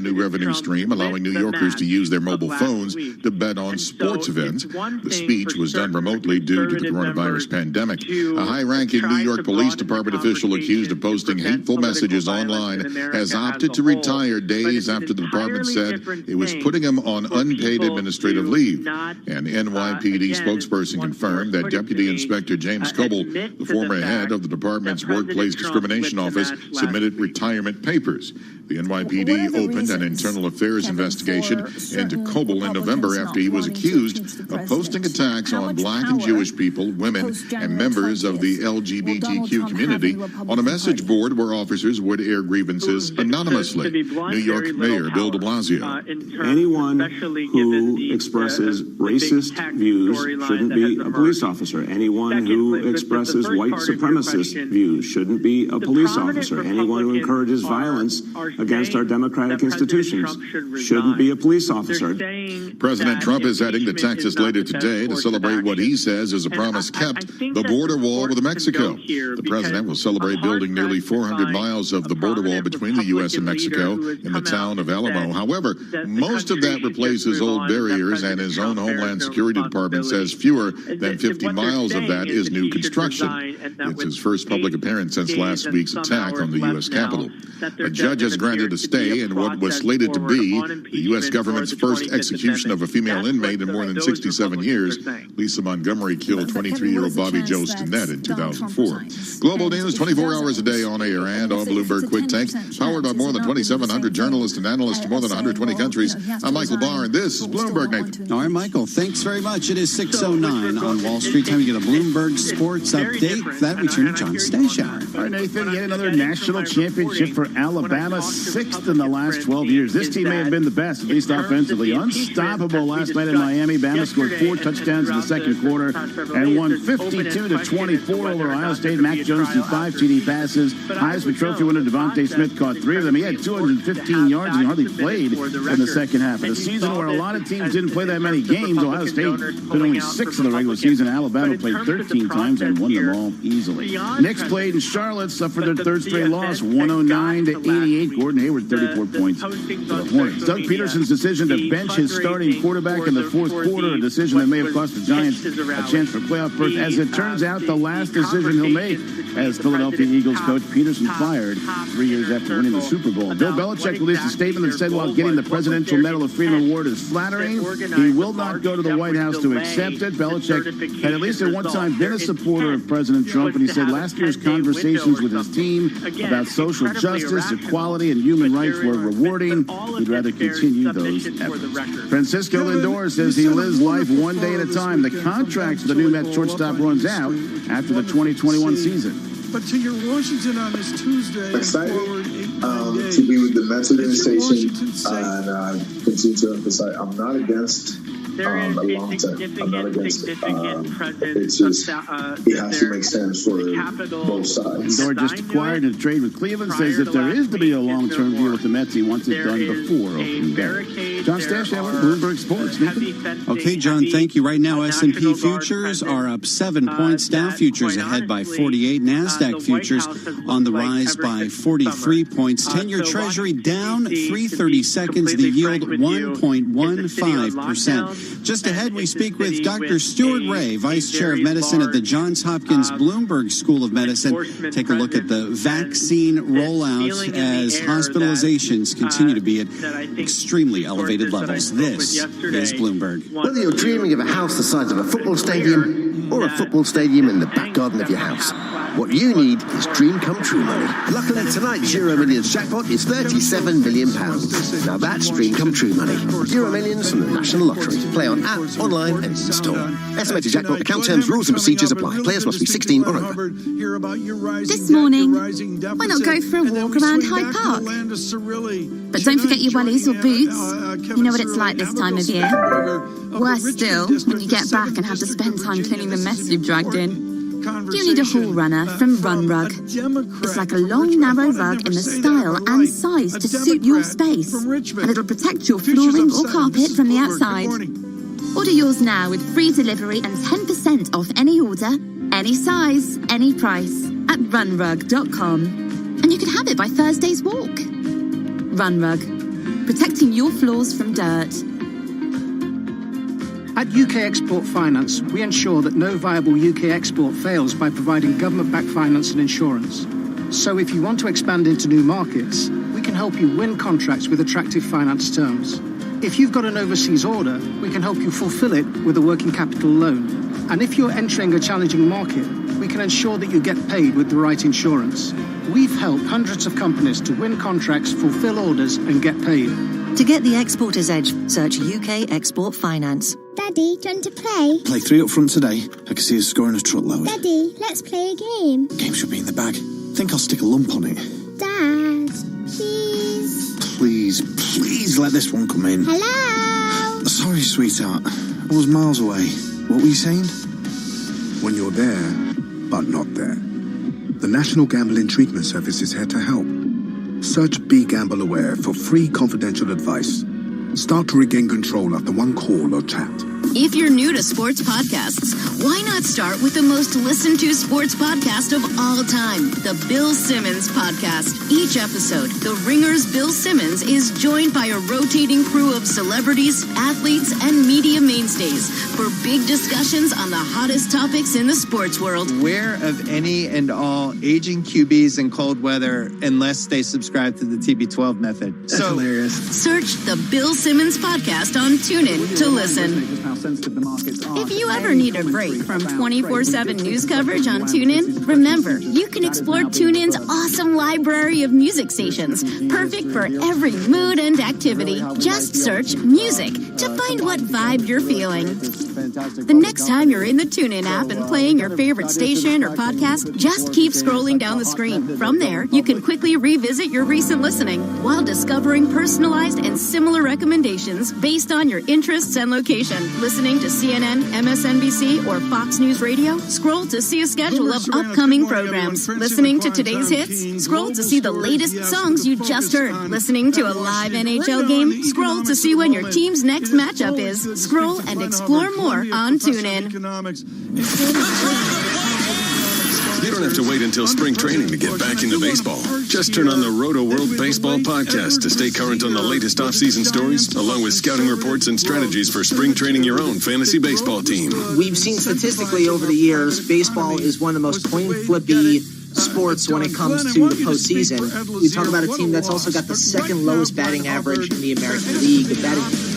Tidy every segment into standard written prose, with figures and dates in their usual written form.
new revenue stream, allowing New Yorkers to use their mobile phones to bet on sports events. The speech was done remotely due to the coronavirus pandemic. A high-ranking New York Police Department official accused of posting hateful messages online has opted to retire days after the department said it was putting him on unpaid administrative leave. An NYPD spokesperson confirmed that Deputy Inspector James Coble, the former head of the department's Workplace Discrimination Office, submitted retirement papers. The NYPD opened an internal affairs investigation into Coble in November after he was accused of posting attacks on black and Jewish people, women, and members of the LGBTQ community on a message board where officers would air grievances anonymously. New York Mayor Bill de Blasio. Anyone who expresses racist views shouldn't be a police officer. Anyone who expresses white supremacist views shouldn't be a police officer. Anyone who encourages violence against our democratic institutions shouldn't be a police officer. President Trump is heading to Texas later today to celebrate what he says is a promise kept, the border wall with Mexico. The president will celebrate building nearly 400 miles of the border wall between the U.S. and Mexico in the town of Alamo. However, most of that replaces old barriers, and his own Homeland Security Department says fewer than 50 miles of that is new construction. It's his first public appearance since last week's attack on the U.S. Capitol. A judge has granted a stay in what was slated to be the U.S. government's first execution of a female inmate in more than 67 years. Lisa Montgomery killed 23-year-old Bobby Joe Stinnett in 2004. Global news 24 hours a day on air and on Bloomberg Quick Take, powered by more than 2,700 journalists and analysts to more than 120 countries. I'm Michael Barr, and this is Bloomberg, Nathan. All right, Michael, thanks very much. It is 6:09 on Wall Street. Time to get a Bloomberg Sports update. For that, we turn to John Stashower. All right, Nathan, yet another national championship for Alabama, sixth in the last 12 years. This team may have been the best, at least offensively. Unstoppable last night in Miami. Bama scored 4 touchdowns in the second quarter and won 52-24 over Ohio State. Mac Jones threw 5 TD passes. Heisman Trophy winner Devontae Smith caught 3 of them. He had 215 yards and he hardly played in the second half. In a season where a lot of teams didn't play that many games, Ohio State played only 6 in the regular season. Alabama played 13 times and won them all easily. Knicks played in Charlotte, suffered their third straight loss, 109-88. Gordon Hayward, 34 points for the Hornets. Doug Peterson's decision to bench his starting quarterback in the fourth quarter, a decision that may have cost the Giants a chance for playoff berth. As it turns out, the last decision he'll make as Philadelphia Eagles coach. Peterson fired 3 years after winning the Super Bowl. Bill Belichick released a statement that said while getting the Presidential Medal of Freedom Award is flattering, he will not go to the White House to accept it. Belichick had at least at one time been a supporter of President Trump, and he said last year's conversations with his team about social justice, equality, and human rights were rewarding. He'd rather continue those efforts. Francisco Lindor says he lives life one day at a time. The contract for the new Mets shortstop runs out after the 2021 season. But to your Washington on this Tuesday, excited to be with the Mets organization, and continue to emphasize I'm not against a long term. I'm not against it. It's just it has to make sense for both sides. Lindor just acquired a trade with Cleveland, says if there is to be a long-term deal with the Mets, he wants it done before opening day. John Stashower, Bloomberg Sports. Okay, John, thank you. Right now, S&P futures are up 7 points. Dow futures ahead by 48. NASDAQ futures on the rise by 43 points. 10-year Treasury down 3/30 seconds. The yield 1.15%. Just ahead, we speak with Dr. Stuart Ray, Vice Chair of Medicine at the Johns Hopkins Bloomberg School of Medicine. Take a look at the vaccine rollout as hospitalizations continue to be at extremely elevated levels. This is Bloomberg. Whether you're dreaming of a house the size of a football stadium or a football stadium in the back garden of your house, what you need is dream come true money. Luckily, tonight's Euro Millions jackpot is £37 million. Now that's dream come true money. Euro Millions from the National Lottery. Play on app, online, and in store. Estimated jackpot, account terms, rules and procedures apply. Players must be 16 or over. This morning, why not go for a walk around Hyde Park? But don't forget your wellies or boots. You know what it's like this time of year. Worse still, when you get back and have to spend time cleaning the mess you've dragged in. You need a hall runner from Run Rug. It's like a long, narrow rug in the style and size to suit your space. And it'll protect your flooring or carpet from the outside. Order yours now with free delivery and 10% off any order, any size, any price at runrug.com. And you can have it by Thursday's walk. Run Rug. protecting your floors from dirt. At UK Export Finance, we ensure that no viable UK export fails by providing government-backed finance and insurance. So if you want to expand into new markets, we can help you win contracts with attractive finance terms. If you've got an overseas order, we can help you fulfill it with a working capital loan. And if you're entering a challenging market, we can ensure that you get paid with the right insurance. We've helped hundreds of companies to win contracts, fulfill orders, and get paid. To get the exporter's edge, search UK Export Finance. Daddy, do you want to play? Play 3 up front today. I can see us scoring a truckload. Daddy, let's play a game. Game should be in the bag. Think I'll stick a lump on it. Dad, please. Please let this one come in. Hello? Sorry, sweetheart. I was miles away. What were you saying? When you're there, but not there. The National Gambling Treatment Service is here to help. Search Be Gamble Aware for free confidential advice. Start to regain control after one call or chat. If you're new to sports podcasts, why not start with the most listened to sports podcast of all time, the Bill Simmons Podcast. Each episode, The Ringer's Bill Simmons is joined by a rotating crew of celebrities, athletes, and media mainstays for big discussions on the hottest topics in the sports world. Beware of any and all aging QBs in cold weather unless they subscribe to the TB12 method. That's hilarious. Search the Bill Simmons Podcast on TuneIn to listen. If you ever need a break from 24/7 news coverage on TuneIn, remember, you can explore TuneIn's awesome library of music stations, perfect for every mood and activity. Just search music to find what vibe you're feeling. The next time you're in the TuneIn app and playing your favorite station or podcast, just keep scrolling down the screen. From there, you can quickly revisit your recent listening while discovering personalized and similar recommendations based on your interests and location. Listening to CNN, MSNBC, or Fox News Radio? Scroll to see a schedule of upcoming programs. Listening to today's hits? Scroll to see the latest songs you just heard. Listening to a live NHL game? Scroll to see when your team's next matchup is. Scroll and explore more on TuneIn. You don't have to wait until spring training to get back into baseball. Just turn on the Roto World Baseball podcast to stay current on the latest offseason stories, along with scouting reports and strategies for spring training your own fantasy baseball team. We've seen statistically over the years, baseball is one of the most coin flippy sports when it comes to the postseason. We talk about a team that's also got the second lowest batting average in the American League.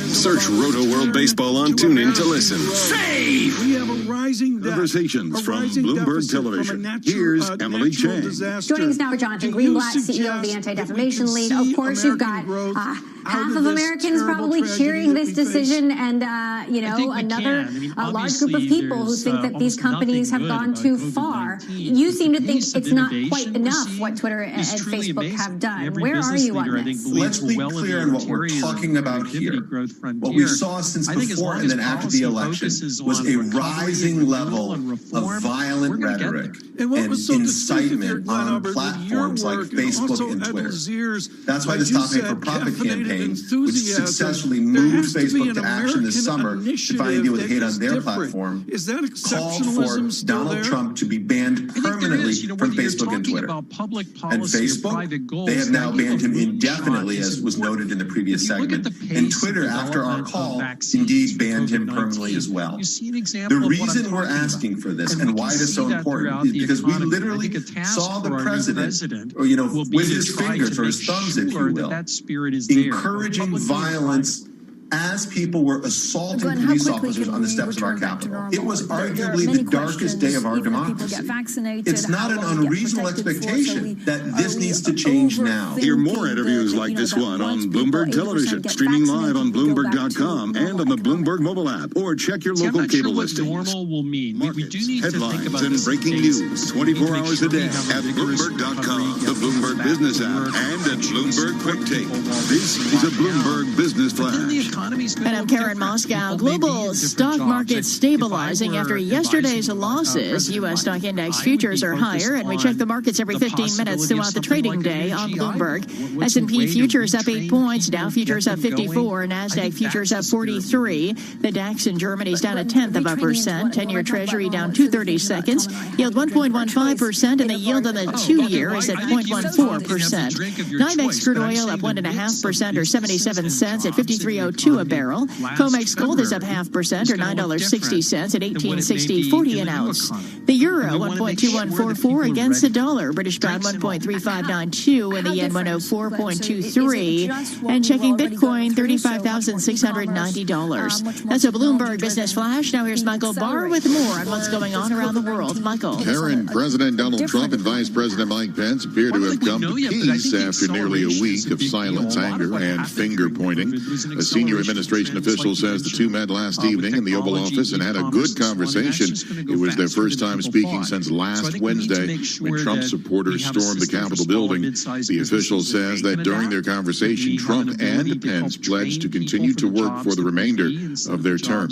Search Roto World Baseball on TuneIn to listen. Save! We have a rising debt. Conversations from Bloomberg Television. Here's Emily Chang. Joining us now, Jonathan Greenblatt, CEO of the Anti-Defamation League. Of course, you've got half of Americans probably cheering this decision, and another large group of people who think that these companies have gone too far. You seem to think it's not quite enough what Twitter and Facebook have done. Where are you on this? Let's be clear on what we're talking about here. What we saw since before and then after the election was a rising level of violent rhetoric and incitement on platforms like Facebook and Twitter. That's why the Stop Hate for Profit campaign, which successfully moved Facebook to action this summer to finally deal with hate on their platform, called for Donald Trump to be banned permanently from Facebook and Twitter. And Facebook, they have now banned him indefinitely, as was noted in the previous segment. And Twitter, after our call, indeed banned him permanently as well. The reason we're asking for this and why it is so important is because we literally saw the president, with his fingers or his thumbs, if you will, encouraging violence as people were assaulting police officers on the steps of our Capitol. It was arguably the darkest day of our democracy. It's not an unreasonable expectation that this needs to change now. Hear more interviews like this one on Bloomberg Television, streaming live on Bloomberg.com and on the Bloomberg mobile app, or check your local cable listings. Normal will mean. We do need headlines to think about and breaking news 24 hours a day at Bloomberg.com, the Bloomberg Business app, and at Bloomberg Quick Take. This is a Bloomberg Business Flash. And I'm Karen Moscow. Global stock market stabilizing after yesterday's losses. U.S. stock index futures are higher, and we check the markets every 15 minutes throughout the trading day on Bloomberg. S&P futures up 8 points, Dow futures up 54, NASDAQ futures up 43. The DAX in Germany's down 0.1%. 10-year Treasury down 2/30 seconds. Yield 1.15%, and the yield on the 2-year is at 0.14%. NYMEX crude oil up 1.5% or 77 cents at 53.02 a barrel. COMEX gold is up 0.5% or $9.60 at 18.60.40 an ounce. The euro 1.2144 against the dollar. British pound 1.3592 and the yen 104.23. And checking Bitcoin $35,690. That's a Bloomberg Business Flash. Now here's Michael Barr with more on what's going on around the world. Michael. Karen, President Donald Trump and Vice President Mike Pence appear to have come to peace after nearly a week of silence, anger, and finger-pointing. A senior administration official says the two met last evening in the Oval Office and had a good conversation. It was their first time speaking since last Wednesday when Trump supporters stormed the Capitol building. The official says that during their conversation, Trump and Pence pledged to continue to work for the remainder of their term.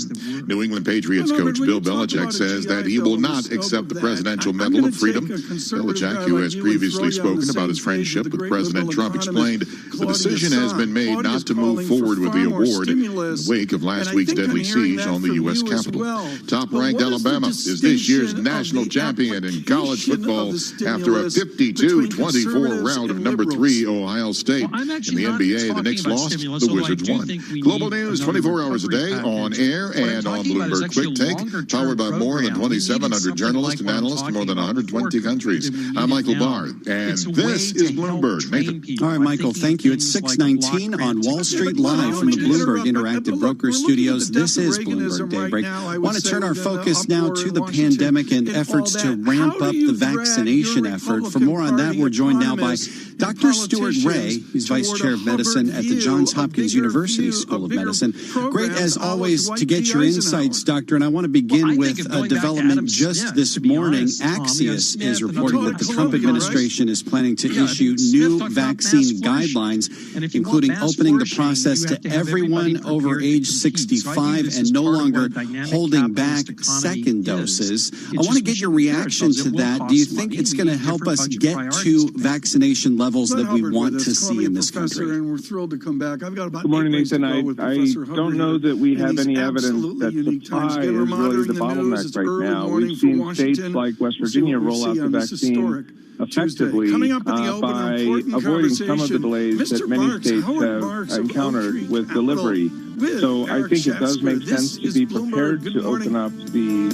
New England Patriots coach Bill Belichick says that he will not accept the Presidential Medal of Freedom. Belichick, who has previously spoken about his friendship with President Trump, explained the decision has been made not to move forward with the award in the wake of last week's deadly siege on the U.S. Capitol. Top-ranked Alabama is this year's national champion in college football after a 52-24 round of number 3 Ohio State. In the NBA, the Knicks lost, the Wizards won. Global news 24 hours a day on air and on Bloomberg Quick Take, powered by more than 2,700 journalists and analysts in more than 120 countries. I'm Michael Barr, and this is Bloomberg. Nathan. All right, Michael, thank you. It's 6:19 on Wall Street, live from the Bloomberg Interactive Broker Studios. This is Bloomberg Daybreak. I want to turn our focus now to the pandemic and efforts to ramp up the vaccination effort. For more on that, we're joined now by Dr. Stuart Ray. He's Vice Chair of Medicine at the Johns Hopkins University School of Medicine. Great, as always, to get your insights, Doctor. And I want to begin with a development just this morning. Axios is reporting that the Trump administration is planning to issue new vaccine guidelines, including opening the process to everyone over age 65 and no longer holding back second doses. I want to get your reaction to that. Do you think it's going to help us get to vaccination levels that we want to see in this country? We're thrilled to come back. I've got about Good morning, Nathan. I don't know that we have any evidence that supply is really the bottleneck right now. We've seen states like West Virginia roll out the vaccine effectively by avoiding some of the delays that many states have encountered with delivery. So I think it does make sense to be prepared to open up the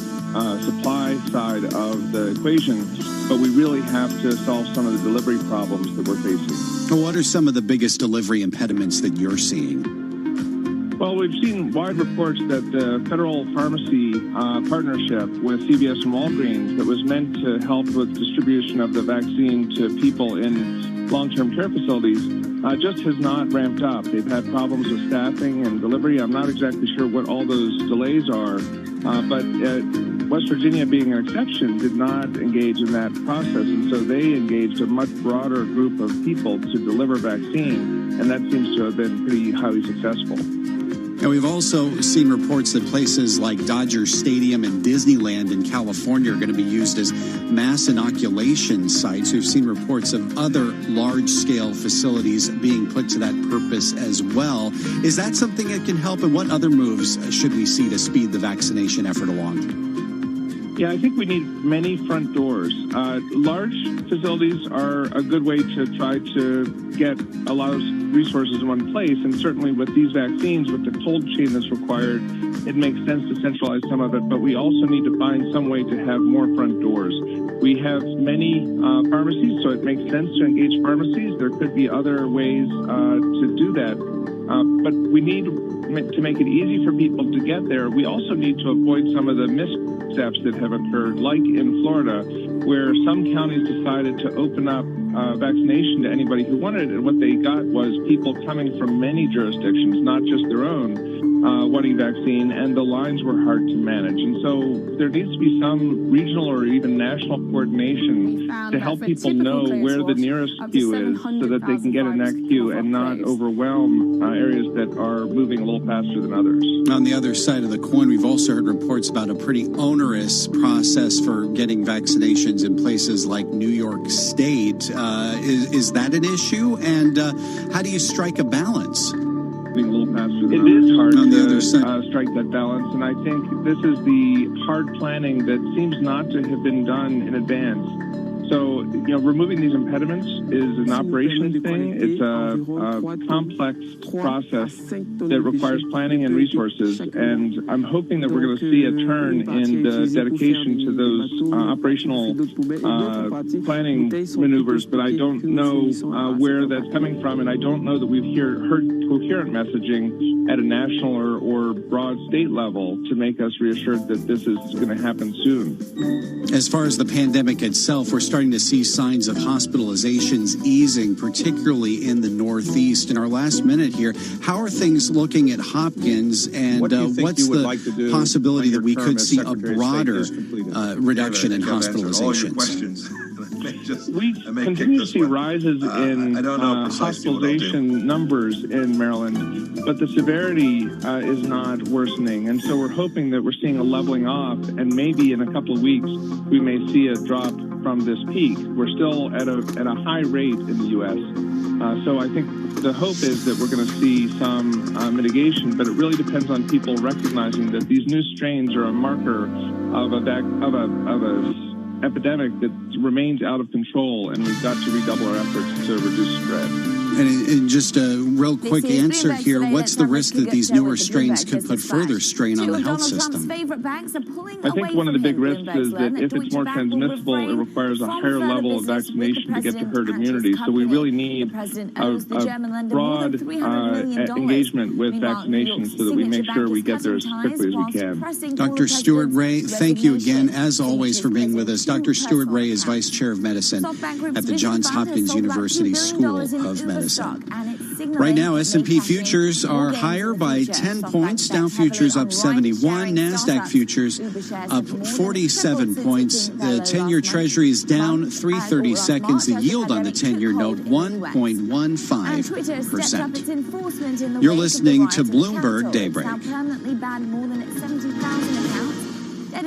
supply side of the equation, but we really have to solve some of the delivery problems that we're facing. What are some of the biggest delivery impediments that you're seeing? Well, we've seen wide reports that the federal pharmacy partnership with CVS and Walgreens that was meant to help with distribution of the vaccine to people in long-term care facilities just has not ramped up. They've had problems with staffing and delivery. I'm not exactly sure what all those delays are, but West Virginia, being an exception, did not engage in that process, and so they engaged a much broader group of people to deliver vaccine, and that seems to have been pretty highly successful. And we've also seen reports that places like Dodger Stadium and Disneyland in California are going to be used as mass inoculation sites. We've seen reports of other large-scale facilities being put to that purpose as well. Is that something that can help, and what other moves should we see to speed the vaccination effort along? Yeah, I think we need many front doors. Large facilities are a good way to try to get a lot of resources in one place, and certainly with these vaccines, with the cold chain that's required, it makes sense to centralize some of it, but we also need to find some way to have more front doors. We have many pharmacies, so it makes sense to engage pharmacies. There could be other ways to do that, but we need to make it easy for people to get there. We also need to avoid some of the missteps that have occurred, like in Florida, where some counties decided to open up vaccination to anybody who wanted it, and what they got was people coming from many jurisdictions, not just their own, wanting vaccine, and the lines were hard to manage. And so there needs to be some regional or even national coordination to help people know where the nearest queue is so that they can get in that queue and not overwhelm areas that are moving a little faster than others. On the other side of the coin, we've also heard reports about a pretty onerous process for getting vaccinations in places like New York State. Is that an issue? And how do you strike a balance? Being a little faster. It is hard to strike that balance, and I think this is the hard planning that seems not to have been done in advance. So, removing these impediments is an operations thing. It's a complex process that requires planning and resources. And I'm hoping that we're going to see a turn in the dedication to those operational planning maneuvers. But I don't know where that's coming from, and I don't know that we've heard coherent messaging at a national or broad state level to make us reassured that this is going to happen soon. As far as the pandemic itself, we're starting to see signs of hospitalizations easing, particularly in the Northeast. In our last minute here, how are things looking at Hopkins, and what's the possibility that we could see a broader reduction in hospitalizations? We continue to see rises in hospitalization numbers in Maryland, but the severity is not worsening. And so we're hoping that we're seeing a leveling off, and maybe in a couple of weeks we may see a drop from this peak. We're still at a high rate in the U.S. So I think the hope is that we're going to see some mitigation, but it really depends on people recognizing that these new strains are a marker of a epidemic that remains out of control, and we've got to redouble our efforts to reduce spread. And just a real quick answer here, what's the risk that these newer strains could put further strain on the health system? I think one of the big risks is that if it's more transmissible, it requires a higher level of vaccination to get to herd immunity. So we really need a broad engagement with vaccinations so that we make sure we get there as quickly as we can. Dr. Stuart Ray, thank you again, as always, for being with us. Dr. Stuart Ray is Vice Chair of Medicine at the Johns Hopkins University School of Medicine. Right now, S&P futures are higher by 10 points. Dow futures up 71. NASDAQ futures up 47 points. The 10-year Treasury is down 3/30 seconds. The yield on the 10-year note, 1.15%. You're listening to Bloomberg Daybreak.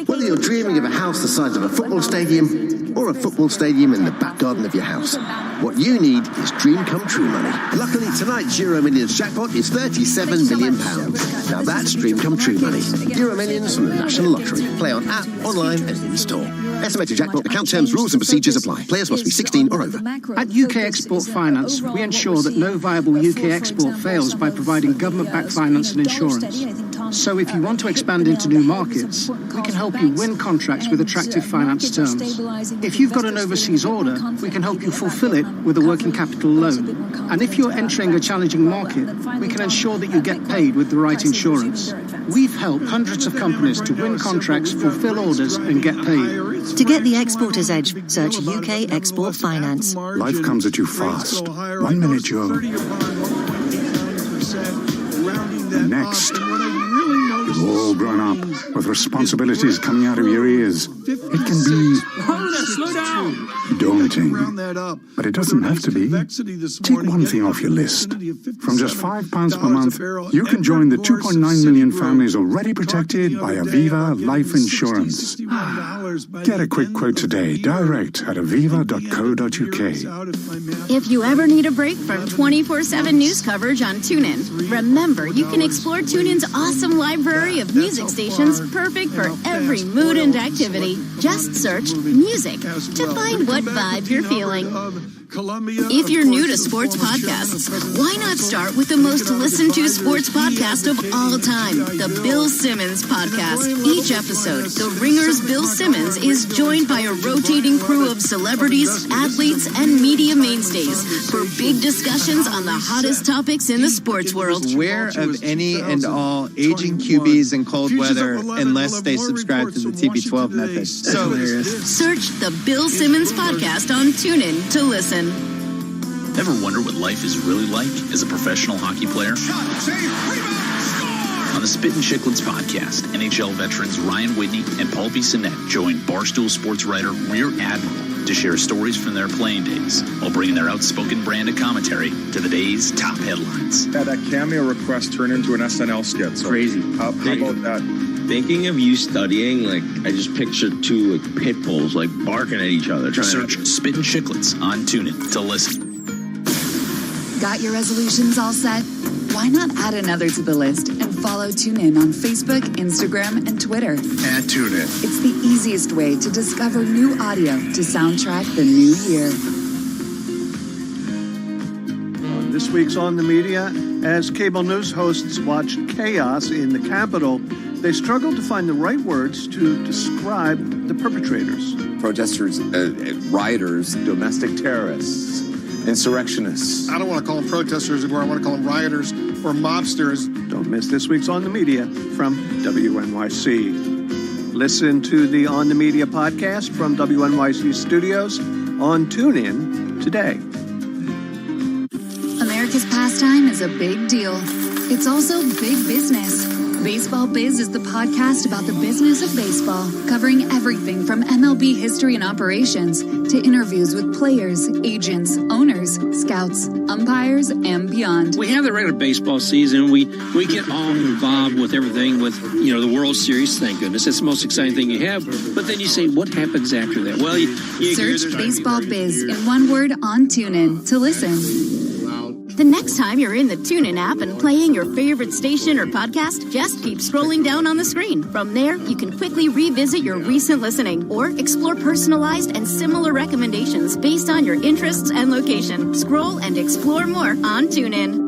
Whether you're dreaming of a house the size of a football stadium or a football stadium in the back garden of your house, what you need is dream come true money. Luckily, tonight's Euro Millions jackpot is £37 million. Now that's dream come true money. Euro Millions from the National Lottery. Play on app, online and in-store. Estimated jackpot. Account terms, rules and procedures apply. Players must be 16 or over. At UK Export Finance, we ensure that no viable UK export fails by providing government-backed finance and insurance. So if you want to expand into new markets, we can help you win contracts with attractive finance terms. If you've got an overseas order, we can help you fulfill it with a working capital loan. And if you're entering a challenging market, we can ensure that you get paid with the right insurance. We've helped hundreds of companies to win contracts, fulfill orders, and get paid. To get the exporter's edge, search UK Export Finance. Life comes at you fast. 1 minute you're... Next, you've all grown up with responsibilities coming out of your ears. It can be daunting, but it doesn't have to be. Take one thing off your list. From just £5 per month, you can join the 2.9 million families already protected by Aviva Life Insurance. Get a quick quote today, direct at aviva.co.uk. If you ever need a break from 24/7 news coverage on TuneIn, remember you can explore TuneIn's awesome library of music stations, perfect for every mood and activity. Just search music to find what vibe you're feeling. If you're new to sports podcasts, why not start with the most listened to sports podcast of all time, the Bill Simmons Podcast. Each episode, The Ringer's Bill Simmons is joined by a rotating crew of celebrities, athletes, and media mainstays for big discussions on the hottest topics in the sports world. Beware of any and all aging QBs in cold weather unless they subscribe to the TB12 method. So search the Bill Simmons Podcast on TuneIn to listen. Ever wonder what life is really like as a professional hockey player? On the Spit and Chicklets podcast, NHL veterans Ryan Whitney and Paul Bissonnette join Barstool sports writer Rear Admiral to share stories from their playing days while bringing their outspoken brand of commentary to the day's top headlines. Yeah, that cameo request turned into an SNL skit. So crazy. How about that? Thinking of you studying, I just pictured two pit bulls barking at each other. Search Spit and Chicklets on TuneIn to listen. Got your resolutions all set? Why not add another to the list and follow TuneIn on Facebook, Instagram, and Twitter? And TuneIn. It's the easiest way to discover new audio to soundtrack the new year. On this week's On the Media, as cable news hosts watch chaos in the Capitol, they struggle to find the right words to describe the perpetrators. Protesters, rioters, domestic terrorists, insurrectionists. I don't want to call them protesters anymore. I want to call them rioters or mobsters. Don't miss this week's On the Media from WNYC. Listen to the On the Media podcast from WNYC Studios on TuneIn today. America's pastime is a big deal. It's also big business. Baseball Biz is the podcast about the business of baseball, covering everything from MLB history and operations to interviews with players, agents, owners, scouts, umpires, and beyond. We have the regular baseball season. We get all involved with everything with, the World Series, thank goodness. It's the most exciting thing you have. But then you say, what happens after that? Well, you search Baseball Biz in one word on TuneIn to listen. The next time you're in the TuneIn app and playing your favorite station or podcast, just keep scrolling down on the screen. From there, you can quickly revisit your recent listening or explore personalized and similar recommendations based on your interests and location. Scroll and explore more on TuneIn.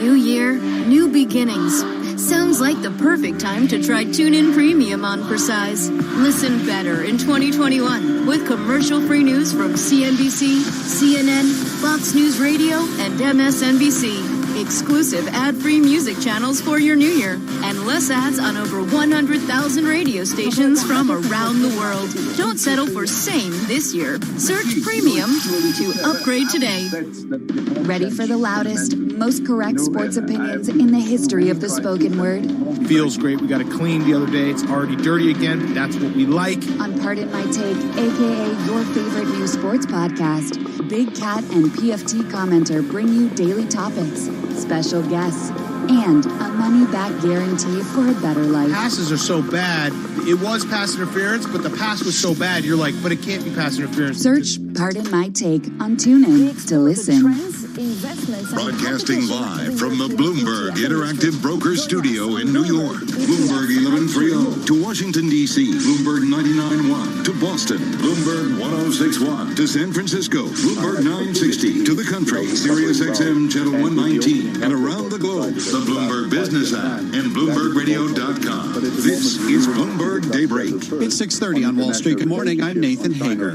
New year, new beginnings. Sounds like the perfect time to try TuneIn Premium on Precise. Listen better in 2021 with commercial-free news from CNBC, CNN, Fox News Radio, and MSNBC. Exclusive ad-free music channels for your new year. And less ads on over 100,000 radio stations from around the world. Don't settle for same this year. Search Premium to upgrade today. Ready for the loudest, most correct sports opinions in the history of the spoken word? Feels great. We got it clean the other day. It's already dirty again. That's what we like. On Pardon My Take, a.k.a. your favorite news sports podcast, Big Cat and PFT commenter bring you daily topics, special guests, and a money-back guarantee for a better life. Passes are so bad. It was pass interference, but the pass was so bad, you're like, but it can't be pass interference. Search Pardon My Take on TuneIn to listen. Broadcasting live from the Bloomberg Interactive Brokers Studio in New York. Bloomberg 1130 to Washington, D.C. Bloomberg 99.1 to Boston. Bloomberg 106.1 to San Francisco. Bloomberg 960 to the country. Sirius XM Channel 119 and around the globe. The Bloomberg Business app and BloombergRadio.com. This is Bloomberg Daybreak. It's 6:30 on Wall Street. Good morning. I'm Nathan Hager.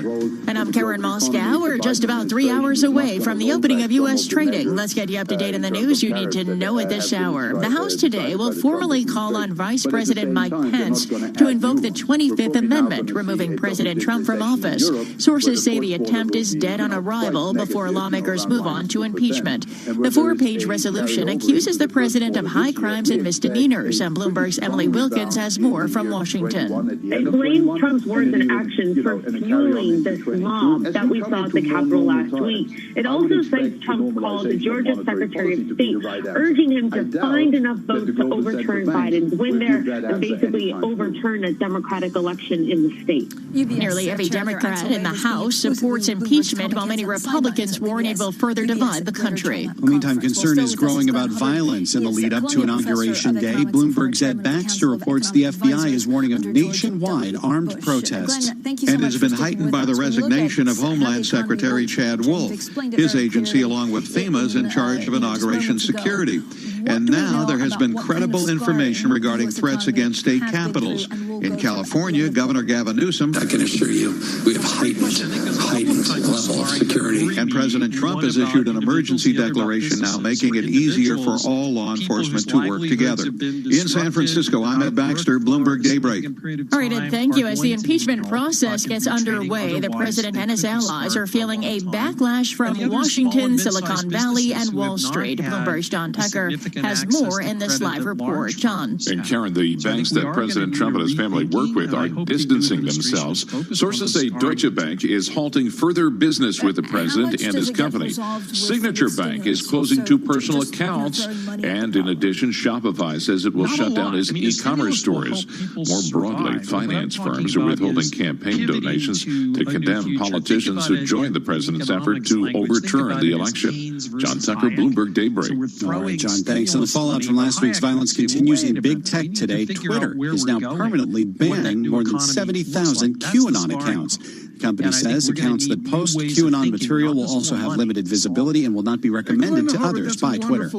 And I'm Karen Moscow. We're just about 3 hours away from the opening of U.S. trading. Let's get you up to date on the news you need to know at this hour. The House today will formally call on Vice President Mike Pence to invoke the 25th Amendment, removing President Trump from office. Sources say the attempt is dead on arrival before lawmakers move on to impeachment. The 4-page resolution accuses the president of high crimes and misdemeanors, and Bloomberg's Emily Wilkins has more from Washington. It blames Trump's words and actions for fueling this mob that we saw at the Capitol last week. It also cites Trump's call to Georgia's Secretary of State, urging him to find enough votes to overturn Biden's win there and basically overturn a Democratic election in the state. Nearly every Democrat in the House supports impeachment, while many Republicans warn it will further divide the country. Meantime, concern is growing about violence in the lead up to Inauguration Day. Bloomberg's Ed Baxter reports the FBI is warning of nationwide armed protests. And has been heightened by the resignation of Homeland Secretary Chad Wolf. His agency, along with FEMA, is in charge of inauguration security. And now there has been credible information regarding threats against state capitals. In California, Governor Gavin Newsom, I can assure you, we have heightened level of security. And President Trump has issued an emergency declaration now, making it easier for all law enforcement to work together. In San Francisco, I'm Ed Baxter, Bloomberg Daybreak. All right, Ed, thank you. As the impeachment process gets underway, the president and his allies are feeling a backlash from Washington, Silicon Valley, and Wall Street. Bloomberg's John Tucker has more in this live report. John. And Karen, the banks that President Trump and his family work with are distancing themselves. Sources say Deutsche Bank is halting further business with the president and his company. Signature Bank is closing 2 personal accounts. And in addition, Shopify says it will shut down its e-commerce stores. More broadly, finance firms are withholding campaign donations to condemn politicians who joined the president's effort to overturn the election. John Tucker, Bloomberg Daybreak. All right, John, thanks. And the fallout from last week's violence continues in big tech today. Twitter is now permanently banning more than 70,000 QAnon accounts. The company says accounts that post QAnon material will also have limited visibility and will not be recommended to others by Twitter.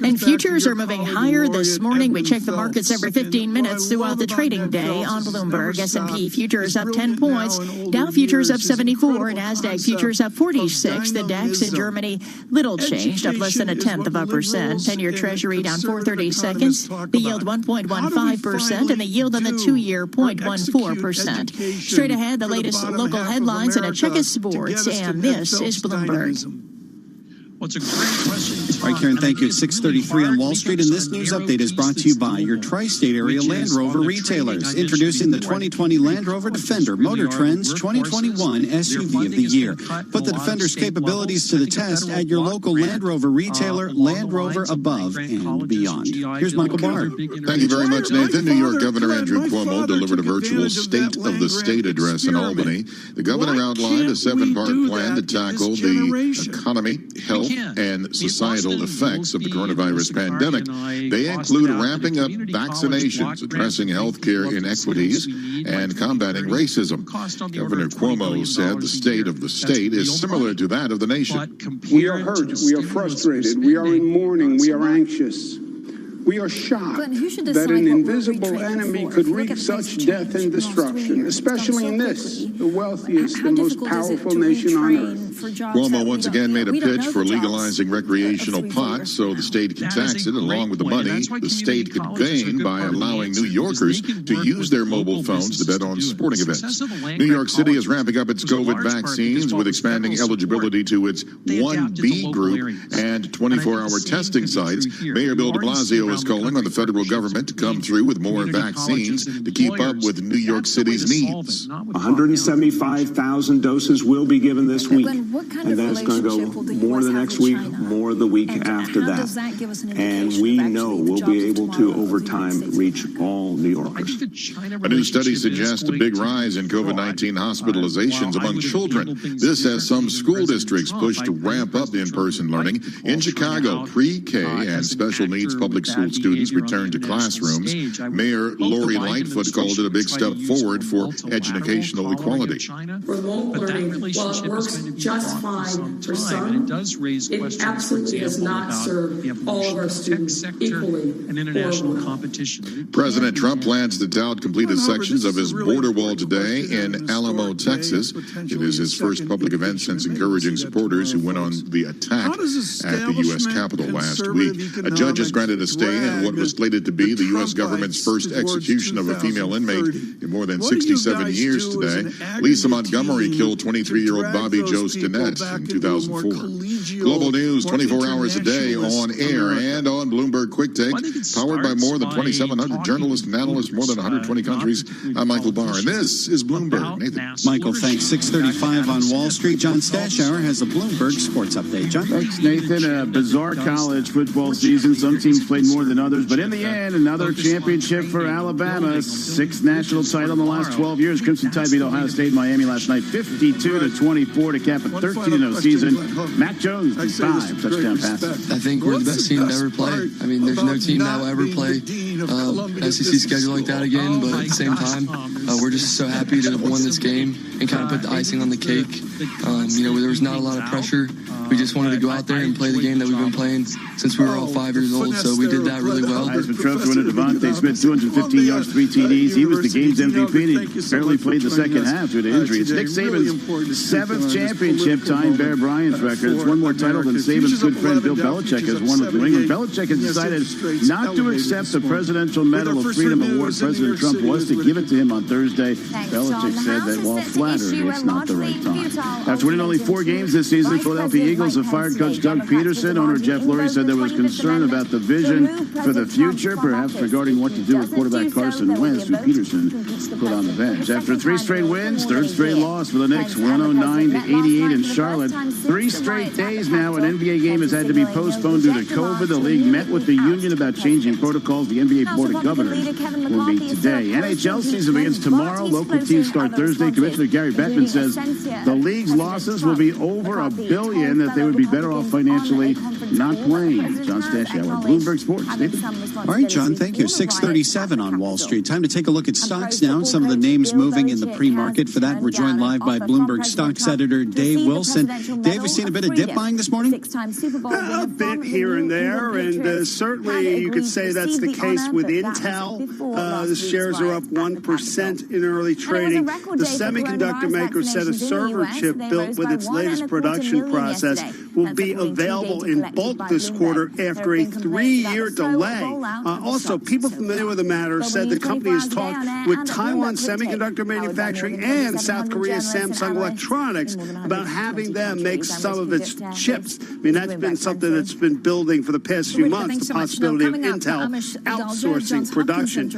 And futures are moving higher this morning. We check the markets every 15 minutes throughout the trading day on Bloomberg. S&P futures up 10 points. Dow futures up 74. NASDAQ futures up 46. The DAX in Germany, little changed, up less than 1/10 of a percent. 10-year Treasury down 4/30 seconds. The yield 1.15%, and the yield on the 2-year 0.14%. Straight ahead, the latest local headlines and a check of sports, and this is Bloomberg. What's a great question? All right, Karen, thank you. It's 6:33 on Wall Street, and this news update is brought to you by your tri-state area Land Rover retailers. Introducing the 2020 Land Rover Defender, Motor Trend's 2021 SUV of the year. Put the Defender's capabilities to the test at your local Land Rover retailer, Land Rover above and beyond. Here's Michael Barr. Thank you very much, Nathan. New York Governor Andrew Cuomo delivered a virtual State of the State address in Albany. The governor outlined a 7-part plan to tackle the economy, health, and societal effects of the coronavirus pandemic. They include ramping up vaccinations, addressing healthcare inequities, and combating racism. Governor Cuomo said the state of the state is similar to that of the nation. We are hurt. We are frustrated. We are in mourning. We are anxious. We are shocked that an invisible enemy could wreak such death and destruction, especially in this, the wealthiest and most powerful nation on earth. Cuomo once again made a pitch for legalizing recreational pot so the state could tax it along with the money the state could gain by allowing New Yorkers to use their mobile phones to bet on sporting events. New York City is ramping up its COVID vaccines with expanding eligibility to its 1B group and 24-hour testing sites. Mayor Bill de Blasio is calling on the federal government to come through with more vaccines to keep up with New York City's needs. 175,000 doses will be given this week. And that's going to go more the next week, more the week after that. And we know we'll be able to, over time, reach all New Yorkers. A new study suggests a big rise in COVID-19 hospitalizations among children. This has some school districts pushed to ramp up in-person learning. In Chicago, pre-K and special needs public school students returned to classrooms. Mayor Lori Lightfoot called it a big step forward for educational equality. Remote learning, while it works just fine for some, it absolutely does not serve all of our students equally. And international competition. President Trump plans to tout completed sections of his border wall today in Alamo, Texas. It is his first public event since encouraging supporters who went on the attack at the U.S. Capitol last week. A judge has granted a stay in what was slated to be the U.S. government's first execution of a female inmate in more than 67 years today. Lisa Montgomery killed 23-year-old Bobby Joe Stinnett in 2004. Global news 24 hours a day on air and on Bloomberg Quick Take, powered by more than 2,700 journalists and analysts, more than 120 countries. I'm Michael Barr, and this is Bloomberg. Nathan. Michael, thanks. 6:35 on Wall Street. John Stashower has a Bloomberg Sports Update. John? Thanks, Nathan. A bizarre college football season. Some teams played more than others, but in the end, another championship for Alabama. 6th national title in the last 12 years. Crimson Tide beat Ohio State and Miami last night, 52-24 to cap a 13-0 season. Mac Jones, 5 touchdown passes. I think we're the best team to ever play. I mean, there's no team that will ever play SEC schedule like that again, but at the same time, we're just so happy to have won this game and kind of put the icing on the cake. There was not a lot of pressure. We just wanted to go out there and play the game that we've been playing since we were all 5 years old, so we did that really well. Heisman Trophy winner Devontae Smith, 215 yards, 3 TDs. He was the game's MVP, and he barely played the second half due to injury. It's Nick Saban's 7th championship, tying Bear Bryant's record. It's one more title than Saban's good friend Bill Belichick has won with New England. Belichick has decided not to accept the Presidential Medal of Freedom award President Trump was to give it to him on Thursday. Belichick said that while flattered, it's not the right time. After winning only 4 games this season, Philadelphia Eagles have fired coach Doug Peterson. Owner Jeff Lurie said there was concern about the vision for the future, perhaps regarding what to do with quarterback Carson Wentz, who Peterson put on the bench. After 3 straight wins, 3rd straight loss for the Knicks, 109-88 in Charlotte. 3 straight days now, an NBA game has had to be postponed due to COVID. The league met with the union about changing protocols. The NBA Board of Governors will meet today. NHL season begins tomorrow. Local teams start Thursday. Commissioner Gary Bettman says the league's losses will be over $1 billion, that they would be better off financially not playing. John Stashower, Bloomberg Sports. All right, John, thank you. 6:37 on Wall Street. Time to take a look at stocks now. Some of the names moving in the pre-market. For that, we're joined live by Bloomberg stocks editor Dave Wilson. Dave, we've seen a bit of dip buying this morning? A bit here and there, and certainly you could say that's the case with Intel. The shares are up 1% in early trading. The semiconductor maker said a server chip built with its latest production process will be available in bulk this quarter after a 3-year delay. Also, people familiar with the matter said the company has talked with Taiwan Semiconductor Manufacturing and South Korea's Samsung Electronics about having them make some of its chips. I mean, that's been something that's been building for the past few months, the possibility of Intel outsourcing production.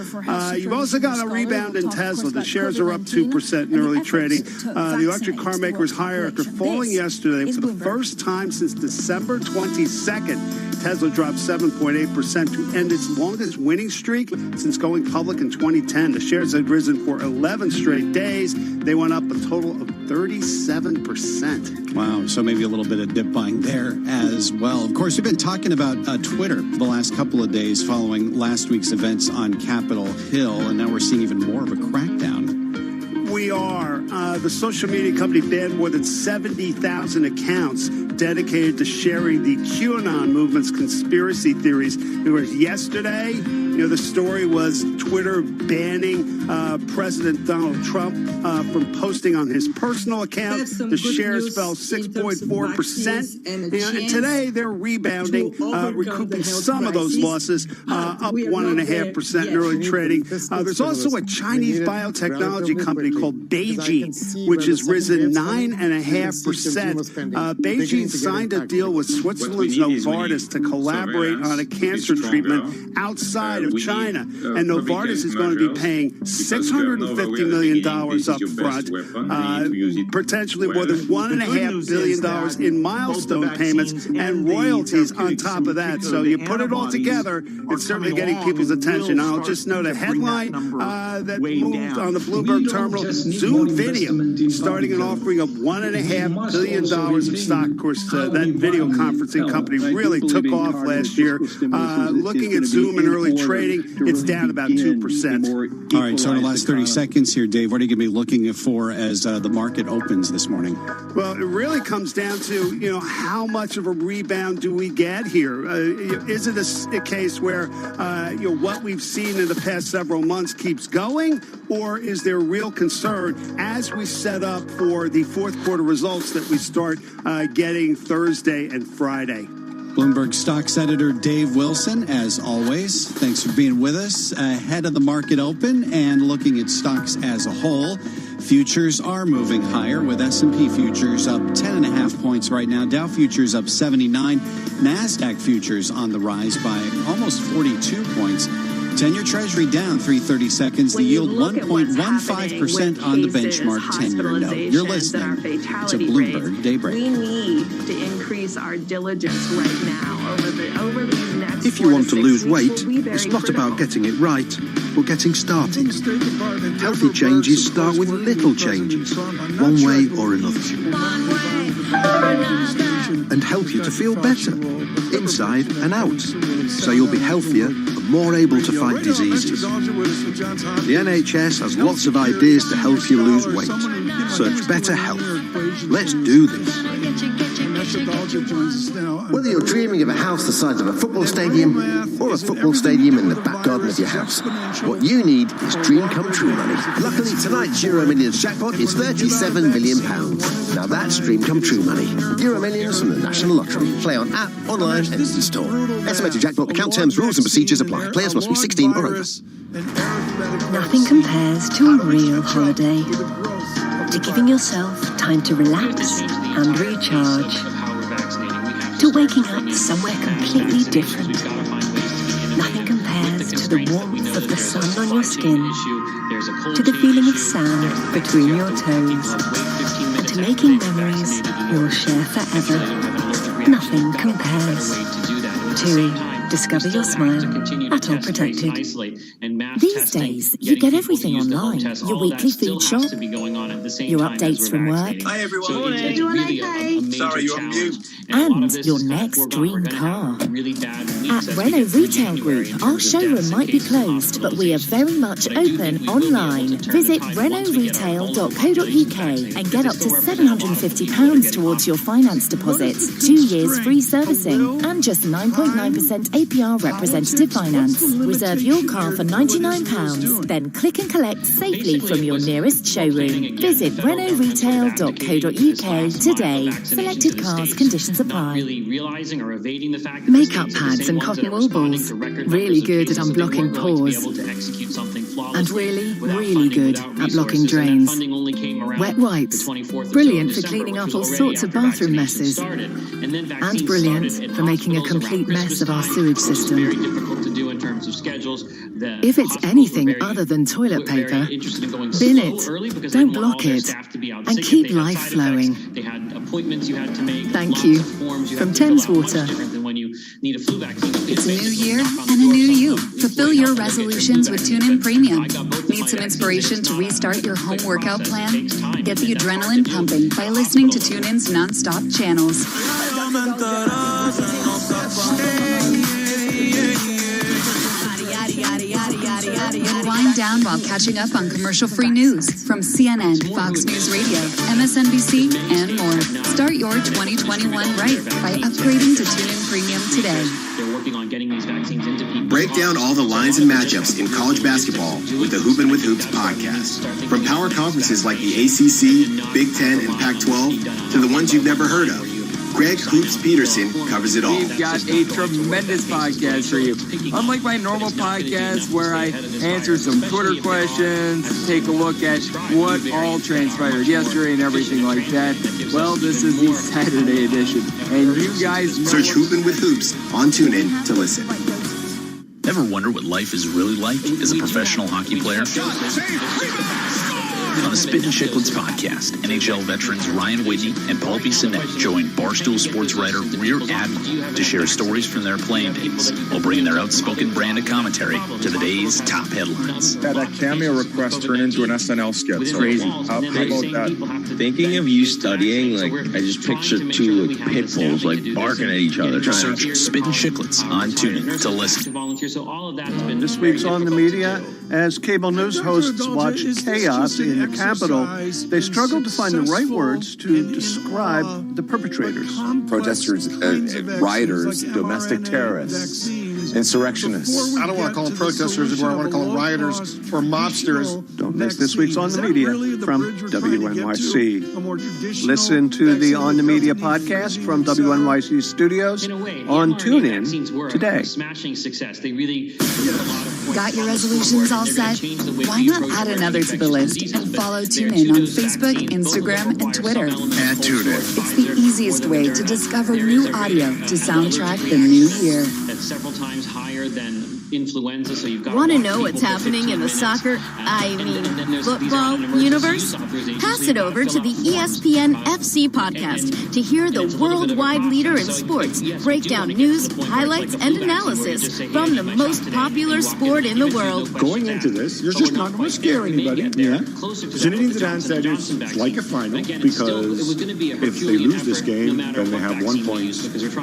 You've also got a rebound in Tesla. The shares are up 2% in early trading. The electric car maker is higher after falling yesterday for the first time since December 22nd. Tesla dropped 7.8% to end its longest winning streak since going public in 2010. The shares had risen for 11 straight days. They went up a total of 37%. Wow, so maybe a little bit of dip buying there as well. Of course, we've been talking about Twitter the last couple of days following last week's events on Capitol Hill, and now we're seeing even more of a crackdown. We are. The social media company banned more than 70,000 accounts dedicated to sharing the QAnon movement's conspiracy theories. Yesterday, the story was Twitter banning President Donald Trump from posting on his personal account. The shares fell 6.4%. And today they're rebounding, recouping some of those losses, up 1.5% in early trading. There's also a Chinese biotechnology company called BeiGene, which has risen 9.5%. BeiGene signed a deal with Switzerland's Novartis to collaborate on a cancer treatment outside of China. And Novartis is going to be paying $650 million up front, potentially more than $1.5 billion in milestone payments and royalties on top of that. So you put it all together, it's certainly getting people's attention. I'll just note a headline that moved on the Bloomberg terminal. Zoom Video starting an offering of $1.5 billion of stock. Of course, that video conferencing company really took off last year. Looking at Zoom in early trading, it's down about 2%. All right, so in the last 30 seconds here, Dave, what are you going to be looking for as the market opens this morning? Well, it really comes down to, how much of a rebound do we get here? Is it a case where, what we've seen in the past several months keeps going, or is there real concern as we set up for the fourth quarter results that we start getting Thursday and Friday? Bloomberg stocks editor Dave Wilson, as always, thanks for being with us ahead of the market open and looking at stocks as a whole. Futures are moving higher with S&P futures up 10.5 points right now. Dow futures up 79. NASDAQ futures on the rise by almost 42 points. 10-year Treasury down 3/30 seconds. The yield 1.15% on the benchmark 10-year note. You're listening to Bloomberg Daybreak. We need to increase our diligence right now over these next. If you want to lose weight, it's not about getting it right, but getting started. Healthy changes start with little changes, one way or another. One way or another. and help you to feel better, inside and out, so you'll be healthier and more able to fight diseases. The NHS has lots of ideas to help you lose weight. Search Better Health. Let's do this. Whether you're dreaming of a house the size of a football stadium or a football stadium in the back garden of your house, what you need is dream come true money. Luckily, tonight's Euro Millions jackpot is £37 million. Now that's dream come true money. Euro Millions from the National Lottery. Play on app, online and in store. Estimated jackpot, account terms, rules and procedures apply. Players must be 16 or over. Nothing compares to a real holiday. To giving yourself time to relax and recharge. To waking up somewhere completely different. Nothing compares to the warmth of the sun on your skin, to the feeling of sand between your toes, and to making memories you'll share forever. Nothing compares to discover your smile at All Protected. These days, you get everything online. Your weekly food shop, your updates from work. Hi everyone. Sorry, you're on mute. And your next dream car. At Renault Retail Group, our showroom might be closed, but we are very much open online. Visit renaultretail.co.uk and get up to £750 towards your finance deposits, 2 years free servicing, and just 9.9% APR representative finance. Reserve your car for £99, then click and collect safely from your nearest showroom. Visit renaultretail.co.uk today. Selected cars, conditions apply. Makeup pads and cotton wool balls. Really good at unblocking pores. And really, really good at blocking drains. Wet wipes. Brilliant for cleaning up all sorts of bathroom messes. And brilliant for making a complete mess of our sewage system. If it's anything other than toilet paper, bin it, don't block it, and keep life flowing. Thank you. From Thames Water. It's a new year and a new you. Fulfill your resolutions with TuneIn Premium. Need some inspiration to restart your home workout plan? Get the adrenaline pumping by listening to TuneIn's non-stop channels. And wind down while catching up on commercial-free news from CNN, Fox News Radio, MSNBC, and more. Start your 2021 right by upgrading to TuneIn Premium today. They're working on getting these vaccines into people. Break down all the lines and matchups in college basketball with the Hoopin' with Hoops podcast. From power conferences like the ACC, Big Ten, and Pac-12 to the ones you've never heard of, Greg Hoops Peterson covers it all. We've got a tremendous podcast for you. Unlike my normal podcast where I answer some Twitter questions, take a look at what all transpired yesterday and everything like that, well, this is the Saturday edition. And you guys know... Search Hoopin' with Hoops on TuneIn to listen. Ever wonder what life is really like as a professional hockey player? On the Spit and Chicklets podcast, NHL veterans Ryan Whitney and Paul Bissonnette join Barstool sports writer Rear Admiral to share stories from their playing days while bringing their outspoken brand of commentary to the day's top headlines. Yeah, that cameo request turned into an SNL sketch. It's crazy. How about that? Thinking of you studying, like, I just picture two like pit bulls like barking at each other. Search Spit and Chicklets on TuneIn to listen. This week's On the Media, as cable news hosts watch chaos in the Capitol, they struggle to find the right words to describe the perpetrators. Protesters, rioters, domestic terrorists, insurrectionists. I don't want to call them protesters anymore. I want to call them rioters or mobsters. Don't miss this week's On the Media from WNYC. Listen to the On the Media podcast from WNYC Studios on TuneIn today. Got your resolutions all set? Why not add another to the list and follow TuneIn on Facebook, Instagram, and Twitter? And TuneIn. It's the easiest way to discover new audio to soundtrack the new year. times higher than influenza, so you've got. Want to know what's happening in the soccer, football universe? Pass it over to the ESPN FC podcast to hear the worldwide leader in sports break down news, highlights, and analysis from the most popular sport in the world. Going into this, you're just not going to scare anybody. Yeah. Zinedine Zidane said it's like a final because if they lose this game, then they have 1 point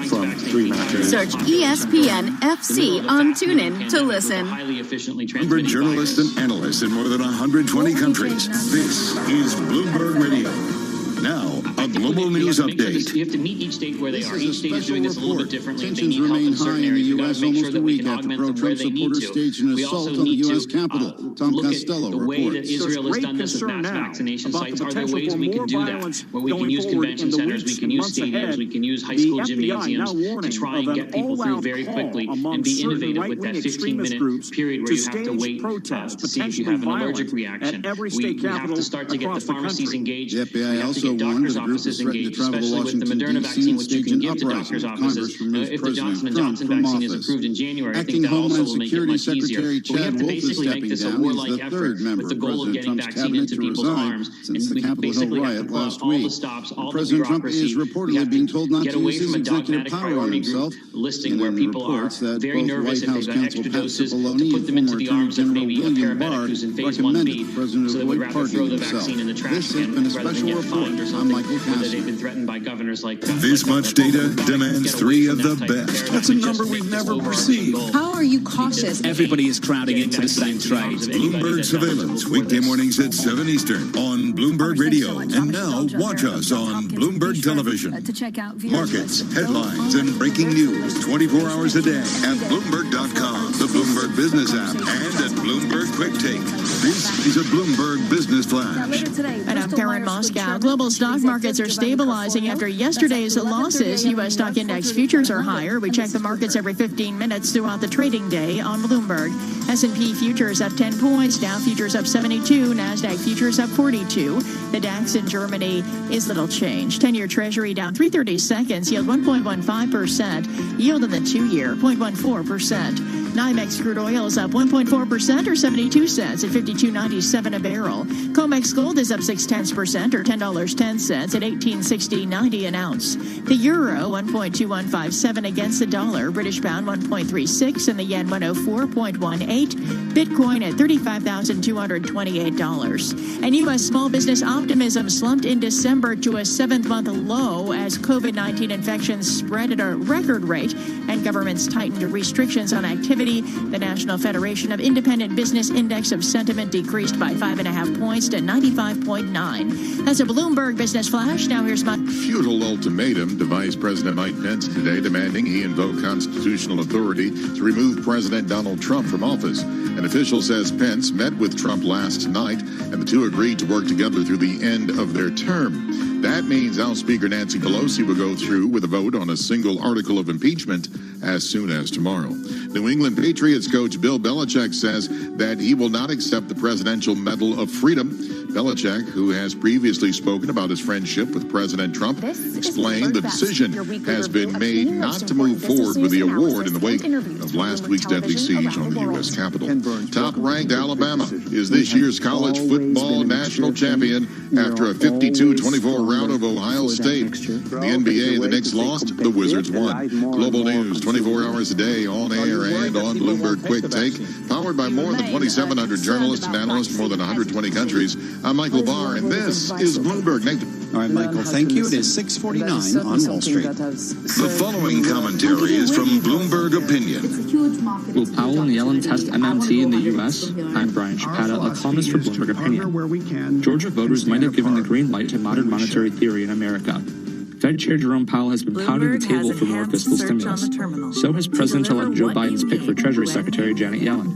from 3 matches. Search ESPN FC on TuneIn to listen. Bloomberg journalists and analysts in more than 120 countries. This is Bloomberg Radio. Now, a global news update. You have to meet each state where they are. Each state is doing this a little bit differently. Tensions remain high in the U.S. almost a week after pro-Trump supporters staged an assault on the U.S. Capitol. Tom Costello the way that reports. Israel has done this with mass vaccination sites. Are there ways we can do that? Where we can use convention centers, we can use stadiums, we can use high school gymnasiums to try and get people through very quickly and be innovative with that 15-minute period where you have to wait to see if you have an allergic reaction. We have to start to get the pharmacies engaged. The FBI also warned the group is threatening to travel to Washington, D.C. and stage an uprising of Congress removed if the Johnson & Trump Johnson from vaccine is office. approved in January, I Acting think that also Homeland will make it Security much easier. Secretary But we have Chad to Wolf is basically make stepping this a down. He's warlike the effort third member with the of goal of President getting Trump's vaccine cabinet into to people's resign arms. since the We Capitol Hill basically have to riot pull out last all the week. stops, all the President Trump is bureaucracy. reportedly being told not get to away use his from a executive dogmatic power on priority himself. group listing where people are very both nervous White if they've House got counsel extra Pat doses to Cipollone put them into and the former arms of Attorney maybe a General William paramedic Barr who's in phase recommended 1B, President so that we'd avoid rather pardoning throw the himself. vaccine in the trash This has can been a rather than special get report. fined or I'm something, Michael or that Castle. they've been threatened by governors like This much data demands 3 of the best. That's a number we've never received. How are you cautious? Everybody is crowding into the same trades. Bloomberg Surveillance, weekday mornings at 7 Eastern on Bloomberg Radio. And now watch us on Bloomberg Television. To check out Markets, headlines, and breaking news 24 hours a day at Bloomberg.com, the Bloomberg Business app, and at Bloomberg Quick Take. This is a Bloomberg Business Flash. And up there in Moscow, global stock markets are stabilizing after yesterday's losses. U.S. stock index futures are higher. We check the markets every 15 minutes throughout the trading day on Bloomberg. S&P futures up 10 points, Dow futures up 72, NASDAQ futures up 42. The DAX in Germany is little change. 10-year Treasury down 3/30 seconds, yield 1.15%. Yield in the 2-year, 0.14%. NYMEX crude oil is up 1.4% or 72 cents at $52.97 a barrel. COMEX gold is up 0.6% or $10.10 at $18.60.90 an ounce. The euro 1.2157 against the dollar. British pound 1.36 and the yen 104.18. Bitcoin at $35,228. And U.S. small business optimism slumped in December to a 7th-month low as COVID-19 infections spread at a record rate and governments tightened restrictions on activity. The National Federation of Independent Business Index of Sentiment decreased by 5.5 points to 95.9. That's a Bloomberg Business Flash. Now here's my Futile ultimatum to Vice President Mike Pence today, demanding he invoke constitutional authority to remove President Donald Trump from office. An official says Pence met with Trump last night, and the two agreed to work together through the end of their term. That means House Speaker Nancy Pelosi will go through with a vote on a single article of impeachment as soon as tomorrow. New England Patriots coach Bill Belichick says that he will not accept the Presidential Medal of Freedom. Belichick, who has previously spoken about his friendship with President Trump, explained the decision has been made not to move forward with the award in the wake of last week's deadly siege on the U.S. Capitol. Top-ranked Alabama is this year's college football national champion after a 52-24 rout of Ohio State. The NBA, the Knicks lost, the Wizards won. Global news 24 hours a day, on air and on Bloomberg Quick Take, powered by more than 2,700 journalists and analysts from more than 120 countries. I'm Michael Barr, and this is Bloomberg. Nathan. All right, Michael, thank you. It is 6:49 on Wall Street. The following commentary is from Bloomberg Opinion. Will Powell and Yellen test MMT in the U.S.? I'm Brian Chappata, a columnist for Bloomberg Opinion. Georgia voters might have given the green light to modern monetary theory in America. Fed Chair Jerome Powell has been pounding the table for more fiscal stimulus. So has President-elect Joe Biden's pick for Treasury Secretary Janet Yellen.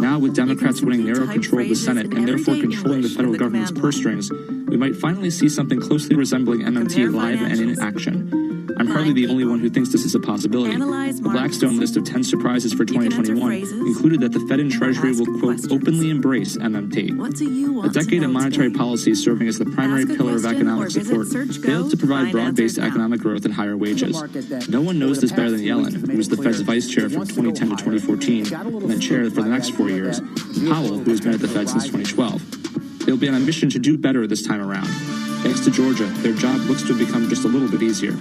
Now, with Democrats winning narrow control of the Senate and therefore controlling the federal government's purse strings, we might finally see something closely resembling MMT live and in action. I'm I'm probably the only one who thinks this is a possibility. The Blackstone list of 10 surprises for 2021 included that the Fed and Treasury will, quote, openly embrace MMT. A decade of monetary policy serving as the primary pillar of economic support failed to provide broad-based economic growth and higher wages. No one knows this better than Yellen, who was the Fed's vice chair from 2010 to 2014, and then chair for the next 4 years, Powell, who has been at the Fed since 2012. They'll be on a mission to do better this time around. Thanks to Georgia, their job looks to have become just a little bit easier.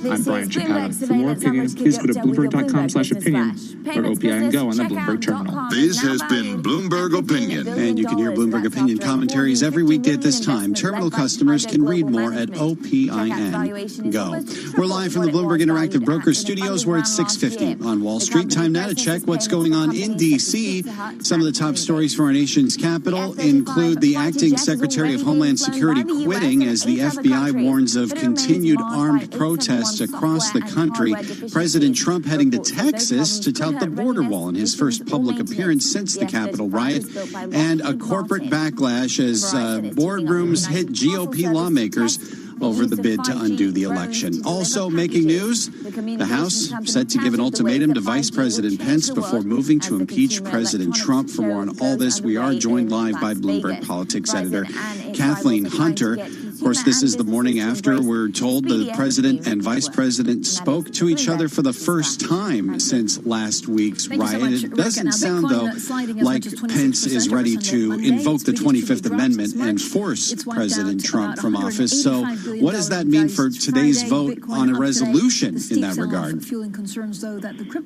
I'm Brian Chapata. For more opinions, please go to Bloomberg.com/opinion or OPI and go on the Bloomberg Terminal. This has been Bloomberg Opinion. And you can hear Bloomberg Opinion commentaries every weekday at this time. Terminal customers can read more at OPIN. Go. We're live from the Bloomberg Interactive Brokers Studios. We're at 6:50 on Wall Street. Time now to check what's going on in D.C. Some of the top stories for our nation's capital include the acting Secretary of Homeland Security quitting as the FBI warns of continued armed protests across the country. President Trump heading to Texas to tout the border wall in his first public appearance since the Capitol riot, and a corporate backlash as boardrooms hit GOP lawmakers over the bid to undo the election. Also making news, the House set to give an ultimatum to Vice President Pence before moving to impeach President Trump. For more on all this, we are joined live by Bloomberg Politics editor Kathleen Hunter. Of course, this is the morning after we're told the president and vice president spoke to each other for the first time since last week's riot. It doesn't sound, though, like Pence is ready to invoke the 25th Amendment and force President Trump from office. So what does that mean for today's vote on a resolution in that regard?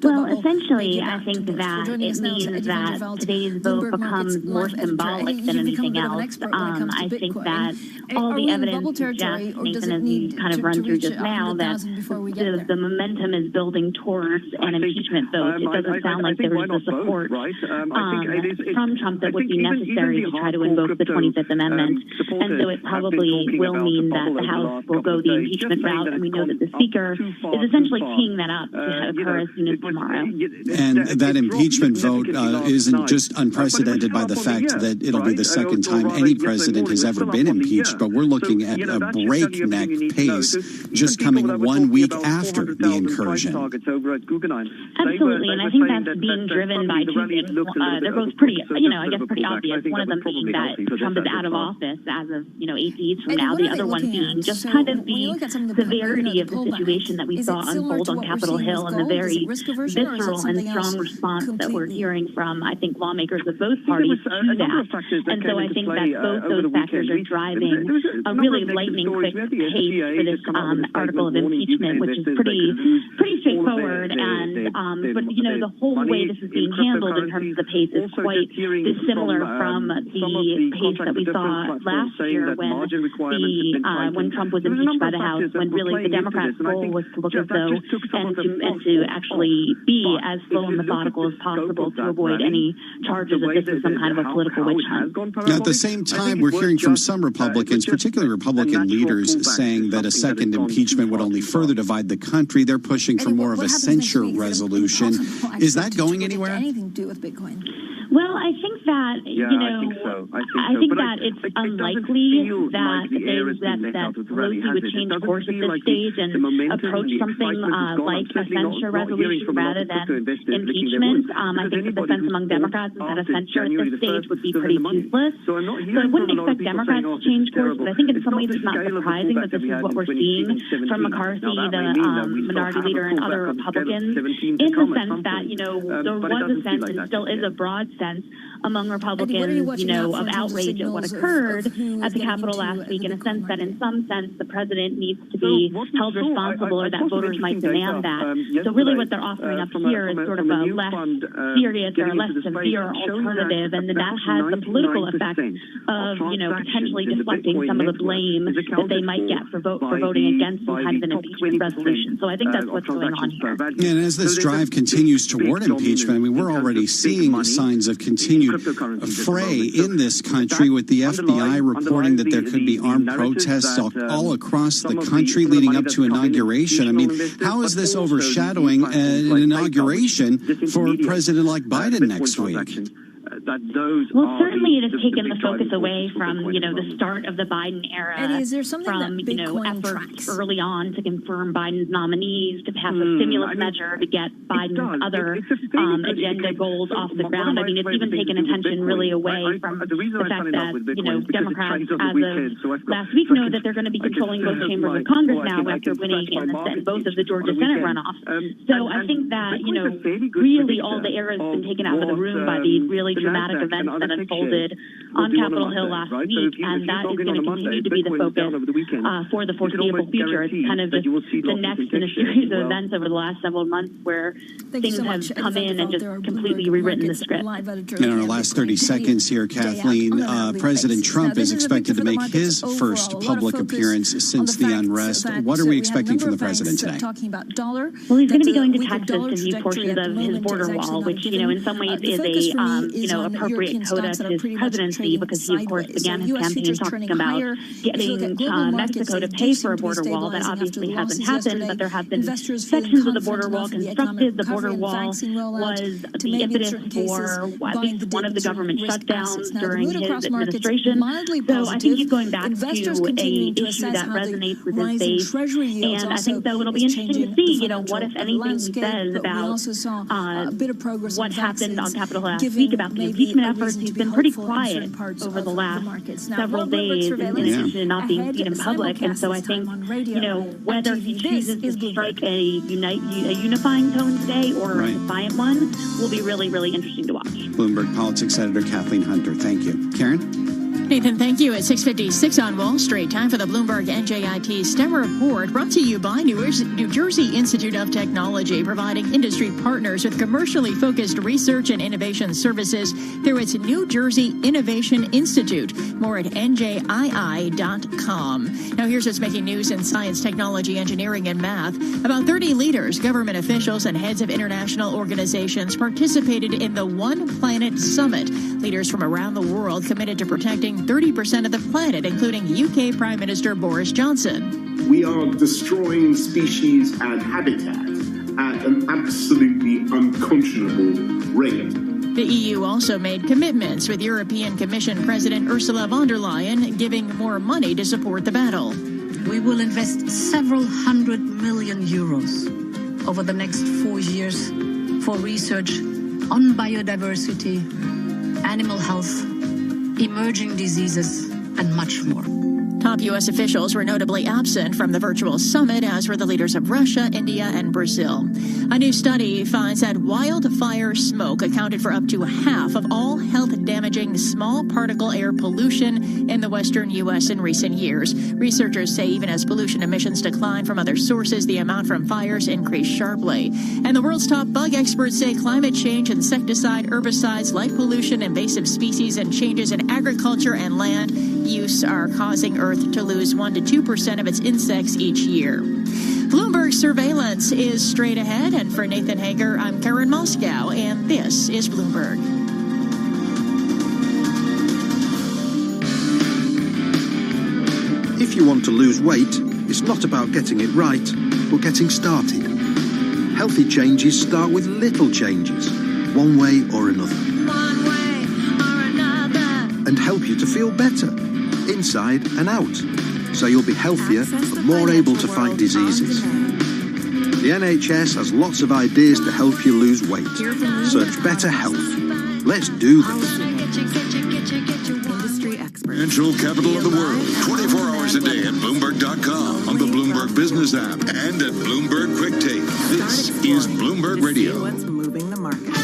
Well, essentially, I think that it means that today's vote becomes more symbolic than anything else. I think that all the evidence suggests, Nathan, as you kind of run through just now, that the momentum is building towards an impeachment vote. It doesn't sound like there is the support from Trump that would be necessary to try to invoke the 25th Amendment. And so it probably will mean that the House will go the impeachment route, and we know that the Speaker is essentially teeing that up to occur as soon as tomorrow. And that impeachment vote isn't just unprecedented by the fact that it'll be the second time any president has ever been impeached, but we're looking at a breakneck pace just coming 1 week after the incursion. Absolutely, and I think that's being driven by two things. They're both pretty, I guess pretty obvious. One of them being that Trump is out of office as of, 8 days from now. The other one being just kind of the severity of the situation that we saw unfold on Capitol Hill and the very visceral and strong response that we're hearing from, I think, lawmakers of both parties to that. And so I think that both those factors are driving a really lightning quick pace for this article of impeachment, which is pretty straightforward. And but the whole way this is being handled in terms of the pace is quite dissimilar from the pace that we saw last year when Trump was impeached by the House, when really the Democrats' goal was to look as though and to actually be as slow and methodical as possible to avoid any charges that this was some kind of a political witch hunt. Now, at the same time, we're hearing from some Republicans, particularly Republican leaders, saying that a second impeachment would only further divide the country. They're pushing for more of a censure resolution. Is that going anywhere? Well, I think that, I think that it's unlikely that Pelosi would change course at this stage and approach something like a censure resolution rather than impeachment. I think that the sense among Democrats is that a censure at this stage would be pretty toothless. So I wouldn't expect Democrats to change course, but I think in some ways it's not surprising that this is what we're seeing from McCarthy, the minority leader, and other Republicans, in the sense that, there was a sense and still is a broad sense among Republicans, of outrage at what occurred at the Capitol last week, in a sense that in some sense the president needs to be held responsible, or that voters might demand that. So really what they're offering up here is sort of a less serious or less severe alternative, and that has the political effect of, potentially deflecting some of the blame that they might get for voting against some kind of an impeachment resolution. So I think that's what's going on here. And as this drive continues toward impeachment, we're already seeing signs of continued fray in this country, with the FBI reporting that there could be armed protests all across the country leading up to inauguration. I mean, how is this overshadowing an inauguration for a president like Biden next week? that those certainly it has taken the focus away from, the start of the Biden era. Eddie, is there something from, that Bitcoin efforts early on to confirm Biden's nominees, to pass a stimulus measure to get Biden's other agenda goals off the ground. I mean, it's even taken attention really away from the fact that, Democrats, as of last week, know that they're going to be controlling both chambers of Congress now after winning in both of the Georgia Senate runoffs. So I think that, really all the air has been taken out of the room by these really dramatic events that unfolded on Capitol Hill last week, and that is going to continue to be the focus for the foreseeable future. It's kind of the next in a series of events over the last several months where things have come in and just completely rewritten the script. And in our last 30 seconds here, Kathleen, President Trump is expected to make his first public appearance since the unrest. What are we expecting from the president today? Well, he's going to be going to Texas to view portions of his border wall, which, in some ways is a, appropriate coda to his presidency, because he, of course, began his campaign talking about getting Mexico to pay for a border wall. That obviously hasn't happened, but there have been sections of the border wall constructed. The border wall was the impetus for at least one of the government shutdowns during his administration. So I think he's going back to an issue that resonates with his base. And I think, though, it'll be interesting to see, what, if anything, he says about what happened on Capitol Hill last week about the impeachment efforts. He's been pretty quiet over the last several days in addition to not being seen in public. And so I think, whether he chooses to strike a unifying tone today or a defiant one will be really, really interesting to watch. Bloomberg Politics Editor Kathleen Hunter, thank you. Karen? Nathan, thank you. At 6:56 on Wall Street, time for the Bloomberg NJIT STEM Report, brought to you by New Jersey Institute of Technology, providing industry partners with commercially focused research and innovation services through its New Jersey Innovation Institute. More at njii.com. Now here's what's making news in science, technology, engineering, and math. About 30 leaders, government officials, and heads of international organizations participated in the One Planet Summit. Leaders from around the world committed to protecting 30% of the planet, including UK Prime Minister Boris Johnson. We are destroying species and habitat at an absolutely unconscionable rate. The EU also made commitments, with European Commission President Ursula von der Leyen giving more money to support the battle. We will invest several €100 million over the next 4 years for research on biodiversity, animal health, emerging diseases, and much more. Top U.S. officials were notably absent from the virtual summit, as were the leaders of Russia, India, and Brazil. A new study finds that wildfire smoke accounted for up to half of all health-damaging small particle air pollution in the western U.S. in recent years. Researchers say even as pollution emissions decline from other sources, the amount from fires increased sharply. And the world's top bug experts say climate change, insecticide, herbicides, light pollution, invasive species, and changes in agriculture and land use are causing Earth to lose 1% to 2% of its insects each year. Bloomberg surveillance is straight ahead, and for Nathan Hager, I'm Karen Moscow, and this is Bloomberg. If you want to lose weight, it's not about getting it right, but getting started. Healthy changes start with little changes, one way or another. One way or another. And help you to feel better, inside and out, so you'll be healthier and more able to fight diseases. The NHS has lots of ideas to help you lose weight. Search Better Health. Let's do this. Financial capital of the world, 24 hours a day at Bloomberg.com, on the Bloomberg Business app, and at Bloomberg Quick Take. This is Bloomberg Radio. What's moving the market?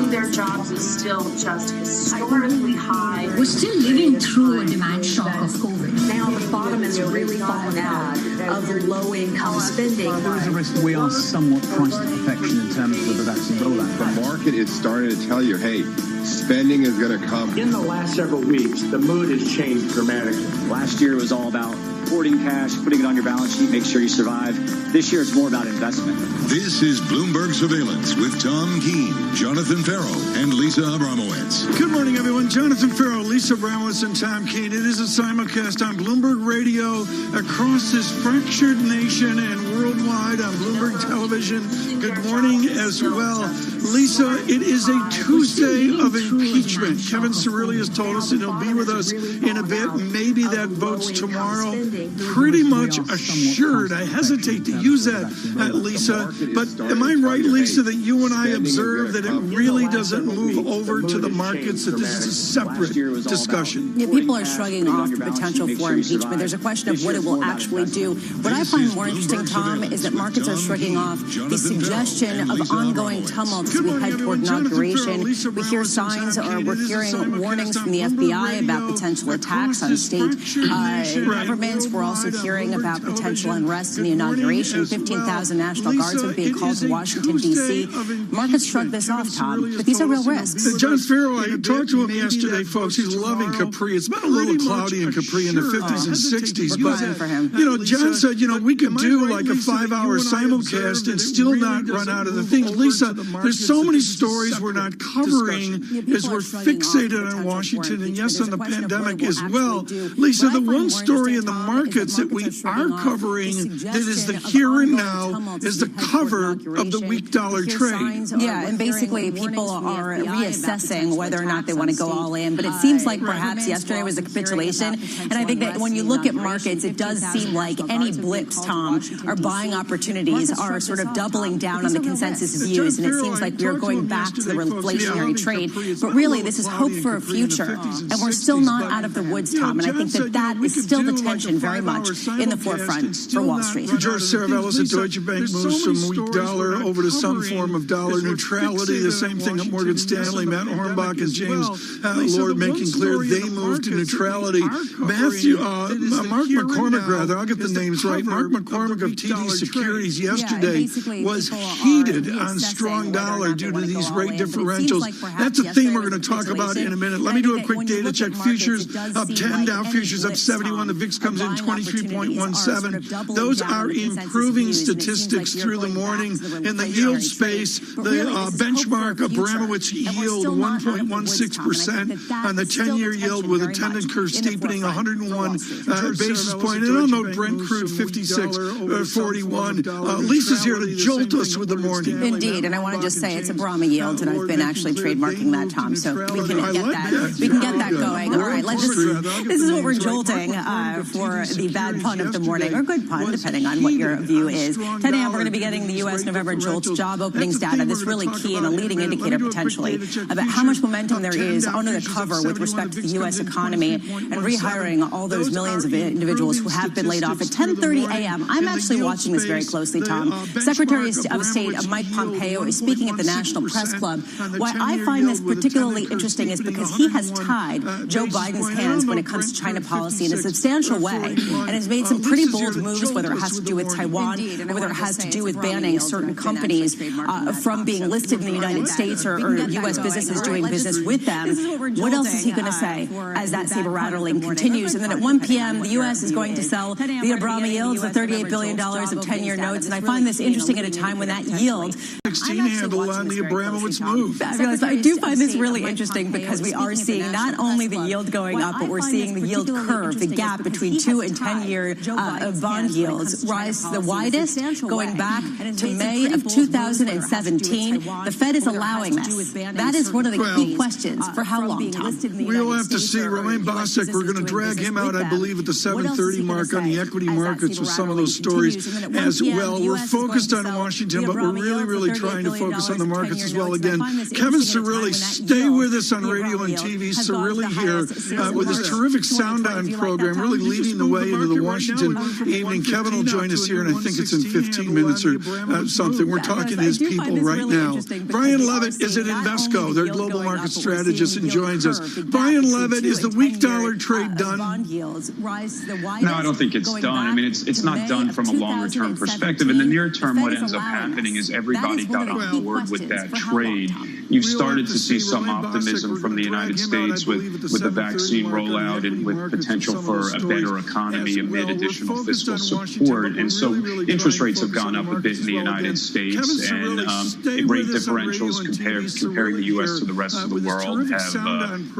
Their jobs is still just historically high. We're still living through a demand shock of COVID. Now the bottom is really fallen out of low-income spending. There is a risk we are somewhat priced to perfection in terms of the vaccine rollout. The market is starting to tell you, hey, spending is going to come. In the last several weeks, the mood has changed dramatically. Last year was all about hoarding cash, putting it on your balance sheet, make sure you survive. This year it's more about investment. This is Bloomberg Surveillance with Tom Keene, Jonathan Farrow, and Lisa Abramowitz. Good morning, everyone. Jonathan Farrow, Lisa Abramowitz, and Tom Keene. It is a simulcast on Bloomberg Radio across this fractured nation and worldwide on Bloomberg Television. Good morning as well. Lisa, it is a Tuesday of impeachment. Kevin Cirilli has told us that he'll be with us in a bit. Maybe that vote's tomorrow. Pretty much assured. I hesitate to use that, Lisa. But am I right, Lisa, that you and I observe that it really doesn't move over to the markets, that this is a separate discussion? Yeah, people are shrugging off the potential for impeachment. There's a question of what it will actually do. What I find more interesting, Tom, is that markets are shrugging off the suggestion of ongoing tumult as we head toward inauguration. We hear signs, or we're hearing warnings from the FBI about potential attacks on state governments. We're also hearing about potential unrest in the inauguration. 15,000 National Guardsmen being called to Washington, D.C. Markets shrug this off, Tom, but these are real risks. John Sparrow, I talked to him yesterday, folks. He's loving Capri. It's been a little cloudy in Capri in the 50s and 60s. But, John said, we could do like a 5-hour simulcast and still not run out of the things. Lisa, there's so many stories we're not covering as we're fixated on Washington and, yes, on the pandemic as well. Lisa, the one story in the markets that we are covering that is the here and now is the cover of the weak dollar trade. Yeah, and basically people are reassessing whether or not they want to go all in. But it seems like perhaps yesterday was a capitulation. And I think that when you look at markets, it does seem like any blips, Tom, or buying opportunities are sort of doubling down on the consensus views. And it seems like we are going back to the reflationary trade. But really, this is hope for a future. And we're still not out of the woods, Tom. And I think that that is still the tension very much in the forefront for Wall Street. George Saravellis at Deutsche Bank moves from weak dollar over to some form of dollar neutrality. The same thing at Morgan Stanley. Matt Hornbach and James Lord making clear they moved to neutrality. Mark McCormick, I'll get the names right. Mark McCormick of TD Securities yesterday was heated on strong dollar due to these rate differentials. That's a theme we're going to talk about in a minute. Let me do a quick data check. Futures up 10, Dow futures up 71. The VIX comes in 23.17. Those are improving statistics through the morning. In the yield space, the benchmark Abramowitz yield 1.16% on the 10-year yield with a 10-year curve steepening 101 basis point. And I'll note Brent crude 56.41. Lisa's here to jolt us with the morning. Indeed, and I want to just say it's a Brahma yield, and I've been actually trademarking that, Tom, so we can get that. We can get that going. All right, this is what we're jolting for the bad pun of the morning, or good pun, depending on what your view is. 10 a.m. we're going to be getting the U.S. November JOLTS job openings data. This really key and a leading indicator potentially about how much momentum there is under the cover with respect to the U.S. economy and rehiring all those millions of individuals who have been laid off. At 10:30 a.m., I'm actually watching this very closely, Tom. Secretary of State Mike Pompeo is speaking at the National Press Club. Why I find this particularly interesting is because he has tied Joe Biden's hands when it comes to China policy in a substantial way and has made some pretty bold moves, whether it has to do with Taiwan or whether it has to do with banning certain companies from being listed in the United States or U.S. businesses doing business with them. What else is he going to say as that saber rattling continues? And then at 1 p.m., the U.S. is going to sell the Abrama yields, the $38 billion of 10-year notes. And I find this interesting at a time when that yield 16 handle on the Abramowitz move. Fabulous. I do find this really interesting because we are seeing not only the yield going up, but we're seeing the yield curve, the gap between 2- and 10-year bond yields rise the widest going back to May of 2017. The Fed is allowing this. That is one of the key questions for how long, Tom? We'll have to see. Romain Bostic, we're going to drag him out, I believe, at the 7:30 mark on the equity markets with some of those stories as well. We're focused on Washington, but we're really trying to focus on the markets as well. Again, Kevin Cirilli, stay with us on radio and TV. Cirilli here with his terrific Sound On program, really leading the way into the Washington evening. Kevin will join us here, and I think it's in 15 minutes or something. We're talking to his people right now. Brian Levitt is at Invesco, their global market strategist, and joins us. Brian Levitt, is the weak dollar trade done? No, I don't think it's done. I mean, it's not done from a longer-term perspective. In the near term, what ends up happening is everybody got on board with that trade. You've started to see some optimism from the United States with the vaccine rollout and with potential for a better economy amid additional fiscal support. And so interest rates have gone up a bit in the United States, and rate differentials comparing the U.S. to the rest of the world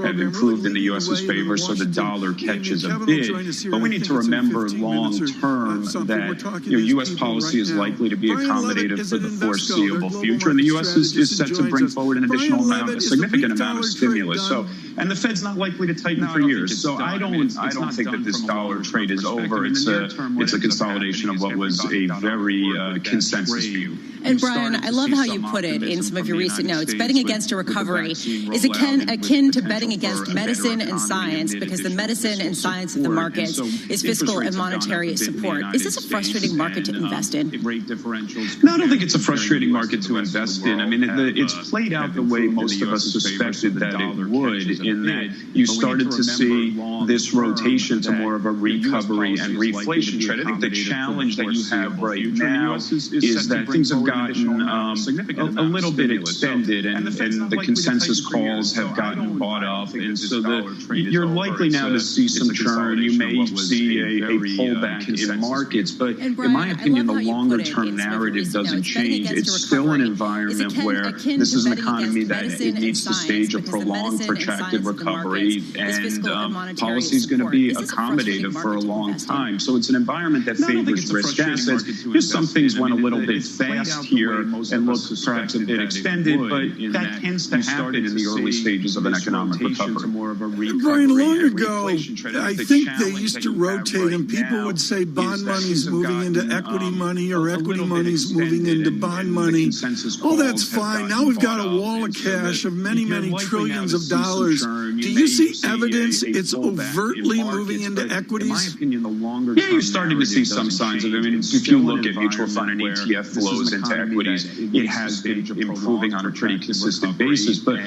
have improved in the U.S.'s favor, so the dollar catches a bid. But we need to remember long term that U.S. policy is likely to be accommodative for the foreseeable future, and the U.S. is set to bring forward an additional amount, a significant amount of stimulus. So, and the Fed's not likely to tighten for years. So I don't think that this dollar trade is over. It's a consolidation of what was a very consensus view. And Brian, I love how you put it in some of your recent notes. Betting against a recovery is akin to betting against medicine and science, because the medicine and science of the markets is fiscal and monetary support. Is this a frustrating market to invest in? No, I don't think it's a frustrating market to invest in. I mean, it's played out the way most of us suspected that it would, in that you started to see this rotation to more of a recovery and reflation trend. I think the challenge that you have right now is that things have gotten a little bit extended, and the consensus calls have gotten bought up, and so you're likely now to see some churn. You may see a pullback in markets, but in my opinion, the longer-term narrative doesn't change. It's still an environment where this is an economy that it needs to stage a prolonged, protracted recovery, and policy is going to be accommodative for a long time. So it's an environment that favors risk assets. Just some things went a little bit fast here and look perhaps a bit extended, but that tends to happen in the early stages of an economic recovery. Brian, long ago, I think they used to rotate, and people would say bond money's moving into equity money, or equity money's moving into bond money. Oh, that's fine. Now we've got a wall of cash of many, many trillions of dollars. Do you see evidence it's overtly moving into equities? Yeah, you're starting to see some signs of it. I mean, if you look at mutual fund and ETF flows into equities, it has been improving on a pretty consistent basis. But,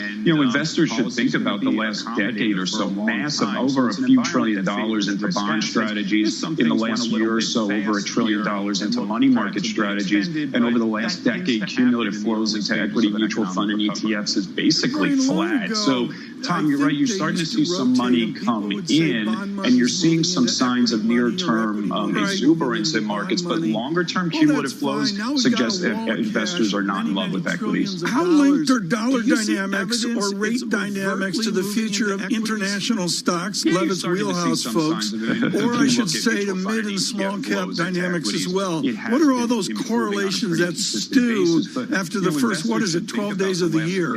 investors should think about the last decade or so, massive, over a few $1 trillion into bond strategies. In the last year or so, over $1 trillion into money market strategies. And over the last decade, cumulative flows into equity mutual fund and ETFs is basically flat. So, Tom, you're right. You're starting to see some money come in, and you're seeing some signs of near-term exuberance in markets, but longer-term cumulative flows suggest that investors are not in love with equities. How linked are dollar dynamics or rate dynamics to the future of international stocks, Levitt's wheelhouse, folks, or I should say to mid and small cap dynamics as well? What are all those correlations that stew after the first, 12 days of the year?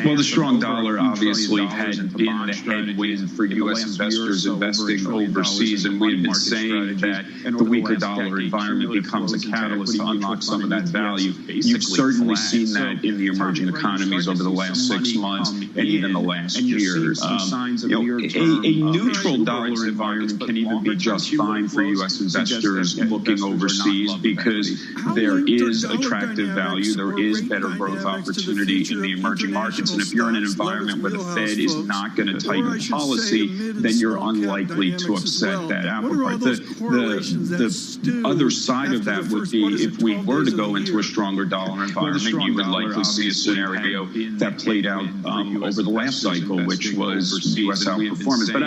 Well, the strong dollar obviously had been the headwind for U.S. investors investing overseas, and we've been saying that the weaker dollar environment becomes a catalyst to unlock some of that value. You've certainly seen that in the emerging economies over the last 6 months and even the last year. A neutral dollar environment can even be just fine for U.S. investors looking overseas, because there is attractive value, there is better growth opportunity in the emerging markets, and if you're in an environment where the Fed is not going to tighten policy, then you're unlikely to upset that apple cart. The other side of that would be, if we were to go into a stronger dollar environment, you would likely see a scenario that played out over the last cycle, which was U.S. outperformance. But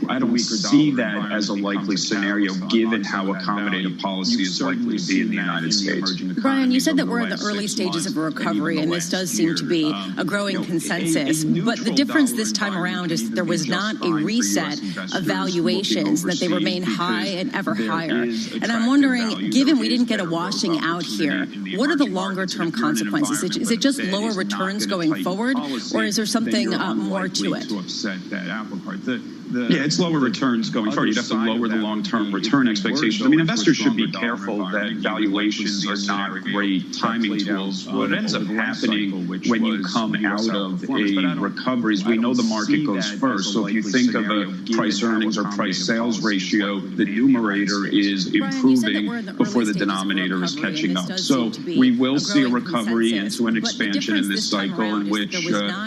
I don't see that as a likely scenario, given how accommodative policy is likely to be in the United States. Brian, you said that we're in the early stages of a recovery, and this does seem to be a growing consensus. But the difference this time around is that there was not a reset of valuations, that they remain high and ever higher. And I'm wondering, given we didn't get a washing out here, what are the longer-term consequences? Is it just lower returns going forward, or is there something more to it? Yeah, it's lower returns going forward. You'd have to lower the long-term return expectations. I mean, investors should be careful that valuations are not great timing tools. What ends up happening when you come out of a recovery is, we know the market goes first. So if you think of a price earnings or price sales ratio, the numerator is improving before the denominator is catching up. So we will see a recovery into an expansion in this cycle, in which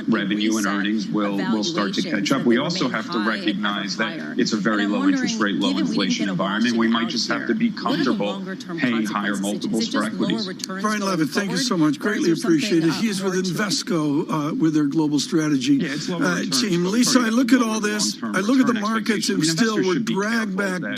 revenue and earnings will start to catch up. We also have to recognize recognize that it's a very low interest rate, low inflation environment. We might just have to be comfortable paying higher multiples for equities. Brian Levitt, thank you so much. Greatly appreciated. He is with Invesco with their global strategy team. Lisa, I look at all this. I look at the markets, and still we're dragged back to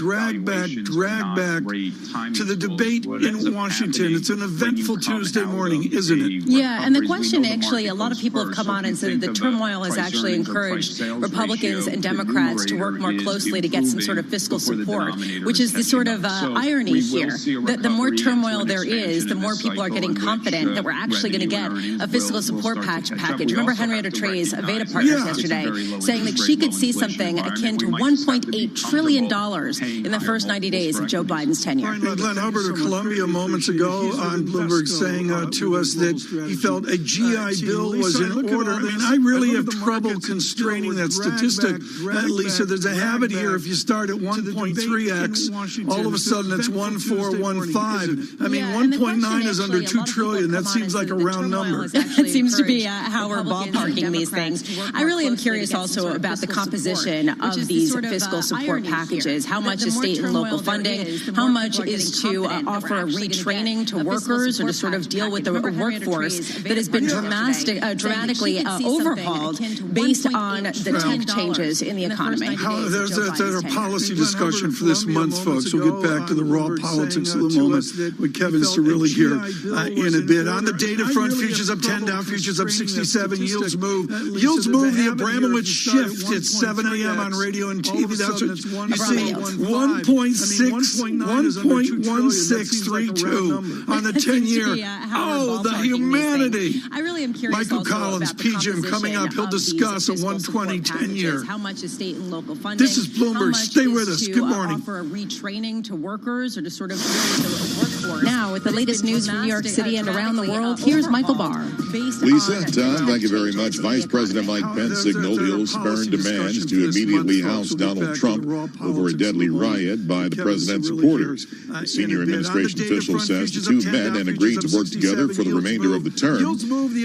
the debate in Washington. It's an eventful Tuesday morning, isn't it? Yeah, and the question actually, a lot of people have come on and said that the turmoil has actually encouraged Republicans and Democrats to work more closely to get some sort of fiscal support, which is the sort of irony here. That the more turmoil there is, the more people are getting confident that we're actually going to get a fiscal support package. Remember Henrietta Trey's Aveda Partners yesterday saying that she could see something akin to $1.8 trillion in the first 90 days of Joe Biden's tenure. Glenn Hubbard of Columbia moments ago on Bloomberg saying to us that he felt a GI Bill was in order. I mean, I really have trouble constraining that statistic, Lisa. There's a habit here. If you start at 1.3x, all of a sudden it's 1.415. I mean, 1.9 is under 2 trillion. That seems like a round number. It seems to be how we're ballparking these things. I really am curious also about the composition of these fiscal support packages. How much is state and local funding? How much is to offer a retraining to workers or to sort of deal with the workforce that has been dramatically overhauled based on the tech changes in the economy? There's a policy discussion for this month, folks. We'll get back to the raw politics of the moment with Kevin Cirilli here in a bit. On the data front, futures up 10, Dow futures up 67, yields move. Yields move the Abramowitz shift at 7 a.m. on radio and TV. That's what you see. 1.1632 on the 10-year. Oh, the humanity. I really am curious. Michael Collins, PGIM, coming up. He'll discuss a 120 10-year. How much is state and local funding? This is Bloomberg. Stay with us. Good morning. Offer a retraining to workers or to sort of deal with the workforce. Now, with the latest news from New York City and around the world, here's Michael Barr. Lisa, Tom, thank you very much. Vice President Mike Pence signaled he'll spurn demands to immediately oust Donald Trump over a deadly riot by the president's supporters. The senior administration official says the two met and agreed to work together for the remainder of the term.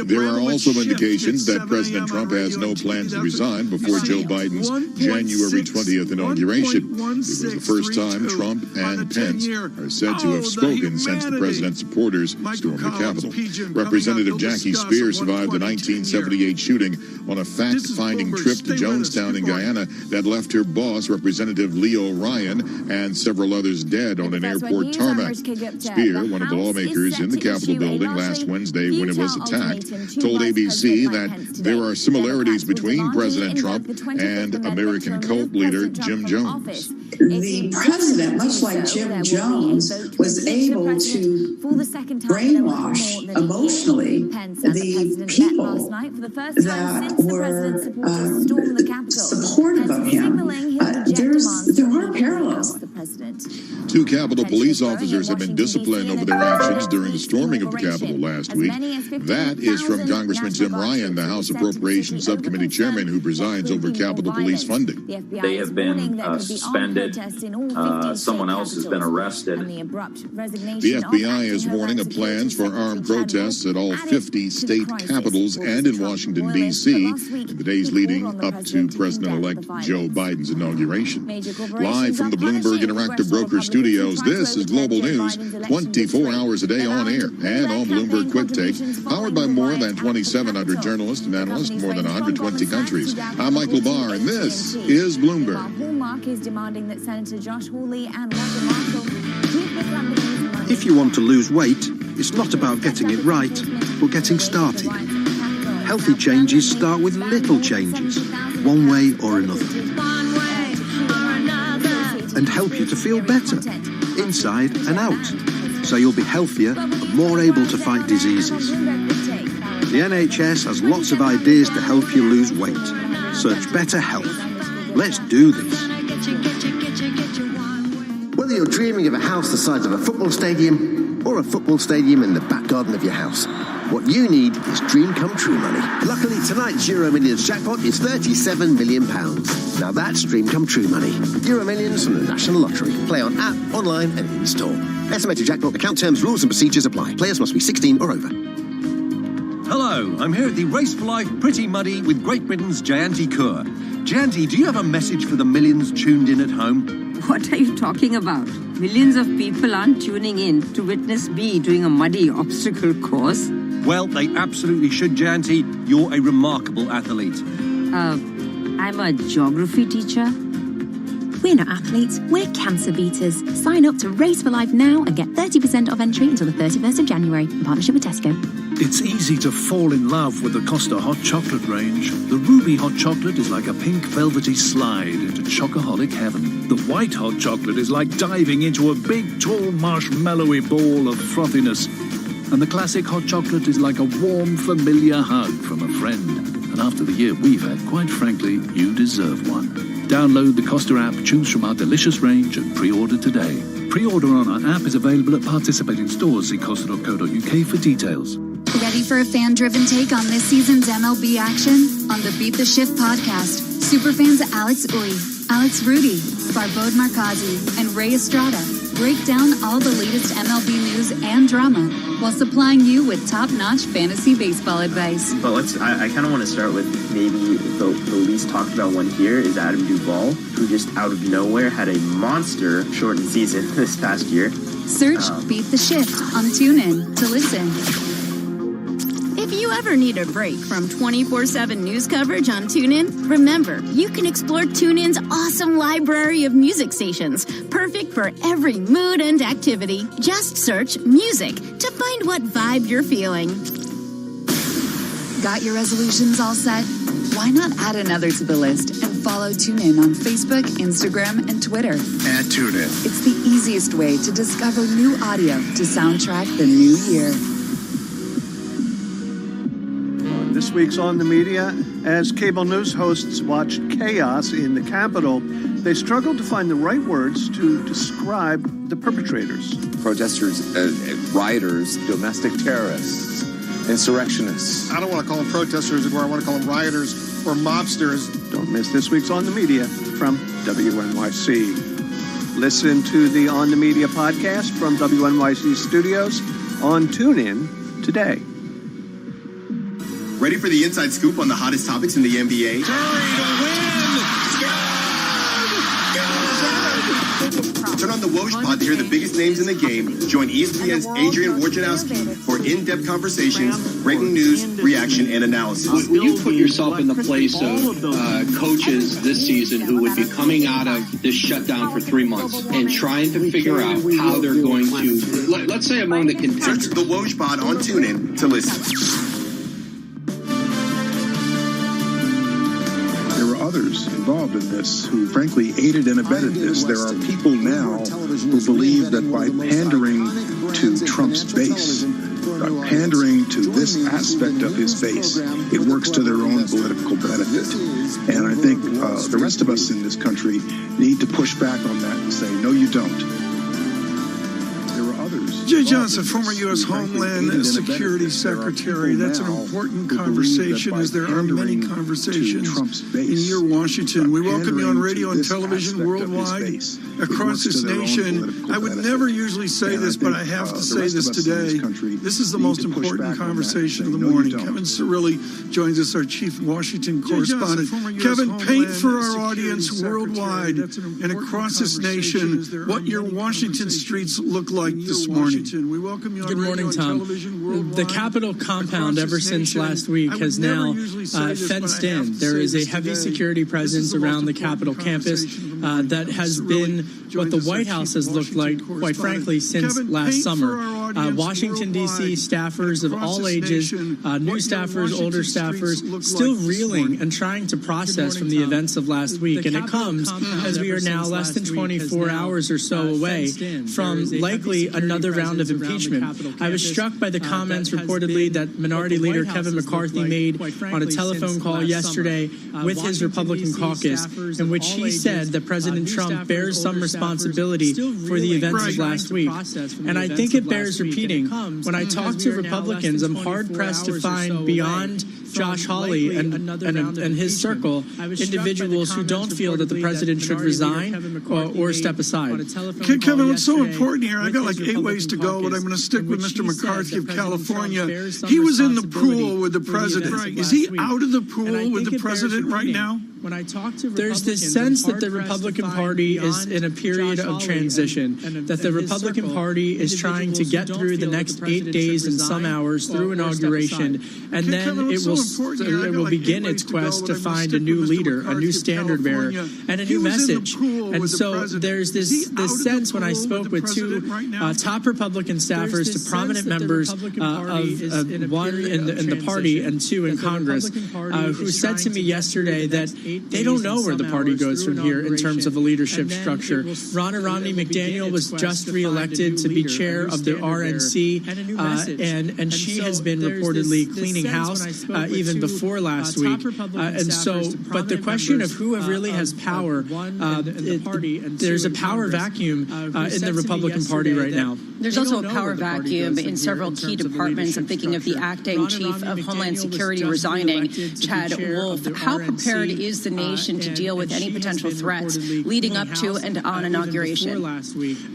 There are also indications that President Trump has no plans to resign before Joe Biden's January 20th inauguration. It was the first time Trump and Pence are said to have spoken since the president's supporters stormed the Capitol. Representative Jackie Spears survived the 1978 shooting on a fact-finding trip to Jonestown in Guyana that left her boss, Representative Leo Ryan, and several others dead on an airport tarmac. Spear, one of the lawmakers in the Capitol building last Wednesday when it was attacked, told ABC that there are similarities between President Trump and American cult leader Jim Jones. The president, much like Jim Jones, was able to brainwash emotionally the people that were supportive of him. There are parallels. Two Capitol police officers have been disciplined over their actions during the storming of the Capitol last week. That is from Congressman Tim Ryan, the House Appropriations Subcommittee chairman who presides over Capitol Police funding. They have been suspended. Someone else has been arrested. The FBI is warning of plans for armed protests at all 50 state capitals and in Washington, D.C. in the days leading up to President-elect Joe Biden's inauguration. Live from the Bloomberg Interactive Broker Studios, this is Global News, 24 hours a day on air and on Bloomberg Quick Take, powered by more than 2,700 journalists and analysts in more than 120 countries. I'm Michael Barr, and this is Bloomberg. Hallmark is demanding that Senator Josh Hawley and Roger Marshall give the companies... If you want to lose weight, it's not about getting it right, but getting started. Healthy changes start with little changes, one way or another. And help you to feel better, inside and out, so you'll be healthier and more able to fight diseases. The NHS has lots of ideas to help you lose weight. Search Better Health. Let's do this. Whether you're dreaming of a house the size of a football stadium or a football stadium in the back garden of your house, what you need is dream come true money. Luckily, tonight's Euro Millions jackpot is £37 million. Now that's dream come true money. Euro Millions from the National Lottery. Play on app, online and in-store. Estimated jackpot, account terms, rules and procedures apply. Players must be 16 or over. Hello, I'm here at the Race for Life Pretty Muddy with Great Britain's Jayanti Kaur. Janty, do you have a message for the millions tuned in at home? What are you talking about? Millions of people aren't tuning in to witness me doing a muddy obstacle course. Well, they absolutely should, Janty. You're a remarkable athlete. I'm a geography teacher. We're not athletes, we're cancer beaters. Sign up to Race for Life now and get 30% off entry until the 31st of January in partnership with Tesco. It's easy to fall in love with the Costa hot chocolate range. The ruby hot chocolate is like a pink velvety slide into chocoholic heaven. The white hot chocolate is like diving into a big, tall, marshmallowy ball of frothiness. And the classic hot chocolate is like a warm, familiar hug from a friend. And after the year we've had, quite frankly, you deserve one. Download the Costa app, choose from our delicious range and pre-order today. Pre-order on our app is available at participating stores. See costa.co.uk for details. Ready for a fan-driven take on this season's MLB action? On the Beat the Shift podcast, superfans Alex Uy, Alex Rudy, Barbode Markazi, and Ray Estrada break down all the latest MLB news and drama while supplying you with top-notch fantasy baseball advice. But I kind of want to start with maybe the least talked about one here is Adam Duvall, who just out of nowhere had a monster shortened season this past year. Search Beat the Shift on TuneIn to listen. If you ever need a break from 24/7 news coverage on TuneIn, remember, you can explore TuneIn's awesome library of music stations, perfect for every mood and activity. Just search music to find what vibe you're feeling. Got your resolutions all set? Why not add another to the list and follow TuneIn on Facebook, Instagram, and Twitter? Add TuneIn. It's the easiest way to discover new audio to soundtrack the new year. This week's On the Media, as cable news hosts watched chaos in the Capitol, they struggled to find the right words to describe the perpetrators. Protesters, rioters, domestic terrorists, insurrectionists. I don't want to call them protesters anymore. I want to call them rioters or mobsters. Don't miss this week's On the Media from WNYC. Listen to the On the Media podcast from WNYC Studios on TuneIn today. Ready for the inside scoop on the hottest topics in the NBA? Turn on the Woj pod to hear the biggest names in the game. Join ESPN's Adrian Wojnarowski for in-depth conversations, breaking news, reaction, and analysis. When you put yourself in the place of coaches this season who would be coming out of this shutdown for 3 months and trying to figure out how they're going to, let's say among the contenders. Search the Woj pod on TuneIn to listen. Others involved in this who frankly aided and abetted this. There are people now who believe that by pandering to Trump's base, by pandering to this aspect of his base, it works to their own political benefit. And I think the rest of us in this country need to push back on that and say, no, you don't. Jay Johnson, former U.S. Homeland Security Secretary. That's an important conversation, as there are many conversations in your Washington. We welcome you on radio and television worldwide, across this nation. I would never usually say this, but I have to say this today. This is the most important conversation of the morning. Kevin Cirilli joins us, our chief Washington correspondent. Kevin, paint for our audience worldwide and across this nation what your Washington streets look like this morning. We welcome you on Good morning, Tom. The Capitol compound, ever since last week, has now fenced in. There is a heavy security presence around the Capitol campus that has been what the White House has looked like, quite frankly, since last summer. Washington, D.C. staffers of all ages, new staffers, older staffers, still reeling and trying to process from the events of last week. And it comes as we are now less than 24 hours or so away from likely another round of impeachment. I was struck by the comments reportedly that Minority Leader Kevin McCarthy made on a telephone call yesterday with his Republican caucus, in which he said that President Trump bears some responsibility for the events of last week. And I think it bears repeating. When I talk to Republicans, I'm hard-pressed to find beyond Josh Hawley and his circle individuals who don't feel that the president should resign or step aside. Kevin, what's so important here, I've got like 8 ways to go, but I'm going to stick with Mr. McCarthy of California. He was in the pool with the president. Is he out of the pool with the president right now? When I talk to there's this sense that the Republican Party is in a period of transition, that the Republican Party is trying to get through the next 8 days and some hours through inauguration, and then it will begin its quest to find a new leader, a new standard bearer, and a new message. And so there's this sense when I spoke with two top Republican staffers to prominent members of one in the party and two in Congress, who said to me yesterday that they don't know where the party goes from here in terms of a leadership structure. Ronna Romney McDaniel was just reelected to be chair of the RNC, and she has been reportedly cleaning house even before last week. But the question of who really has power, there's a power vacuum in the Republican Party right now. There's also a power vacuum in several key departments. I'm thinking of the acting chief of Homeland Security resigning, Chad Wolf. How prepared is the nation to deal with any potential threats leading up to and on inauguration?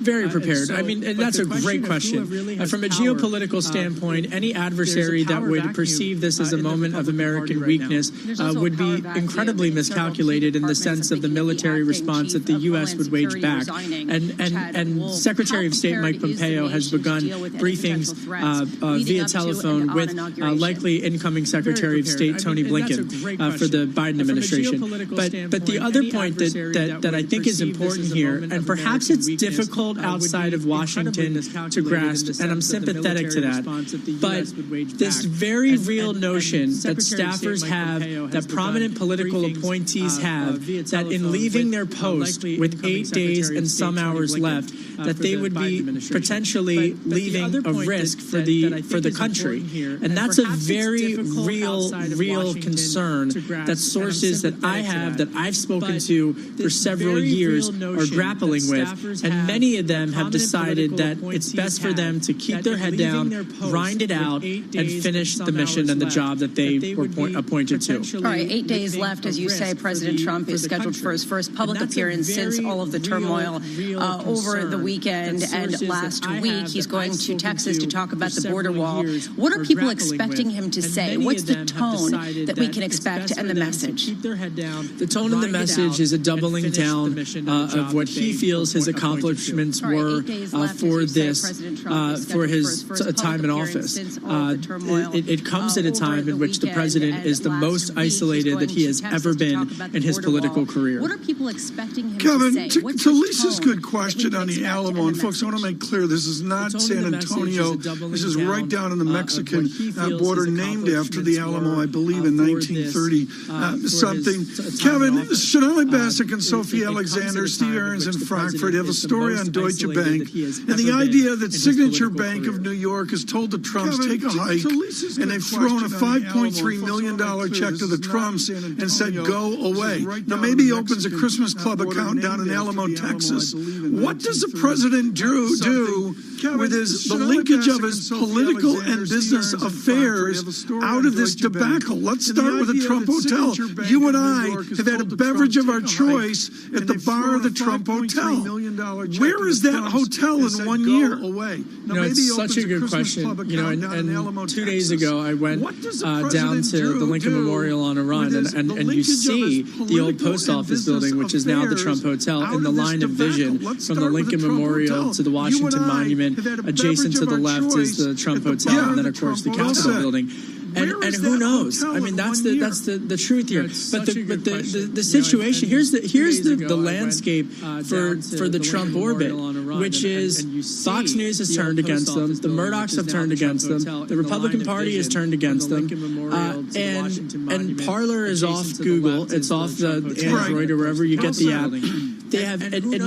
Very prepared. I mean, that's a great question. From a geopolitical standpoint, any adversary that would perceive this as a moment of American weakness would be incredibly miscalculated in the sense of the military response that the U.S. would wage back. And Secretary of State Mike Pompeo has begun briefings via telephone with likely incoming Secretary of State Tony Blinken for the Biden administration. But the other point that I think is important here, and perhaps it's difficult outside of Washington to grasp, and I'm sympathetic to that, but this very real notion that staffers have, that prominent political appointees have, that in leaving their post with 8 days and some hours left, that they would be potentially leaving a risk for the country. And that's a very real concern that sources that I have, that I've spoken to for several years, are grappling with. And many of them have decided that it's best for them to keep their head down, grind it out, and finish the mission and the job that they were appointed to. All right, 8 days left, as you say. President Trump is scheduled for his first public appearance since all of the turmoil over the weekend and last week. He's going to Texas to talk about the border wall. What are people expecting him to say? What's the tone that we can expect and the message? The tone and the message is a doubling down of what he feels his accomplishments were for his time in office. It comes at a time in which the president is the most isolated that he has ever been in his political career. What are people expecting him Kevin, to say? to Lisa's good question on the Alamo, and folks, I want to make clear, this is not San Antonio. This is right down in the Mexican border, named after the Alamo, I believe, in 1930 something. Kevin, Shonali Bassick and Sophie Alexander, Steve Aarons in Frankfurt have a story on Deutsche Bank, and the idea that Signature Bank of New York has told the Trumps, take a hike, and they've thrown a $5.3 million check to the Trumps and said, go away. Now, maybe he opens a Christmas Club account down in Alamo, Texas. What does the president do with the linkage of his political and business affairs out of this debacle? Let's start with the Trump Hotel. You and I have had a beverage of our choice at the bar of the Trump Hotel. Where is that hotel in 1 year? It's such a good question. And 2 days ago, I went down to the Lincoln Memorial on a run, and you see the old post office building, which is now the Trump Hotel, in the line of vision from the Lincoln Memorial to the Washington Monument. Adjacent to the left is the Trump Hotel, and then, of course, the Capitol building. And who knows? I mean, that's the truth here. But the situation, here's the landscape for the Trump orbit, which is Fox News has turned against them, the Murdochs have turned against them, the Republican Party has turned against them, and Parler is off Google, it's off the Android or wherever you get the app. They have, in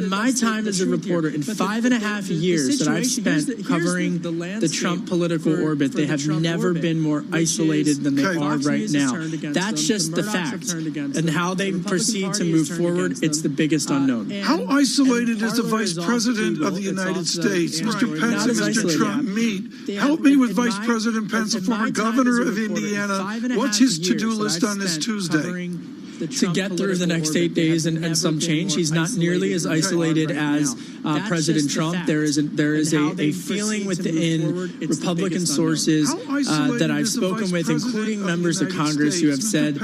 my time as a reporter, in 5.5 years that I've spent covering the Trump political orbit, they have never been more isolated than they are right now. That's just the fact. And how they proceed to move forward, it's the biggest unknown. How isolated is the Vice President of the United States? Mr. Pence and Mr. Trump meet. Help me with Vice President Pence, the former governor of Indiana. What's his to-do list on this Tuesday? to get through the next 8 days and some change. He's not nearly as isolated as President Trump. There is a feeling within Republican sources that I've spoken with, including members of Congress who have said,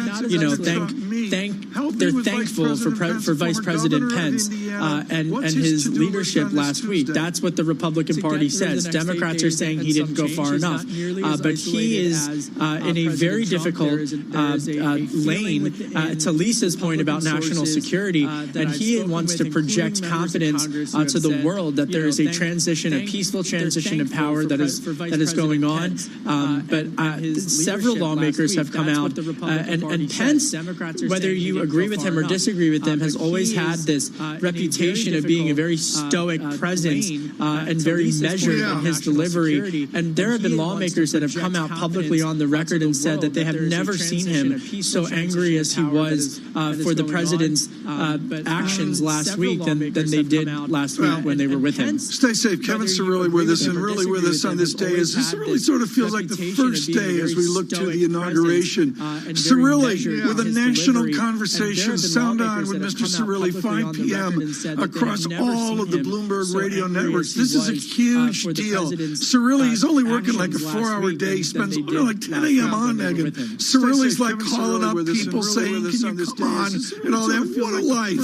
they're thankful for Vice President Pence and his leadership last week. That's what the Republican Party says. Democrats are saying he didn't go far enough, but he is in a very difficult lane. To Lisa's point about national security, and he wants to project confidence to the world that there is a transition, a peaceful transition of power that is going on. But several lawmakers have come out, and Pence, whether you agree with him or disagree with him, has always had this reputation of being a very stoic presence and very measured in his delivery. And there have been lawmakers that have come out publicly on the record and said that they have never seen him so angry as he was for the president's actions last week than they did last week when they were with him. Stay safe. Kevin Cirilli with us, and really with us on this day. This really sort of feels like the first day as we look to the inauguration. Cirilli with a national conversation. Sound on with Mr. Cirilli, 5 p.m. across all of the Bloomberg radio networks. This is a huge deal. Cirilli, he's only working like a 4-hour day. He spends like 10 a.m. on, Megan. Cirilli's like calling up people saying, can you come on, and all that. What a life.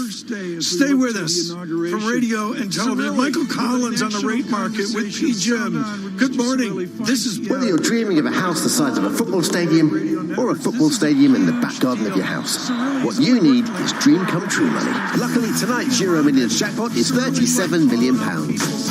Stay with us for radio and television. Michael Collins on the rate market with P. Jim. Good morning. This is whether you're dreaming of a house the size of a football stadium or a football stadium in the back garden of your house. What you need is dream come true money. Luckily, tonight's Euro Millions jackpot is £37 million.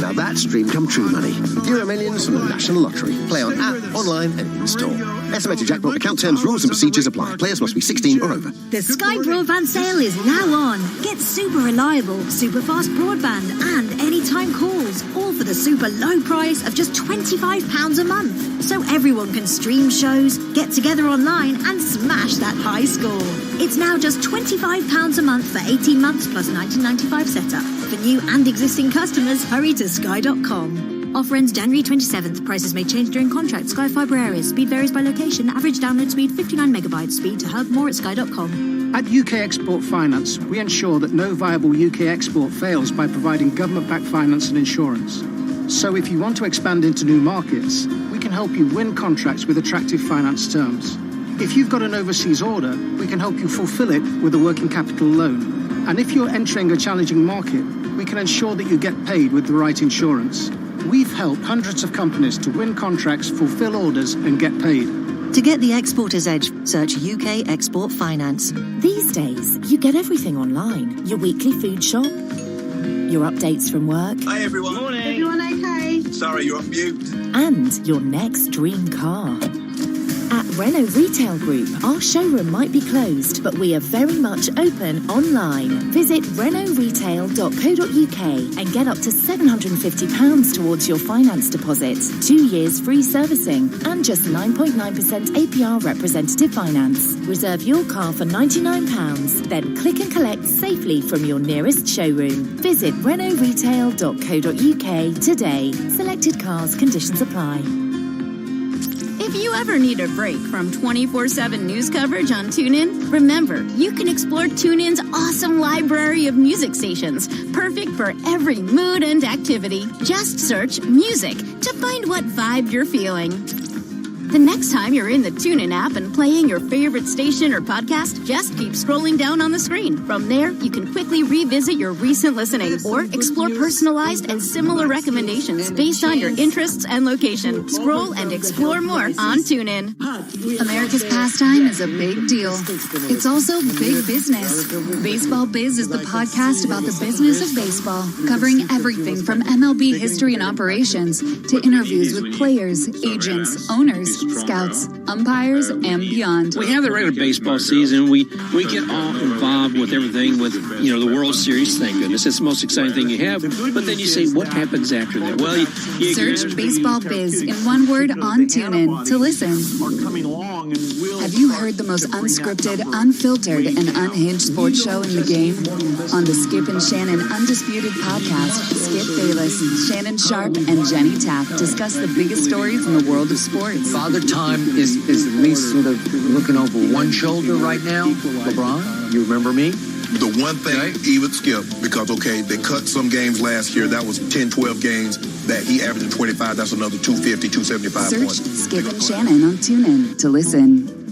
Now that's dream come true money. Euro Millions from the National Lottery. Play on app, online, and in-store. Estimated jackpot, account terms, rules, and procedures apply. Players must be 16 or over. The Sky Broadband sale is now on. Get super reliable, super fast broadband, and anytime calls, all for the super low price of just £25 a month. So everyone can stream shows, get together online, and smash that high score. It's now just £25 a month for 18 months plus $19.95 setup. For new and existing customers, hurry to sky.com. Offer ends January 27th. Prices may change during contract. Sky Fibre areas. Speed varies by location. Average download speed 59 megabytes. Speed to hub. More at sky.com. At UK Export Finance, we ensure that no viable UK export fails by providing government-backed finance and insurance. So if you want to expand into new markets, we can help you win contracts with attractive finance terms. If you've got an overseas order, we can help you fulfill it with a working capital loan. And if you're entering a challenging market, we can ensure that you get paid with the right insurance. We've helped hundreds of companies to win contracts, fulfill orders, and get paid. To get the exporter's edge, search UK Export Finance. These days, you get everything online. Your weekly food shop, your updates from work. Hi, everyone. Morning. Everyone okay? Sorry, you're on mute. And your next dream car. At Renault Retail Group, our showroom might be closed, but we are very much open online. Visit renaultretail.co.uk and get up to £750 towards your finance deposit, 2 years free servicing, and just 9.9% APR representative finance. Reserve your car for £99, then click and collect safely from your nearest showroom. Visit renaultretail.co.uk today. Selected cars, conditions apply. If you ever need a break from 24/7 news coverage on TuneIn, remember, you can explore TuneIn's awesome library of music stations, perfect for every mood and activity. Just search music to find what vibe you're feeling. The next time you're in the TuneIn app and playing your favorite station or podcast, just keep scrolling down on the screen. From there, you can quickly revisit your recent listening or explore personalized and similar recommendations based on your interests and location. Scroll and explore more on TuneIn. America's pastime is a big deal. It's also big business. Baseball Biz is the podcast about the business of baseball, covering everything from MLB history and operations to interviews with players, agents, owners, scouts, umpires, and beyond. We have the regular baseball season. We get all involved with everything with, the World Series. Thank goodness. It's the most exciting thing you have. But then you say, what happens after that? Well, you search Baseball Biz in one word on TuneIn to listen. Have you heard the most unscripted, unfiltered, and unhinged sports show in the game? On the Skip and Shannon Undisputed podcast, Skip Bayless, Shannon Sharp, and Jenny Taft discuss the biggest stories in the world of sports. Father Time is is at least sort of looking over one shoulder right now. LeBron, you remember me? The one thing he would skip, because, they cut some games last year. That was 10, 12 games that he averaged 25. That's another 250, 275 Search points. Skip and Shannon on TuneIn to listen.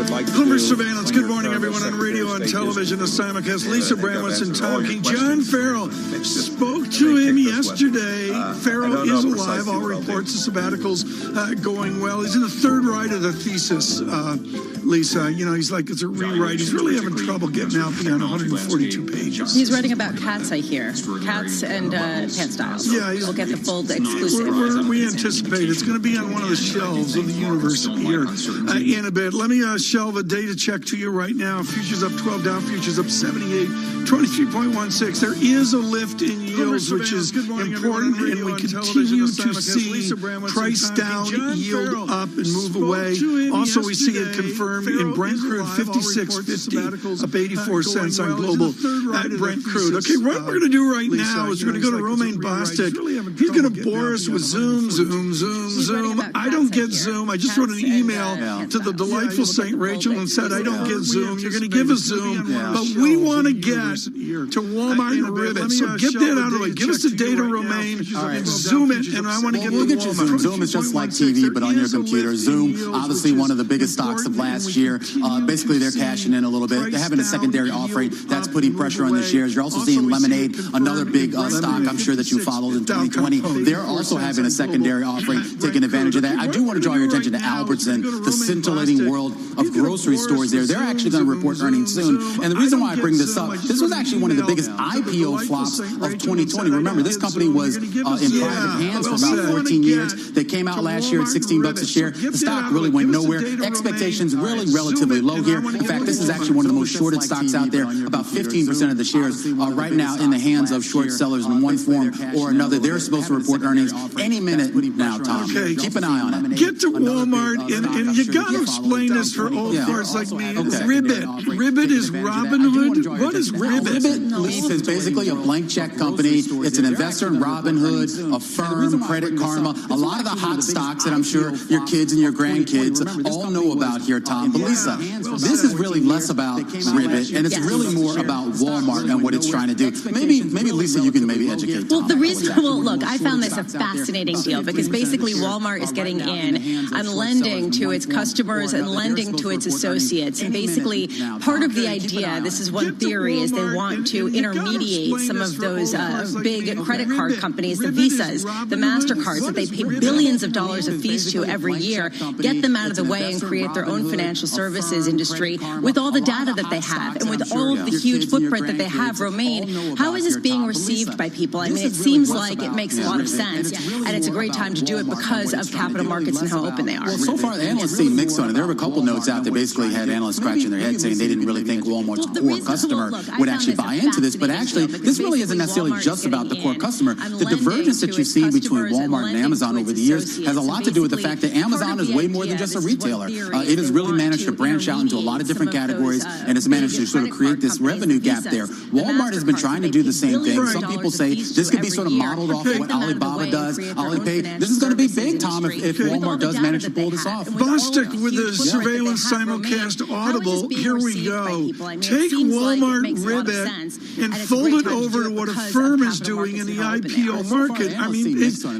Bloomberg Surveillance. Good morning, everyone on radio, on television, the simulcast. Lisa Bramwitz and Tom King. John Farrell spoke to him yesterday. Farrell is alive. All reports the sabbatical's going well. He's in the third write of the thesis, Lisa. He's like, it's a rewrite. He's really having trouble getting out beyond 142 pages. He's writing about cats, I hear. Cats and pant styles. Yeah, we'll get the full exclusive. We anticipate it's going to be on one of the shelves of the university here in a bit. Let me shelve a data check to you right now. Futures up 12, Dow futures up 78, 23.16. There is a lift in yields, which is important, and we continue to see price down, yield up, and move away. Also, we see it confirmed in Brent crude, 56.50, up 84 cents on global at Brent crude. Okay, what we're going to do right now is we're going to go to Romain Bostic. He's going to bore us with Zoom. I don't get Zoom. I just wrote an email to the delightful St. Rachel and said, I don't get Zoom. You're going to give us Zoom, but we want to get to Walmart and Ribbit. So get that out of the way. Give us the data, Romain, and Zoom it, and I want to get to Walmart. Zoom is just like TV, but on your computer. Zoom, obviously one of the biggest stocks of last year. Basically, they're cashing in a little bit. They're having a secondary offering. That's putting pressure on the shares. You're also seeing Lemonade, another big stock I'm sure that you followed in 2020. They're also having a secondary offering, taking advantage of that. I do want to draw your attention to Albertson, the scintillating world of grocery stores there. They're actually going to report earnings soon. And the reason why I bring this up, this was actually one of the biggest IPO flops of 2020. Remember, this company was in private hands for about 14 years. They came out last year at $16 a share. The stock really went nowhere. Expectations really relatively low here. In fact, this is actually one of the most shorted stocks out there. About 15% of the shares are right now in the hands of short sellers in one form or another. They're supposed to report earnings any minute now, Tom. Okay. Keep an eye on it. Get to Walmart, and you got to explain this for old farts like me. Ribbit. Ribbit is Robinhood. What is Ribbit? Ribbit Leaf is basically a blank check company. It's an investor in Robinhood, Affirm, Credit Karma, a lot of the hot stocks that I'm sure your kids and your grandkids all know about here, Tom. But Lisa, this is really less about Ribbit, and it's really more about Walmart and what it's trying to do. Maybe Lisa, you can maybe educate Tom. Well, look, I found this a fascinating deal because basically Walmart is getting in and lending to its customers and lending to its associates. And basically, part of the idea, this is one theory, is they want to intermediate some of those big credit card companies, the Visas, the MasterCards that they pay billions of dollars of fees to every year, get them out of the way and create their own financial services industry with all the data that they have and with all of the huge footprint that they have. Romain, how is this being received by people? I mean, it seems like it makes a lot of sense, and it's a great time to do it because of capital markets and how open they are. Well, so far, the analysts seem mixed on it. There were a couple notes out that basically had analysts scratching their heads saying they didn't really think Walmart's core customer would actually buy into this. But actually, this really isn't necessarily just about the core customer. The divergence that you see between Walmart and Amazon over the years has a lot to do with the fact that Amazon is way more than just a retailer. It has really managed to branch out into a lot of different categories, and it's managed to sort of create this revenue gap there. Walmart has been trying to do the same thing. Some people say this could be sort of modeled off of what Alibaba does, Alipay. This is going to be big, Tom, if Walmart does manage to pull this off. Bostic with the surveillance simulcast audible. Here we go. Take Walmart Ribbit and fold it over to what Affirm is doing in the IPO market. I mean,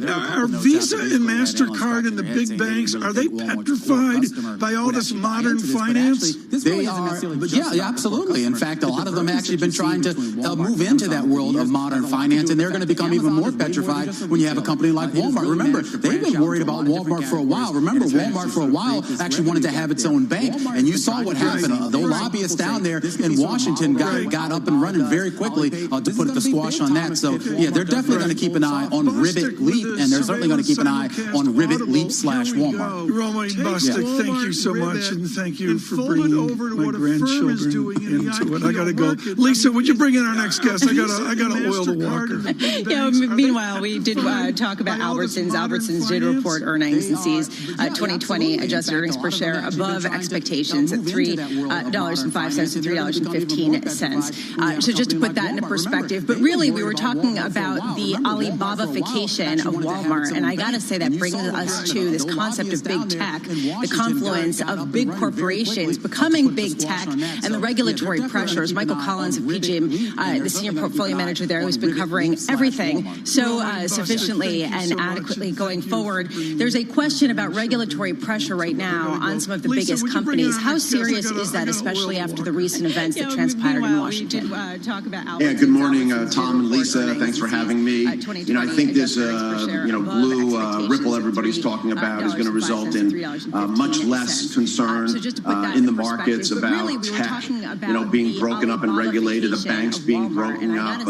are Visa and MasterCard and the big banks, are they petrified by all this modern finance? They are, yeah, absolutely. In fact, a lot of them actually been trying to move into that world of modern finance, and they're going to become even more petrified when you have a company like Walmart. Remember, they've been worried about Walmart for a while. Remember, Walmart for a while actually wanted to have its own bank, and you saw what happened. The lobbyists down there in Washington got up and running very quickly to put the squash on that. So, yeah, they're definitely going to keep an eye on Ribbit Leap, and they're certainly going to keep an eye on Ribbit Leap /Walmart. Romain Bostic, thank you so much, and thank you for bringing my grandchildren into it. I got to go. Lisa, would you bring in our next guest? I got to oil the walker. Yeah, meanwhile, we did talk about Albertsons. Albertsons did report earnings and sees 2020 adjusted earnings per share above of expectations at $3.05 to $3.15. So just to put that into perspective, but really we were talking about the Alibaba-fication of Walmart, and I got to say that brings us to this concept of big tech, the confluence of big corporations becoming big tech, and the regulatory pressures. Michael Collins of PGIM, the senior portfolio manager there, who's been covering everything so sufficiently and adequately going forward. There's a question about regulatory pressure right now on some of the biggest companies. How serious is that, especially after the recent events that transpired in Washington? Yeah, good morning, Tom and Lisa. Thanks for having me. I think this, blue ripple everybody's talking about is going to result in much less concern in the markets about tech, being broken up and regulated, the banks being broken up,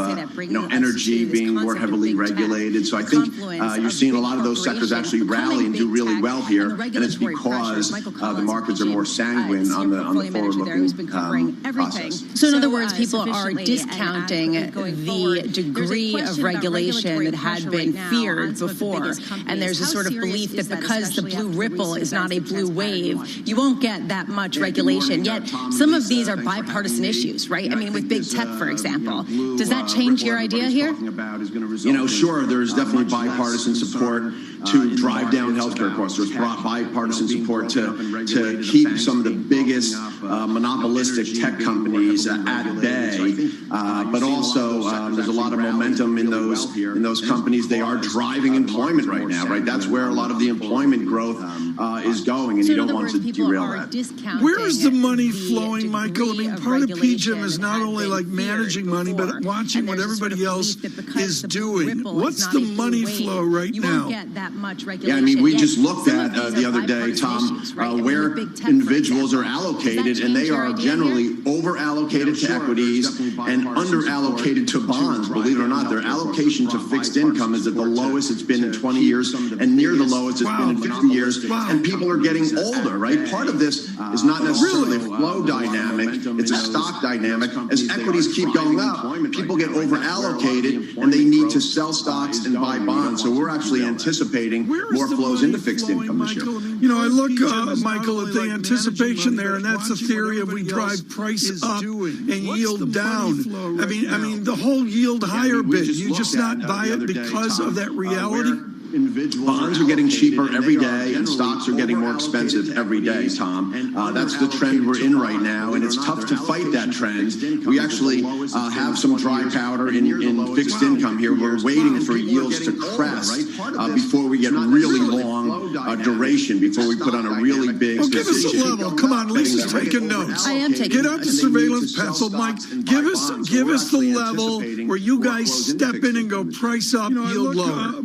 energy being more heavily regulated. So I think you're seeing a lot of those sectors actually rally and do really well here, and it's because the markets are more sanguine on the forward-looking process. So in other words, people are discounting the degree of regulation that had been feared before, and there's a sort of belief that because the blue ripple is not a blue wave, you won't get that much regulation. Yet some of these are bipartisan issues, right? I mean, with big tech, for example. Does that change your idea here? Sure, there's definitely bipartisan support to drive down healthcare costs. There's bipartisan support to keep some of the biggest monopolistic tech companies at bay. But also, there's a lot of momentum in those companies. They are driving employment right now, right? That's where a lot of the employment growth is going, and you don't want to derail that. Where is the money flowing, Michael? I mean, part of PGIM is not only like managing money, but watching what everybody else is doing. What's the money flow right now? Yeah, I mean, we just looked at the other day, Tom, where individuals are allocated, and they are generally over-allocated to equities and under-allocated to bonds. Believe it or not, their allocation to fixed income is at the lowest it's been in 20 years and near the lowest it's been in 50 years. And people are getting older, right? Part of this is not necessarily a flow dynamic. It's a stock dynamic. As equities keep going up, people get over-allocated, and they need to sell stocks and buy bonds. So we're actually anticipating more flows into fixed income this year. I look, Michael, at the anticipation there, and that's the theory of we drive price up and yield down. I mean, the whole yield higher bit, you just not buy it because of that reality? Bonds are getting cheaper every day, and stocks are getting more expensive every day, Tom. That's the trend we're in right now, and it's tough to fight that trend. We actually have some dry powder in fixed income here. We're waiting for yields to crest before we get really long duration, before we put on a really big... Well, give us a level. Come on, Lisa's taking notes. I am taking notes. Get out the surveillance pencil, Mike. Give us the level where you guys step in and go price up, yield lower.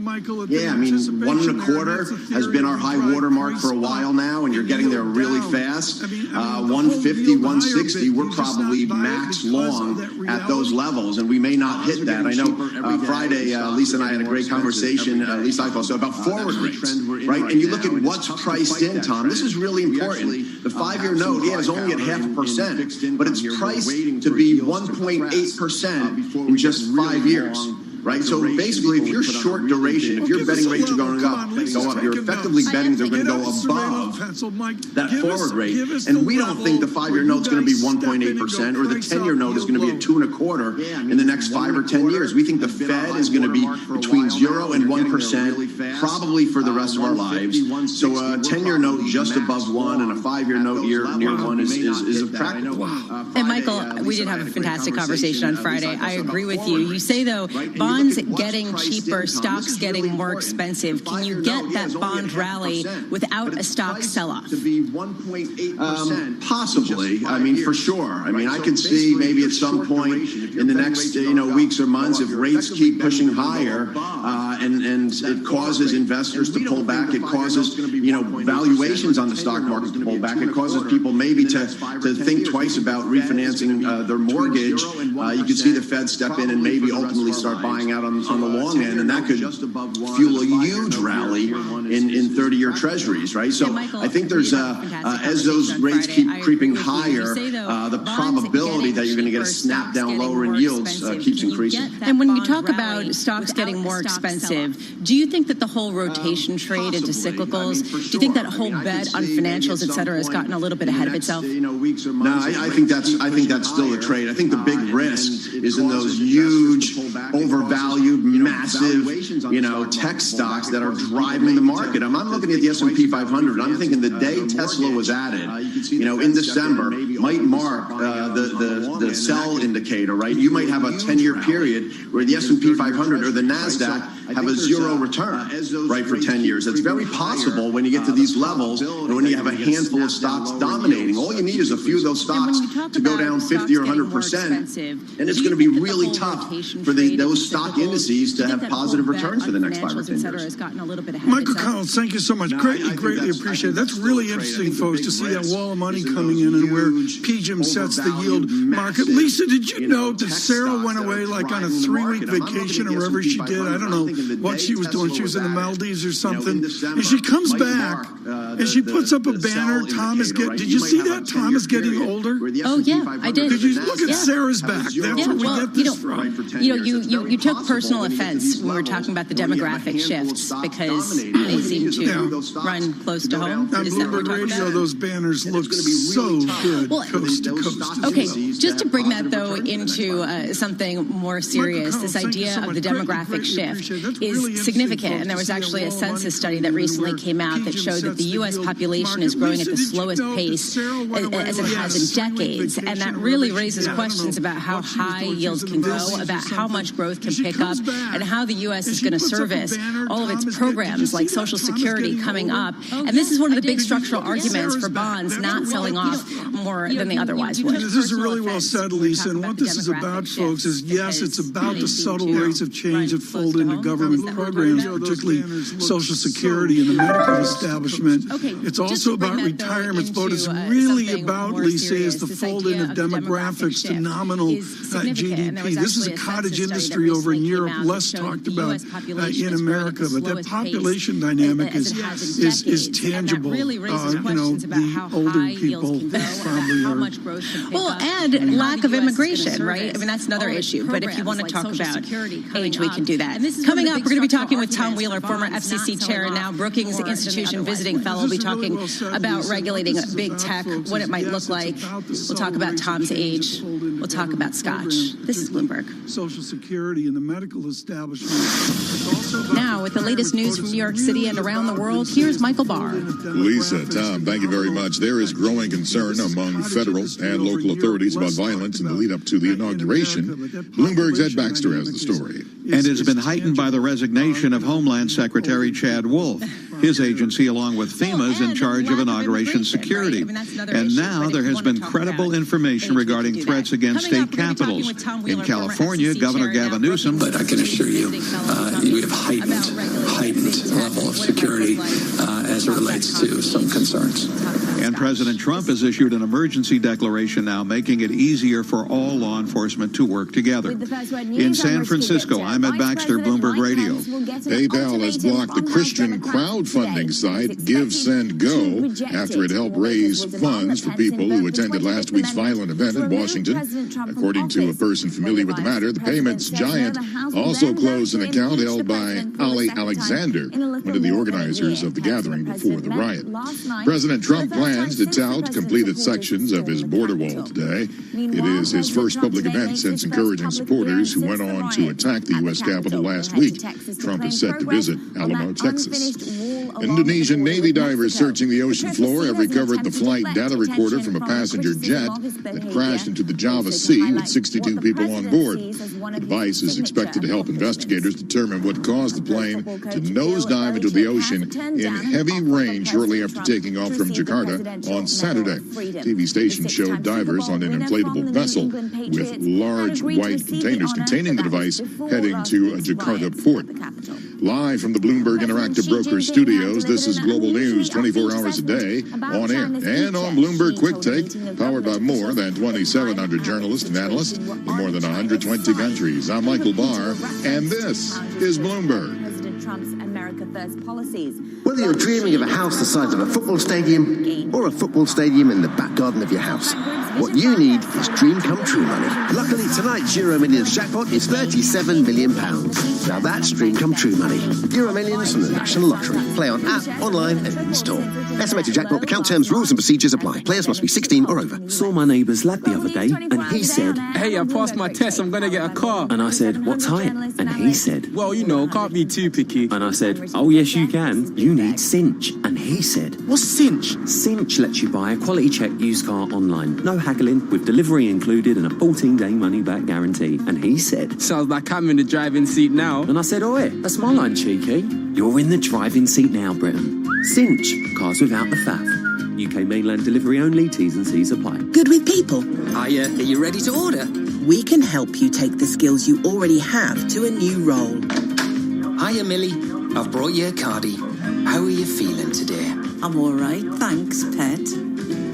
Yeah, I mean, 1.25 has been our high watermark for a while now, and you're getting there really fast. 150, 160, we're probably max long at those levels, and we may not hit that. I know Friday, Lisa and I had a great conversation, at least I thought so, about forward rates, right? And you look at what's priced in, Tom. This is really important. The 5-year note, is only at 0.5%, but it's priced to be 1.8% in just 5 years. Right, so basically, if you're short duration, if your betting rates are going up, you're effectively betting they're going to go above that forward rate. And we don't think the 5-year note's going to be 1.8%, or the 10-year note is going to be at 2.25% in the next 5 or 10 years. We think the Fed is going to be between 0 and 1%, probably for the rest of our lives. So a 10-year note just above 1 and a 5-year note near 1 is practical. And Michael, we did have a fantastic conversation on Friday. I agree with you. You say, though, bonds getting cheaper, stocks getting more expensive. Can you get that bond rally without a stock sell-off? Possibly. I mean, for sure. I mean, I could see maybe at some point in the next weeks or months, if rates keep pushing higher and it causes investors to pull back, it causes valuations on the stock market to pull back, it causes people maybe to think twice about refinancing their mortgage. You could see the Fed step in and maybe ultimately start buying out on the long end, and that could fuel a huge rally in 30-year treasuries, right? So I think there's as those rates keep creeping higher, the probability probability that you're going to get a snap down lower in yields keeps increasing. And when you talk about stocks getting more expensive, do you think that the whole rotation trade into cyclicals, do you think that whole bet on financials, et cetera, has gotten a little bit ahead of itself? No, I think that's still a trade. I think the big risk is in those huge, overvalued, massive, tech stocks that are driving the market. I'm looking at the S&P 500. I'm thinking the day Tesla was added, in December, might mark the sell indicator, right? You might have a 10-year period where the S&P 500 or the NASDAQ have a zero return, right, for 10 years. It's very possible when you get to these levels and when you have a handful of stocks dominating. All you need is a few of those stocks to go down 50 or 100%, and it's going to be really tough for those stock indices to have positive returns for the next 5 or 10 years. Michael Collins, thank you so much. Greatly appreciate it. That's really interesting, folks, to see that wall of money coming in and where PGIM sets the yield market. Lisa, did you note that Sarah went away like on a 3-week vacation or wherever she did? I don't know what she was doing. She was in the Maldives or something. And she comes back and she puts up a banner. Did you see that? Tom is getting older. Oh, yeah, I did. Did you look at Sarah's back? That's where we get this from. You took personal offense when we were talking about the demographic shifts because they seem to run close to home. On Bloomberg Radio, those banners look so good, coast to coast. Okay, just to bring that, though, into something more serious, this idea of the demographic shift is significant. And there was actually a census study that recently came out that showed that the U.S. population is growing at the slowest pace as it has in decades. And that really raises questions about how high yields can go, about how much growth can pick up, and how the U.S. is going to service all of its programs like Social Security coming up. And this is one of the big structural arguments for bonds not selling off more than they otherwise would. This is really well said, Lisa. And what this is about, folks, is yes, it's about the subtle rates of change that fold into government programs, particularly Social Security and the medical establishment. It's also about retirements, but it's really about, Lisa, is the fold in of demographics to nominal GDP. This is a cottage industry over in Europe, less talked about in America, but that population dynamic is tangible. The older people probably are. Well, and lack of immigration, right? I mean, that's another issue. But if you want to talk about age, we can do that. Coming up, we're going to be talking with Tom Wheeler, former FCC chair and now Brookings Institution visiting fellow. We'll be talking about regulating big tech, what it might look like. We'll talk about Tom's age. We'll talk about Scotch. This is Bloomberg. Social Security and the medical establishment. Now, with the latest news from New York City and around the world, here's Michael Barr. Lisa, Tom, thank you very much. There is growing concern among federal and local authorities about violence in the lead up to the inauguration. Bloomberg's Ed Baxter has the story. And it's been heightened by the resignation of Homeland Secretary Chad Wolf. His agency, along with FEMA, is in charge of inauguration security. And now there has been credible information regarding threats against state capitals. In California, Governor Gavin Newsom. But I can assure you, we have heightened level of security as it relates to some concerns. And President Trump has issued an emergency declaration now, making it easier for all law enforcement to work together. In San Francisco, I'm Ed Baxter, Bloomberg Radio. PayPal has blocked the Christian crowdfunding site Give, Send, Go after it helped raise funds for people who attended last week's violent event in Washington. According to a person familiar with the matter, the payments giant also closed an account held by Ali Alexander, one of the organizers of the gathering before the riot. President Trump plans to tout completed sections of his border wall today. It is his first public event since encouraging supporters who went on to attack the U.S. Capitol last week. Trump is set to visit Alamo, Texas. Indonesian Navy divers searching the ocean floor have recovered the flight data recorder from a passenger jet that crashed into the Java Sea with 62 people on board. The device is expected to help investigators determine what caused the plane to nosedive into the ocean in heavy rain shortly after taking off from Jakarta on Saturday. TV stations showed divers on an inflatable vessel with large white containers containing the device heading to a Jakarta port. Live from the Bloomberg Interactive Brokers studios, this is Global News 24 hours a day, on air and on Bloomberg Quick Take, powered by more than 2,700 journalists and analysts in more than 120 countries. I'm Michael Barr, and this is Bloomberg. President Trump Trump's America First policies. Whether you're dreaming of a house the size of a football stadium or a football stadium in the back garden of your house, what you need is dream come true money. Luckily, tonight's Euro Millions jackpot is £37 million. Now that's dream come true money. Euro Millions from the National Lottery. Play on app, online and in-store. Estimated jackpot, account terms, rules and procedures apply. Players must be 16 or over. Saw my neighbour's lad the other day and he said, "Hey, I passed my test, I'm going to get a car." And I said, "What type?" And he said, "Well, you know, can't be too picky." And I said, "Oh yes you can, you need Cinch." And he said, "What's Cinch?" Cinch lets you buy a quality check used car online. No haggling, with delivery included and a 14-day money-back guarantee. And he said, "Sounds like I'm in the driving seat now." And I said, "Oi, that's my line, cheeky. You're in the driving seat now, Britain. Cinch, cars without the faff. UK mainland delivery only, T's and C's apply." Good with people? Are you ready to order? We can help you take the skills you already have to a new role. Hiya, Millie. I've brought you a cardie. How are you feeling today? I'm all right, thanks, pet.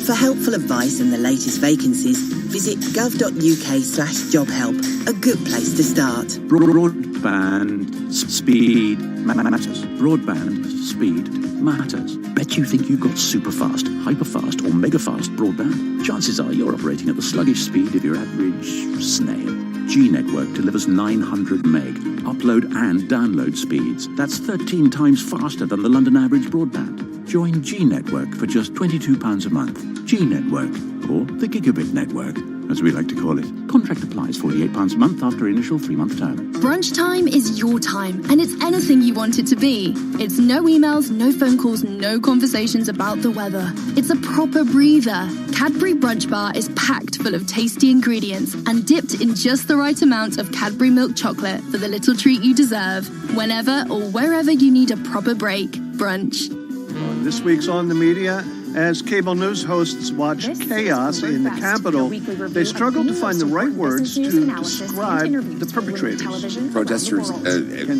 For helpful advice and the latest vacancies, visit gov.uk/jobhelp, a good place to start. Broadband speed matters. Broadband speed matters. Bet you think you've got super fast, hyper fast, or mega fast broadband? Chances are you're operating at the sluggish speed of your average snail. G-Network delivers 900 meg upload and download speeds. That's 13 times faster than the London average broadband. Join G-Network for just £22 a month. G-Network, or the Gigabit Network, as we like to call it. Contract applies £48 a month after initial 3-month term. Brunch time is your time, and it's anything you want it to be. It's no emails, no phone calls, no conversations about the weather. It's a proper breather. Cadbury Brunch Bar is packed full of tasty ingredients and dipped in just the right amount of Cadbury milk chocolate for the little treat you deserve. Whenever or wherever you need a proper break, brunch. On this week's On the Media, as cable news hosts watch chaos in the Capitol, they struggle to find the right words to describe the perpetrators. Protesters,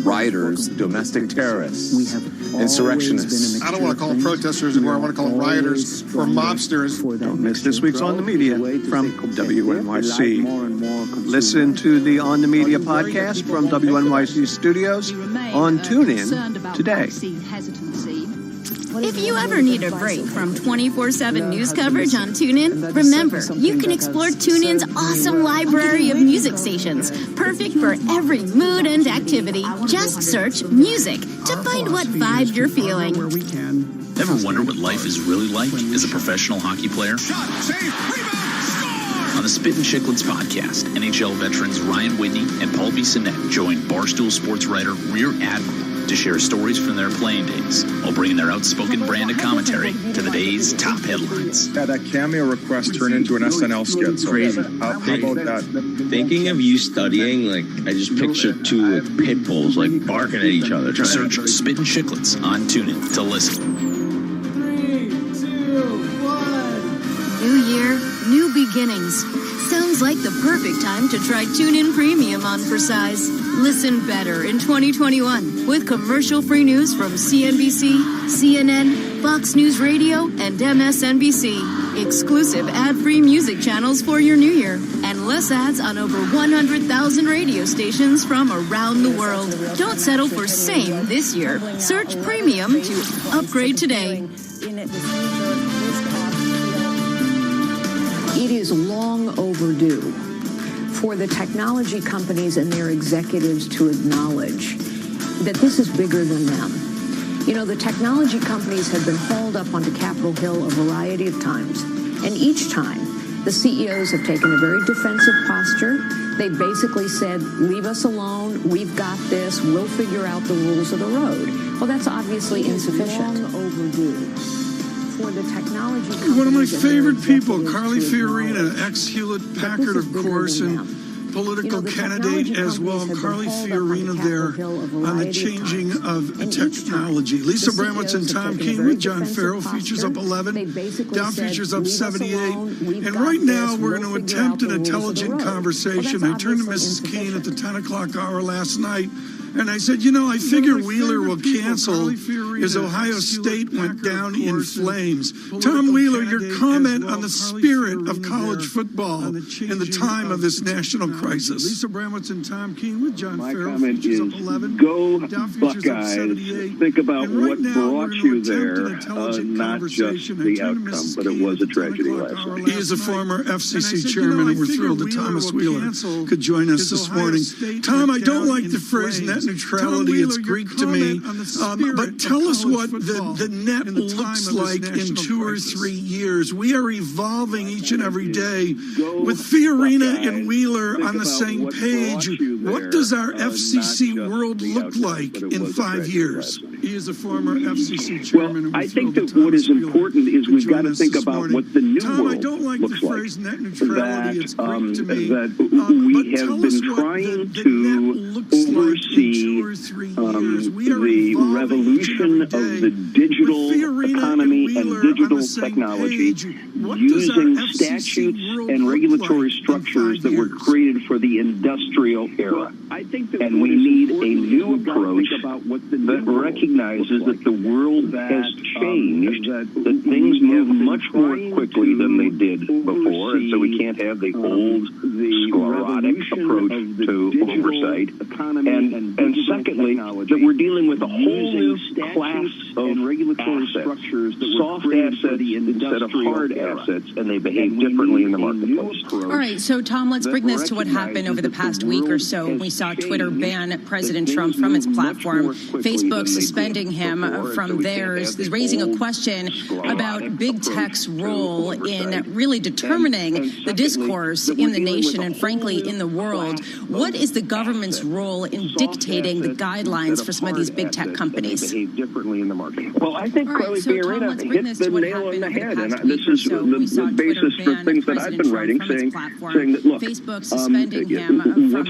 rioters, domestic terrorists, insurrectionists. I don't want to call them protesters anymore. I want to call them rioters or mobsters. Don't miss this week's On the Media from WNYC. Listen to the On the Media podcast from WNYC Studios on TuneIn today. If you ever need a break from 24/7 news coverage on TuneIn, remember, you can explore TuneIn's awesome library of music stations, perfect for every mood and activity. Just search music to find what vibe you're feeling. Ever wonder what life is really like as a professional hockey player? On the Spit and Chicklets podcast, NHL veterans Ryan Whitney and Paul Bissonnette join Barstool sports writer Rear Admiral to share stories from their playing days while bringing their outspoken brand of commentary to the day's top headlines. Yeah, that cameo request turned into an SNL skit. So crazy. How about that? Thinking of you studying, I just pictured two pit bulls barking at each other. Search Spit and Chicklets on TuneIn to listen. 3, 2, 1. New year, new beginnings. Sounds like the perfect time to try TuneIn Premium on for size. Listen better in 2021 with commercial-free news from CNBC, CNN, Fox News Radio, and MSNBC. Exclusive ad-free music channels for your new year. And less ads on over 100,000 radio stations from around the world. Don't settle for same this year. Search Premium to upgrade today. It is long overdue for the technology companies and their executives to acknowledge that this is bigger than them. You know, the technology companies have been hauled up onto Capitol Hill a variety of times, and each time the CEOs have taken a very defensive posture. They basically said, leave us alone, we've got this, we'll figure out the rules of the road. Well, that's obviously insufficient. Long overdue. For the technology one of my favorite people, Carly Fiorina, ex-Hewlett-Packard, of course, and political candidate as well. Carly Fiorina there on the changing of technology. Lisa Bramwitz and Tom Keene with John Farrell, features up 11, Dow futures up 78. And right now we're going to attempt an intelligent conversation. I turned to Mrs. Keene at the 10 o'clock hour last night And I said, I figure Wheeler will cancel as Ohio State went down in flames. Tom Wheeler, your comment on the spirit of college football in the time of this national crisis. Lisa Bramwitz and Tom King with John Farrell. My comment is, go Buckeyes. Think about what brought you there, not just the outcome, but it was a tragedy last night. He is a former FCC chairman, and we're thrilled that Thomas Wheeler could join us this morning. Tom, I don't like the phrase net neutrality. It's Greek to me. But tell us what the net looks like in 2 or 3 years. We are evolving each and every day. With Fiorina and Wheeler on the same page, what does our FCC world look like in 5 years? He is a former FCC chairman. Well, I think that what is important is we've got to think about what the new world looks like. That we have been trying to oversee the revolution of the digital economy and digital technology using statutes and regulatory structures that were created for the industrial era. And we need a new approach that recognizes that the world has changed, that things move much more quickly than they did before, and so we can't have the old sclerotic approach to oversight. And secondly, that we're dealing with a whole new class of assets, soft assets instead of hard assets, and they behave differently in the marketplace. All right, so Tom, let's bring this to what happened over the past week or so. We saw Twitter ban President Trump from its platform, Facebook suspending him from theirs, raising a question about big tech's role in really determining the discourse in the nation and, frankly, in the world. What is the government's role in dictating the guidelines for some of these big tech companies? Well, I think Chloe Fiorina hit the nail on the head, and this is the basis for things that I've been writing, saying that, look, what's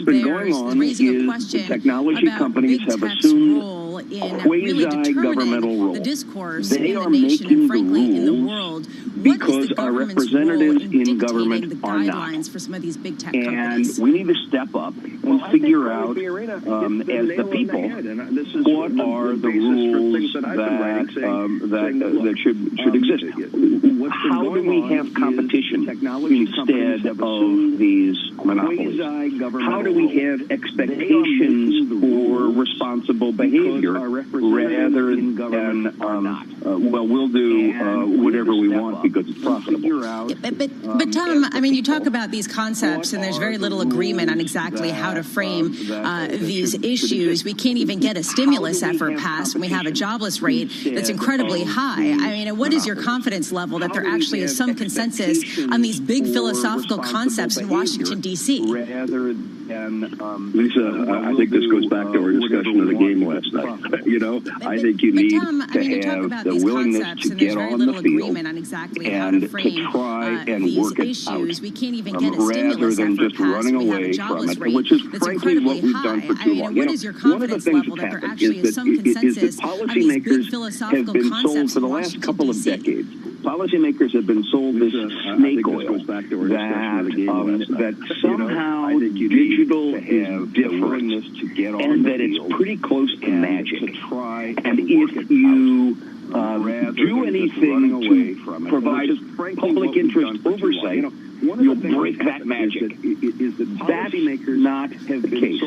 been going on is the technology companies have assumed quasi-governmental roles. They are making the rules because our representatives in government are not. And we need to step up and figure out, as the people, what are the rules that should exist. How do we have competition instead of these monopolies? How do we have expectations for responsible behavior rather than, we'll do whatever we want because it's profitable? But Tom, I mean, you talk about these concepts, and there's very little agreement on exactly how to frame these issues. We can't even get a stimulus effort passed when we have a jobless rate that's incredibly high. I mean, what is your confidence level that there actually is some consensus on these big philosophical concepts in Washington, D.C.? Lisa, I think this goes back to our discussion of the game last night. I think you need to have the willingness to get on the field and to try and work it out rather than just running away from it, which is frankly what we've done for too long. One of the things that's happened is that policymakers have been sold for the last couple of decades. Policymakers have been sold this snake oil that somehow digital is different and that it's pretty close to magic. And if you do anything to provide public interest oversight, you'll break that magic. That's not the case.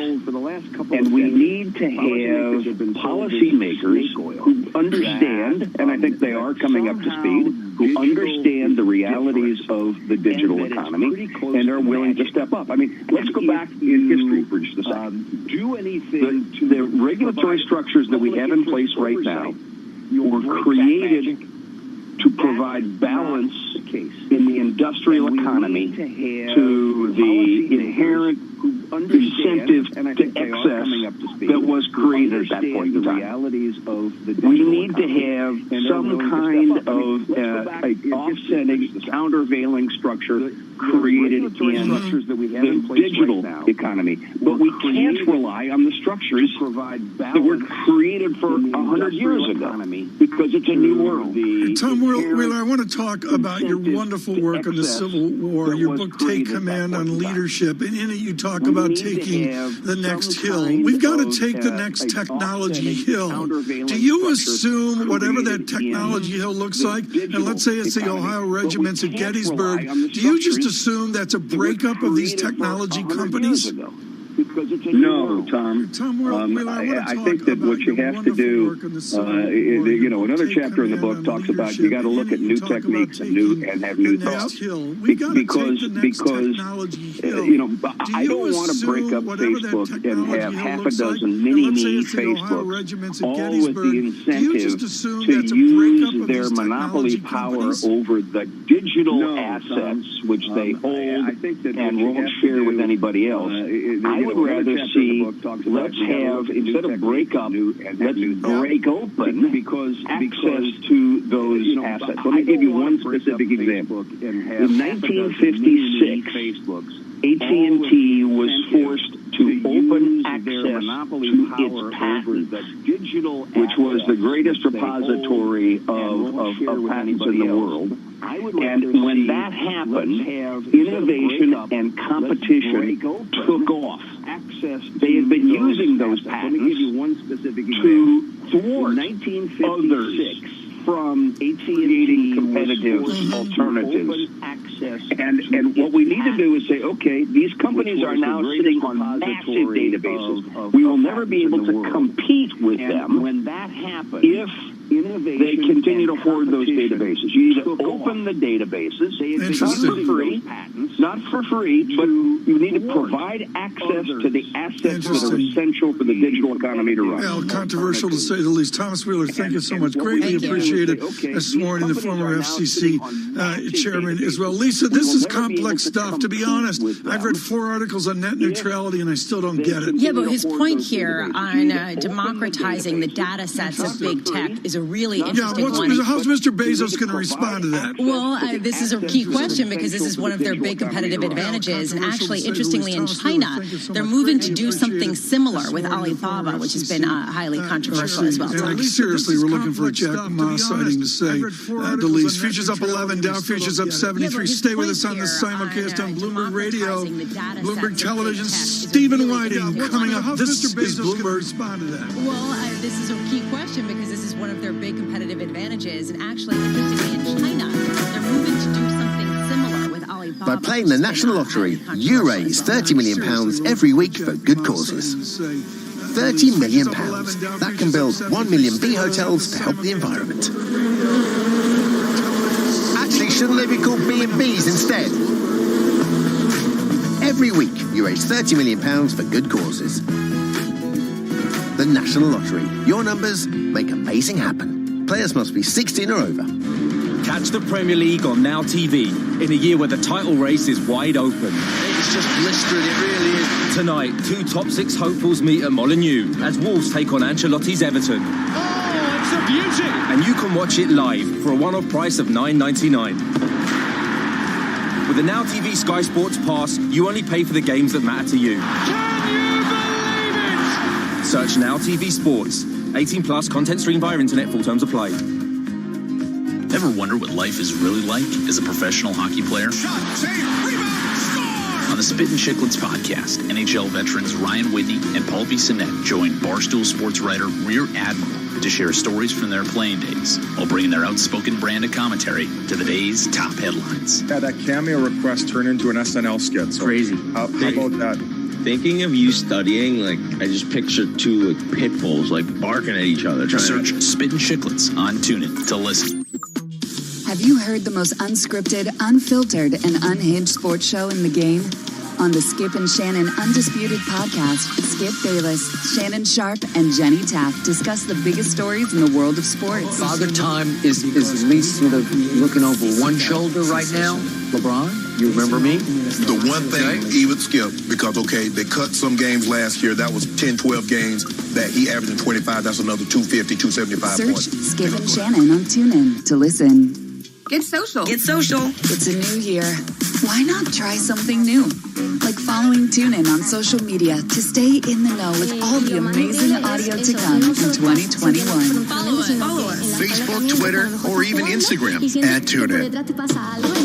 And we need to have policymakers who understand, and I think they are coming up to speed, who understand the realities of the digital economy and are willing to step up. I mean, let's go back in history for just a second. The regulatory structures that we have in place right now were created to provide balance in the industrial economy to the inherent incentive to excess that was created at that point in time. We need to have some kind of offsetting, countervailing structure created in the digital economy. But we can't rely on the structures that were created for 100 years ago because it's a new world. Tom Wheeler, I want to talk about your wonderful work on the Civil War, your book, Take Command on Leadership. And in it, you talk talk about taking the next hill. We've got to take the next technology hill. Do you assume whatever that technology hill looks like, and let's say it's the Ohio regiments at Gettysburg, do you just assume that's a breakup of these technology companies? No, Tom. I think that what you have to do, another chapter in the book talks about you got to look at new techniques and have new thoughts. Because I don't want to break up Facebook and have half a dozen mini-me Facebooks, all with the incentive to use their monopoly power over the digital assets which they hold and won't share with anybody else. I would rather see, let's have, instead of break up, let's break open access to those assets. Let me give you one specific example. In 1956, AT&T was forced to open access to its patents, which was the greatest repository of patents in the world. And when that happened, innovation and competition took off. They had been using those patents to thwart others from creating competitive alternatives. And what we need to do is say, okay, these companies are now sitting on massive databases. We will never be able to compete with them if they continue to hoard those databases. You need to open the databases, not for free, but you need to provide access to the assets that are essential for the digital economy to run. Well, controversial to say the least. Thomas Wheeler, thank you so much. Greatly appreciated. As sworn in the former FCC chairman as well. Lisa, this is complex stuff. To be honest, I've read 4 articles on net neutrality and I still don't get it. Yeah, but his point here on democratizing the data sets of big tech is a really interesting one. How's Mr. Bezos going to respond to that? Well, this is a key question because this is one of their big competitive advantages. And actually, interestingly, in China, they're moving to do something similar with Alibaba, which has been highly controversial as well. Seriously, we're looking for a Jack Ma sighting to say the least. Futures up 11, Dow futures up 73. Stay with us on the simulcast on Bloomberg Radio, Bloomberg Television. Stephen Whiting coming up. This is Bloomberg. Respond to that. Well, this is a key question because this is one of their big competitive advantages. And actually, interestingly, in China, they're moving to do something similar with Alibaba. By playing the National Lottery, you raise £30 million every week for good causes. £30 million. That can build 1 million bee hotels to help the environment. Actually, shouldn't they be called B&Bs instead? Every week, you raise £30 million for good causes. The National Lottery. Your numbers make amazing happen. Players must be 16 or over. Catch the Premier League on Now TV in a year where the title race is wide open. It's just blistering, it really is. Tonight, 2 top 6 hopefuls meet at Molineux as Wolves take on Ancelotti's Everton. Oh, it's a beauty! And you can watch it live for a one-off price of $9.99. With the Now TV Sky Sports Pass, you only pay for the games that matter to you. Can you believe it? Search Now TV Sports. 18 plus, content streamed via internet, full terms apply. Ever wonder what life is really like as a professional hockey player? Shot, save, rebound, score! On the Spit and Chicklets podcast, NHL veterans Ryan Whitney and Paul Bissonnette join Barstool sports writer Rear Admiral to share stories from their playing days while bringing their outspoken brand of commentary to the day's top headlines. Yeah, that cameo request turned into an SNL skit. So crazy. How about that? Thinking of you studying, I just pictured 2 pit bulls, barking at each other. Search Spit and Chicklets on TuneIn to listen. Have you heard the most unscripted, unfiltered, and unhinged sports show in the game? On the Skip and Shannon Undisputed podcast, Skip Bayless, Shannon Sharp, and Jenny Taft discuss the biggest stories in the world of sports. Father Time is at least sort of looking over one shoulder right now. LeBron, you remember me? The one thing, even Skip, because, they cut some games last year. That was 10, 12 games that he averaged in 25. That's another 250, 275 Search points. Skip and Shannon on TuneIn to listen. Get social. Get social. It's a new year. Why not try something new? Like following TuneIn on social media to stay in the know with all the amazing audio to come in 2021. Follow us. Facebook, Twitter, or even Instagram at TuneIn.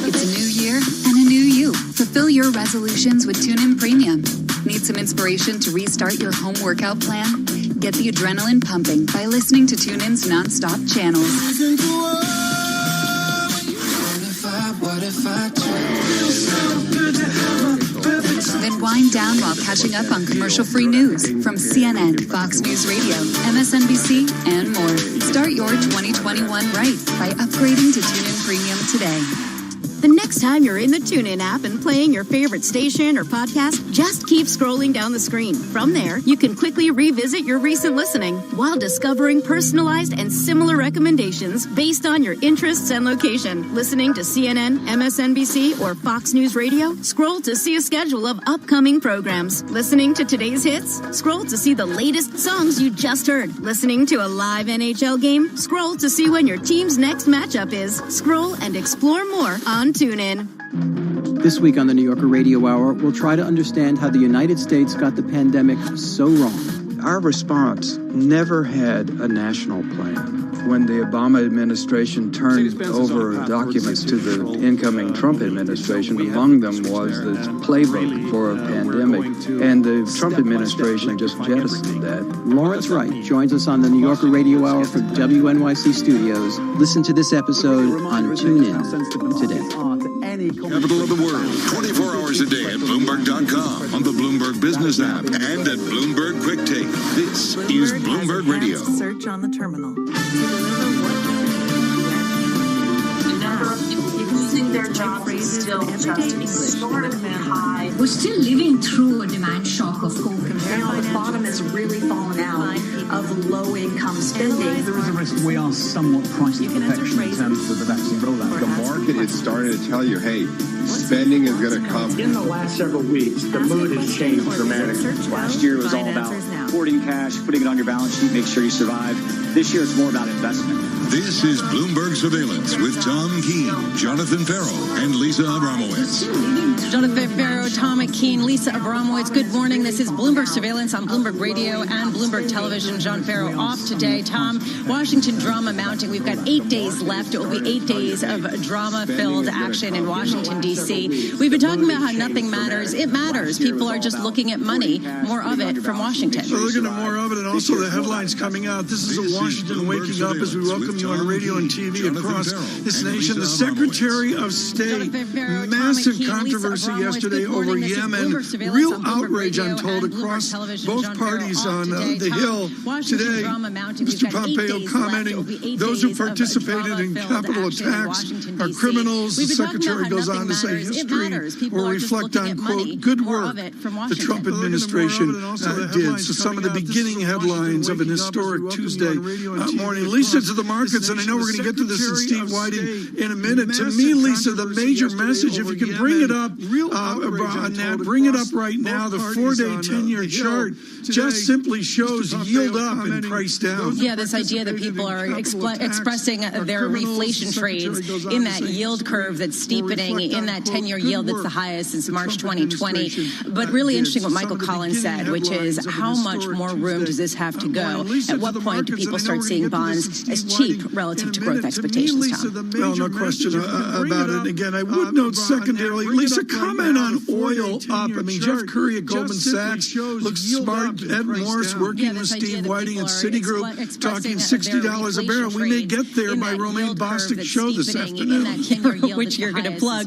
It's a new year and a new you. Fulfill your resolutions with TuneIn Premium. Need some inspiration to restart your home workout plan? Get the adrenaline pumping by listening to TuneIn's nonstop channels. Then wind down while catching up on commercial-free news from CNN, Fox News Radio, MSNBC, and more. Start your 2021 right by upgrading to TuneIn Premium today. The next time you're in the TuneIn app and playing your favorite station or podcast, just keep scrolling down the screen. From there, you can quickly revisit your recent listening while discovering personalized and similar recommendations based on your interests and location. Listening to CNN, MSNBC, or Fox News Radio? Scroll to see a schedule of upcoming programs. Listening to today's hits? Scroll to see the latest songs you just heard. Listening to a live NHL game? Scroll to see when your team's next matchup is. Scroll and explore more on TuneIn. This week on the New Yorker Radio Hour, we'll try to understand how the United States got the pandemic so wrong. Our response never had a national plan. When the Obama administration turned over documents to the incoming Trump administration, among them was the playbook for a pandemic, and the Trump administration just jettisoned that. Lawrence Wright joins us on the New Yorker Radio Hour from WNYC Studios. Listen to this episode on TuneIn today. Capital of the world, 24 hours a day at Bloomberg.com, on the Bloomberg Business app, and at Bloomberg Quick Take. This is Bloomberg Radio. Search on the terminal. Losing their jobs is still just historically high. We're still living through a demand shock of COVID. The bottom has really fallen out of low-income spending. There is a risk we are somewhat priced to perfection in terms of the vaccine rollout. The market is starting to tell you, hey, spending is going to come. In the last several weeks, the mood has changed dramatically. Last year was all about hoarding cash, putting it on your balance sheet, make sure you survive. This year it's more about investment. This is Bloomberg Surveillance with Tom Keene, Jonathan Farrow, and Lisa Abramowitz. Jonathan Farrow, Tom Keene, Lisa Abramowitz, good morning. This is Bloomberg Surveillance on Bloomberg Radio and Bloomberg Television. John Farrow off today. Tom, Washington drama mounting. We've got 8 days left. It will be 8 days of drama-filled action in Washington, D.C. We've been talking about how nothing matters. It matters. People are just looking at money, more of it from Washington. So looking at more of it, and also the headlines coming out. This is a Washington waking up as we welcome you on radio and TV across this nation. The Secretary of State, massive controversy yesterday over Yemen. Real outrage, I'm told, across both parties on the Hill today. Mr. Pompeo commenting, those who participated in capital attacks are criminals. The Secretary goes on to say history will reflect on, quote, good work the Trump administration did. So some of the beginning headlines of an historic Tuesday morning. Lisa, to the markets, and I know we're going to get to this in Steve Whiting in a minute. To me, Lisa, the major message, if you can bring it up, Nat, bring it up right now. The 4-day 10-year chart just simply shows yield up and price down. Yeah, this idea that people are expressing their reflation trades in that yield curve that's steepening, in that 10-year yield that's the highest since March 2020. But really interesting what Michael Collins said, which is how much more room does this have to go? At what point do people start seeing bonds as cheap relative to growth expectations, Tom? Well, no question about it. Again, I would note secondarily, Lisa, comment on oil up. I mean, Jeff Curry at Goldman Sachs looks smart. Ed Morse working with Steve Whiting at Citigroup talking $60 a barrel. We may get there by Romaine Bostick's show this afternoon. Which you're going to plug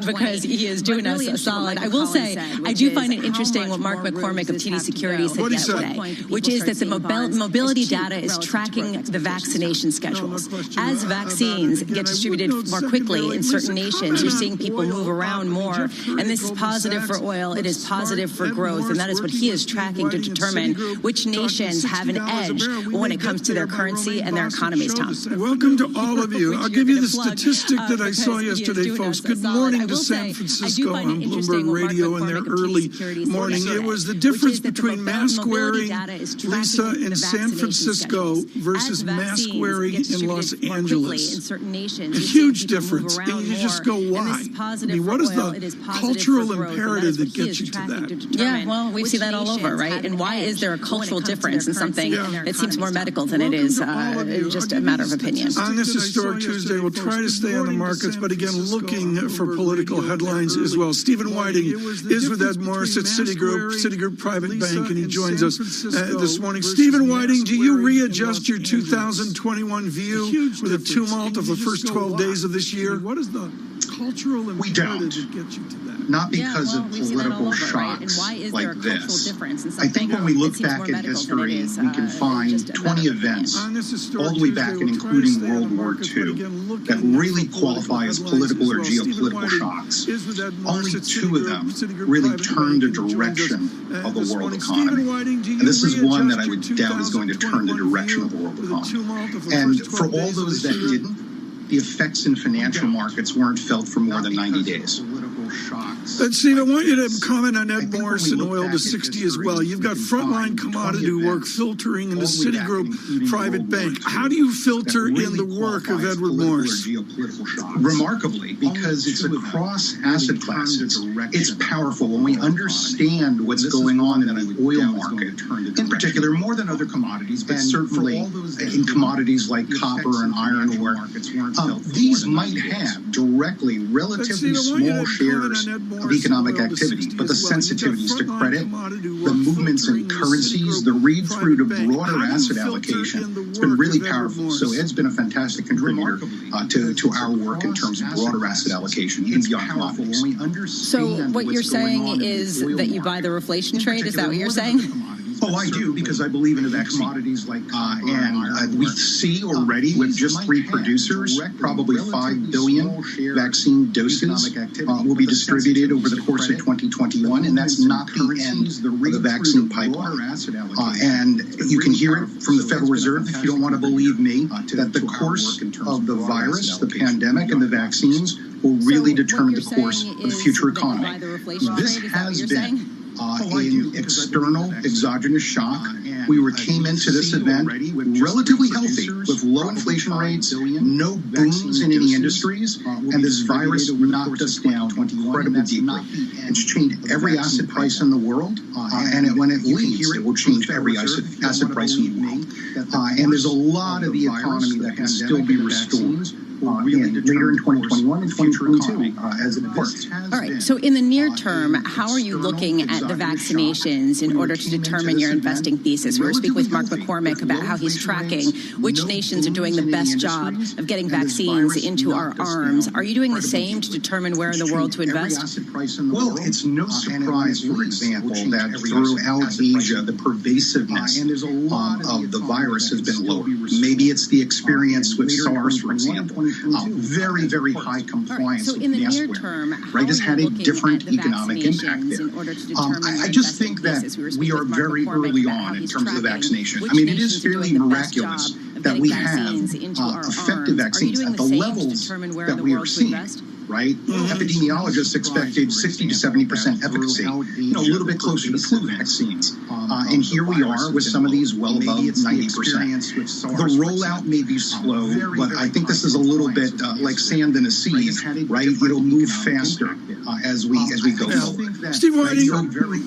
because he is doing us a solid. I will say, I do find it interesting what Mark McCormick of TD Securities said yesterday, which is that the mobility data is tracking the vaccination schedules. As vaccines get distributed more quickly in certain nations, you're seeing people move around more. And this is positive for oil. It is positive for growth. And that is what he is tracking to determine which nations have an edge when it comes to their currency and their economies, Tom. Welcome to all of you. I'll give you the statistic that I saw yesterday, folks. Good morning to San Francisco on Bloomberg Radio in their early morning. It was the difference between mask wearing, Lisa, in San Francisco versus mask wearing Missouri and Los Angeles. In certain nations, A huge difference. And you just go, why? I mean, what is the cultural imperative that gets you to that? Yeah, well, we see that all over, right? And why is there a cultural difference in something that seems more medical than it is just a matter of opinion? On this Historic Tuesday, we'll try to stay on the markets, but again, looking for political headlines as well. Stephen Whiting is with Ed Morris at Citigroup Private Bank, and he joins us this morning. Stephen Whiting, do you readjust your 2021 view with the tumult of the first 12 days of this year? What is the cultural imperative that gets you to that? Not because of political shocks like this. I think when we look back at history, we can find 20 events, all the way back and including World War II, that really qualify as political or geopolitical shocks. Only 2 of them really turned the direction of the world economy. And this is one that I would doubt is going to turn the direction of the world economy. And for all those that didn't, the effects in financial markets weren't felt for more than 90 days. Steve, I want you to comment on Ed Morris and oil to 60 as well. You've got frontline commodity work filtering into Citigroup Private Bank. How do you filter in the work of Edward Morris? Remarkably, because it's across asset classes. It's powerful when we understand what's going on in the oil market, in particular, more than other commodities, but certainly in commodities like copper and iron ore. These might have directly relatively small shares of economic activity, but the sensitivities to credit, the movements in currencies, the read-through to broader asset allocation, it's been really powerful. So Ed's been a fantastic contributor to our work in terms of broader asset allocation and beyond commodities. So what you're saying is that you buy the reflation trade? Is that what you're saying? Oh, I do, because I believe in a vaccine. And we see already with just 3 producers, probably 5 billion vaccine doses will be distributed over the course of 2021, and that's not the end of the vaccine pipeline. And you can hear it from the Federal Reserve, if you don't want to believe me, that the course of the virus, the pandemic, and the vaccines will really determine the course of the future economy. This has been an external exogenous shock. We came into this event relatively healthy with low inflation rates, no booms in any industries, and this virus knocked us down incredibly deeply. It's changed every asset price in the world, and when it leaves, it will change every asset price in the world. And there's a lot of the economy that can still be restored. Later in 2021 and 2022 as it works. All right. So in the near term, how are you looking at the vaccinations in order to determine your investing thesis? We were speaking with Mark McCormick about how he's tracking which nations are doing the best job of getting vaccines into our arms. Are you doing the same to determine where in the world to invest? Well, it's no surprise, for example, that throughout Asia, the pervasiveness of the virus has been lower. Maybe it's the experience with SARS, for example. Very, very high compliance so in the with near NASWIC, term, right, has had a different economic impact there. I just think that we are very early on in terms of the vaccination. I mean, it is fairly miraculous that we have effective vaccines at the levels that we are seeing. Right? Epidemiologists expected 60 to 70% efficacy, a little bit closer to flu vaccines. And here we are with some of these well above 90%. The rollout may be slow, but I think this is a little bit like sand in a sea, right? It'll move faster as we go forward. Steve Whiting,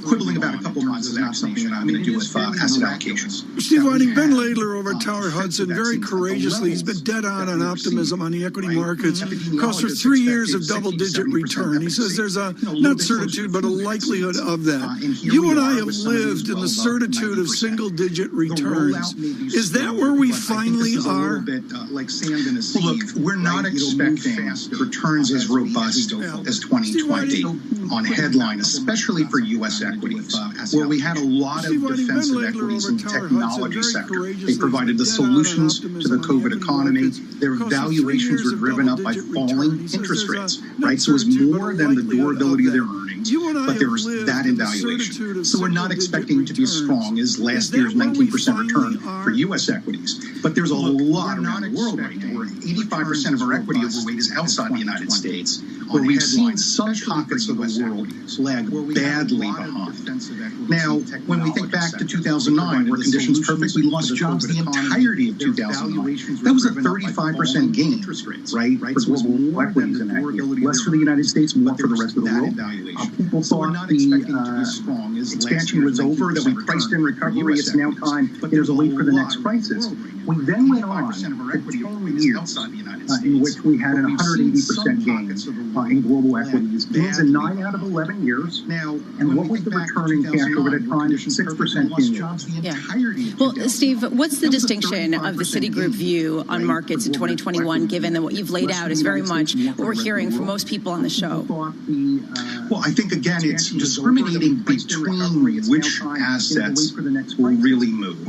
quibbling about a couple months is not something that I'm going to do with asset allocations. Steve Whiting, Ben Laidler over at Tower Hudson, very courageously, he's been dead on optimism on the equity markets. Calls for 3 years of double-digit return. He says there's a, not certitude, but a likelihood of that. You and I have lived in the certitude of single-digit returns. Is that where we finally are? Look, we're not expecting returns as robust as 2020 on headline, especially for U.S. equities, where we had a lot of defensive equities in the technology sector. They provided the solutions to the COVID economy. Their valuations were driven up by falling interest rates, right? So it's more than the durability of their earnings. equities. But there's that in valuation. So we're not expecting to be as strong as last year's 19% return for U.S. equities. But there's a lot around the world right now where 85% of our equity overweight is outside the United States, where we've seen some pockets of the world lag badly behind. Now, when we think back to 2009, where conditions perfect, we lost jobs the entirety of 2009. That was a 35% gain, right, for global equities and equities. Less for the United States, more for the rest of the world. People thought the expansion was over, that we priced in recovery, it's now time, there's a wait for the next crisis. We then went on for 10 years in which we had an 180% gain in global equities. Gains in 9 out of 11 years. And what was the return in cash over that time? 6% in years. Well, Steve, what's the distinction of the Citigroup view on markets in 2021, given that what you've laid out is very much what we're hearing from most people on the show? Well, I think, again, it's discriminating between which assets will really move.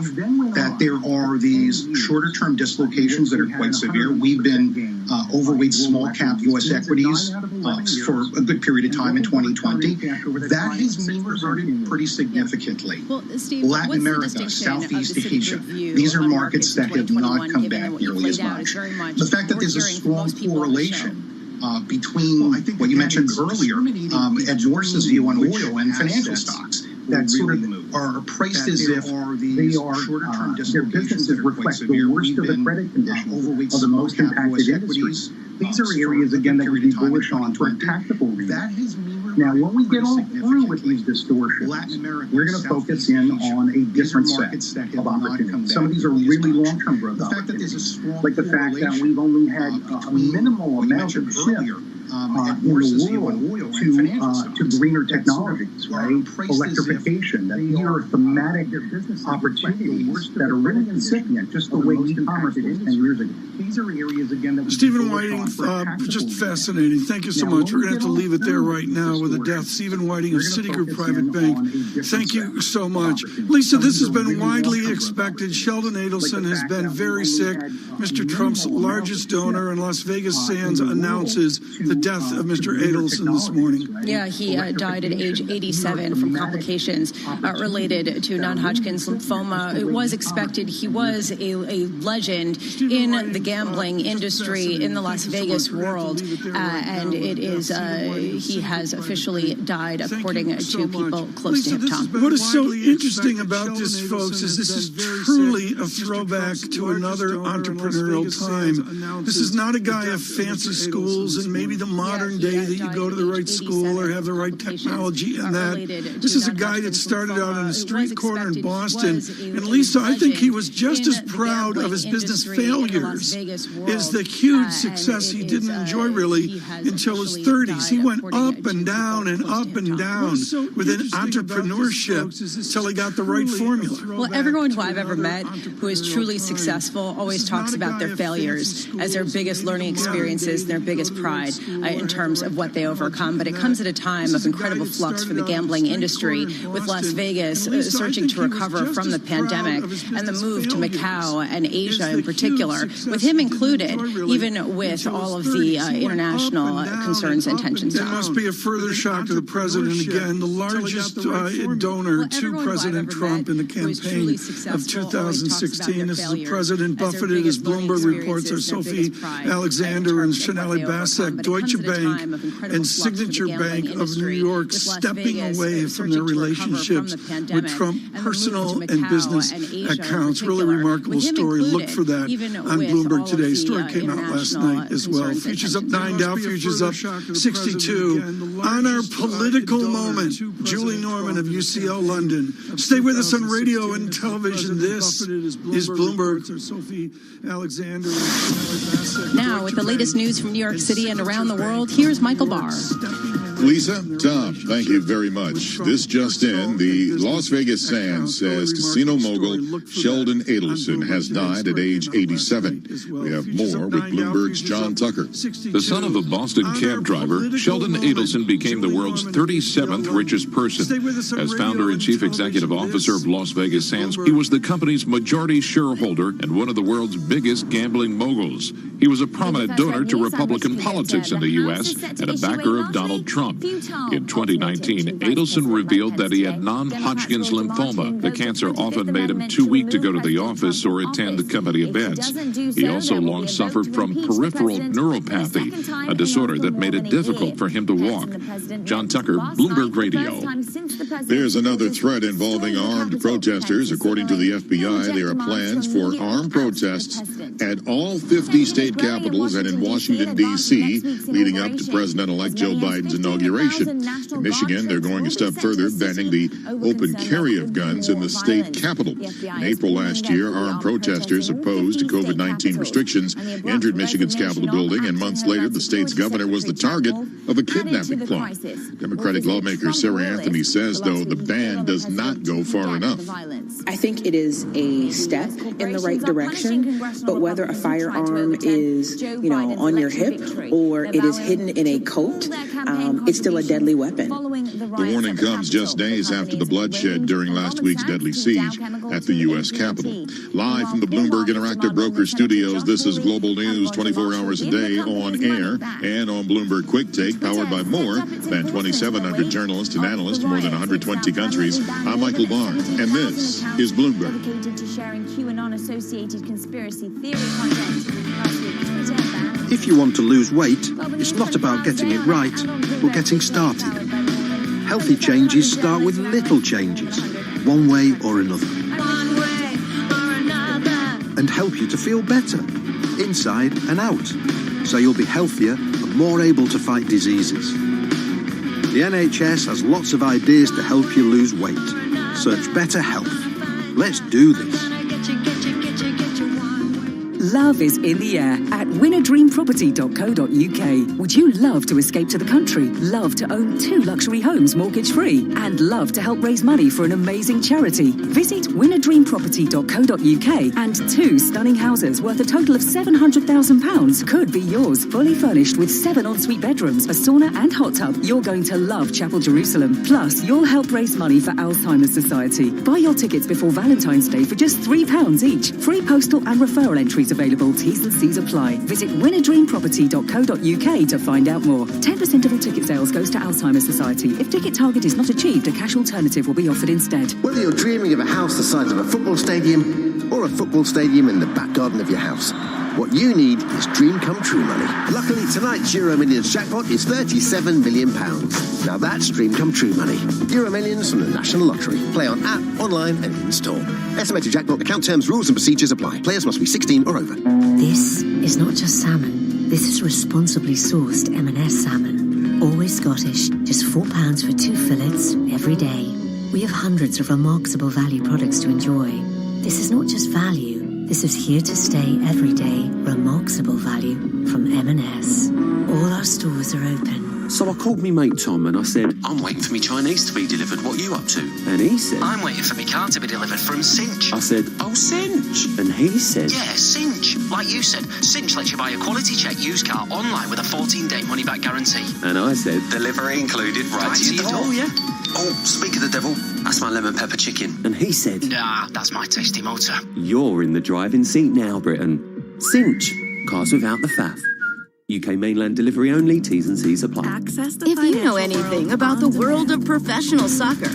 That there are these shorter-term dislocations that are quite severe. We've been overweight small-cap U.S. equities for a good period of time in 2020. That has been reverted pretty significantly. Well, Steve, Latin America, Southeast Asia, these are markets that have not come back nearly as much. The fact that there's a strong correlation between what you mentioned earlier, Ed Norse's view on oil and financial stocks, that sort of are priced as if they are their businesses reflect the worst of the credit conditions of the most impacted industries. These are areas, again, that we be bullish on for tactical reasons. Now, when we get all through with these distortions, we're going to focus in on a different set of opportunities. Some of these are really long-term growth opportunities, like the fact that we've only had a minimal amount of shift in the world to greener technologies, right? Electrification, that these are thematic opportunities that are really incipient, just the way e-commerce was 10 years ago. These are areas, again, that Stephen Whiting, just fascinating. Thank you so much. We're going to have to leave it there right now with the death. Stephen Whiting of Citigroup Private Bank. Thank you so much. Lisa, this has been widely expected. Sheldon Adelson has been very sick. Mr. Trump's largest donor in Las Vegas Sands announces the death of Mr. Adelson this morning. Yeah, he died at age 87 from complications related to non-Hodgkin's lymphoma. It was expected. He was a legend in the gambling industry in the Las Vegas world, and it is he has officially died, according to people close to him, Tom. What is so interesting about this, folks, is this is truly a throwback to another entrepreneurial time. This is not a guy of fancy schools and maybe the modern day that you go to the right school or have the right technology and that. This is a guy that started out in a street corner in Boston. And Lisa, I think he was just as proud of his business failures as the huge success he didn't enjoy really until his 30s. He went up and down within entrepreneurship till he got the right formula. Well, everyone who I've ever met who is truly successful always talks about their failures as their biggest learning experiences and their biggest pride in terms of what they overcome. But it comes at a time of incredible flux for the gambling industry, with Las Vegas searching to recover from the pandemic and the move to Macau and Asia in particular, with him included, even with all of the international concerns and tensions. It must be a further shock to the president. Again, the largest donor to President Trump in the campaign of 2016. This is President buffeted, as Bloomberg reports, are Sophie Alexander and Chanel Bassett, Deutsche Bank and Signature Bank of New York stepping away from their relationships with Trump personal and business accounts. Really remarkable story. Look for that on Bloomberg today. Story came out last night as well. Futures up 9, Dow futures up 62. On our political moment, Julie Norman of UCL London. Stay with us on radio and television. This is Bloomberg. Sophie Alexander. Now, with the latest news from New York City and around the world, here's Michael Barr. Lisa, Tom, thank you very much. This just in, the Las Vegas Sands says casino mogul Sheldon Adelson has died at age 87. We have more with Bloomberg's John Tucker. The son of a Boston cab driver, Sheldon Adelson became the world's 37th richest person. As founder and chief executive officer of Las Vegas Sands, he was the company's majority shareholder and one of the world's biggest gambling moguls. He was a prominent donor to Republican politics in the U.S. and a backer of Donald Trump. Trump. In 2019, Adelson revealed that he had non-Hodgkin's lymphoma. The cancer often made him too weak to go to the office or attend company events. He also long suffered from peripheral neuropathy, a disorder that made it difficult for him to walk. John Tucker, Bloomberg Radio. There's another threat involving armed protesters. According to the FBI, there are plans for armed protests at all 50 state capitals and in Washington, D.C., leading up to President-elect Joe Biden's inauguration. In Michigan, they're going a step further, banning the open carry of guns in the state capitol. In April last year, armed protesters opposed to COVID-19 restrictions entered Michigan's Capitol building, and months later, the state's governor was the target of a kidnapping plot. Democratic lawmaker Sarah Anthony says, though, the ban does not go far enough. I think it is a step in the right direction, but whether a firearm is, on your hip or it is hidden in a coat, it's still a deadly weapon. The warning comes just days after the bloodshed during last week's deadly siege at the U.S. Capitol. Live from the Bloomberg Interactive Broker Studios, this is Global News 24 hours a day on air and on Bloomberg Quick Take, powered by more than 2,700 journalists and analysts in more than 120 countries. I'm Michael Barr, and this is Bloomberg. If you want to lose weight, it's not about getting it right, but getting started. Healthy changes start with little changes, one way or another. And help you to feel better, inside and out, so you'll be healthier and more able to fight diseases. The NHS has lots of ideas to help you lose weight. Search Better Health. Let's do this. Love is in the air at winnerdreamproperty.co.uk. Would you love to escape to the country, love to own 2 luxury homes mortgage-free, and love to help raise money for an amazing charity? Visit winnerdreamproperty.co.uk and 2 stunning houses worth a total of £700,000 could be yours, fully furnished with 7 ensuite bedrooms, a sauna and hot tub. You're going to love Chapel Jerusalem. Plus, you'll help raise money for Alzheimer's Society. Buy your tickets before Valentine's Day for just £3 each. Free postal and referral entries available. T's and C's apply. Visit winnerdreamproperty.co.uk to find out more. 10% of all ticket sales goes to Alzheimer's Society. If ticket target is not achieved, a cash alternative will be offered instead. Whether you're dreaming of a house the size of a football stadium or a football stadium in the back garden of your house, what you need is dream come true money. Luckily, tonight's Euro Millions jackpot is £37 million. Now that's dream come true money. Euro Millions from the National Lottery. Play on app, online and in-store. Estimated jackpot, account terms, rules and procedures apply. Players must be 16 or over. This is not just salmon. This is responsibly sourced M&S salmon. Always Scottish, just £4 for 2 fillets every day. We have hundreds of remarkable value products to enjoy. This is not just value. This is here to stay every day, remarkable value from M&S. All our stores are open. So I called me mate Tom and I said, I'm waiting for me Chinese to be delivered. What are you up to? And he said, I'm waiting for me car to be delivered from Cinch. I said, oh, Cinch. And he said, yeah, Cinch. Like you said, Cinch lets you buy a quality check used car online with a 14-day money-back guarantee. And I said, delivery included right to your door. Yeah. Oh, speak of the devil, that's my lemon pepper chicken. And he said, nah, that's my tasty motor. You're in the driving seat now, Britain. Cinch. Cars without the faff. UK mainland delivery only, T's and C's apply. If you know anything about the world of professional soccer,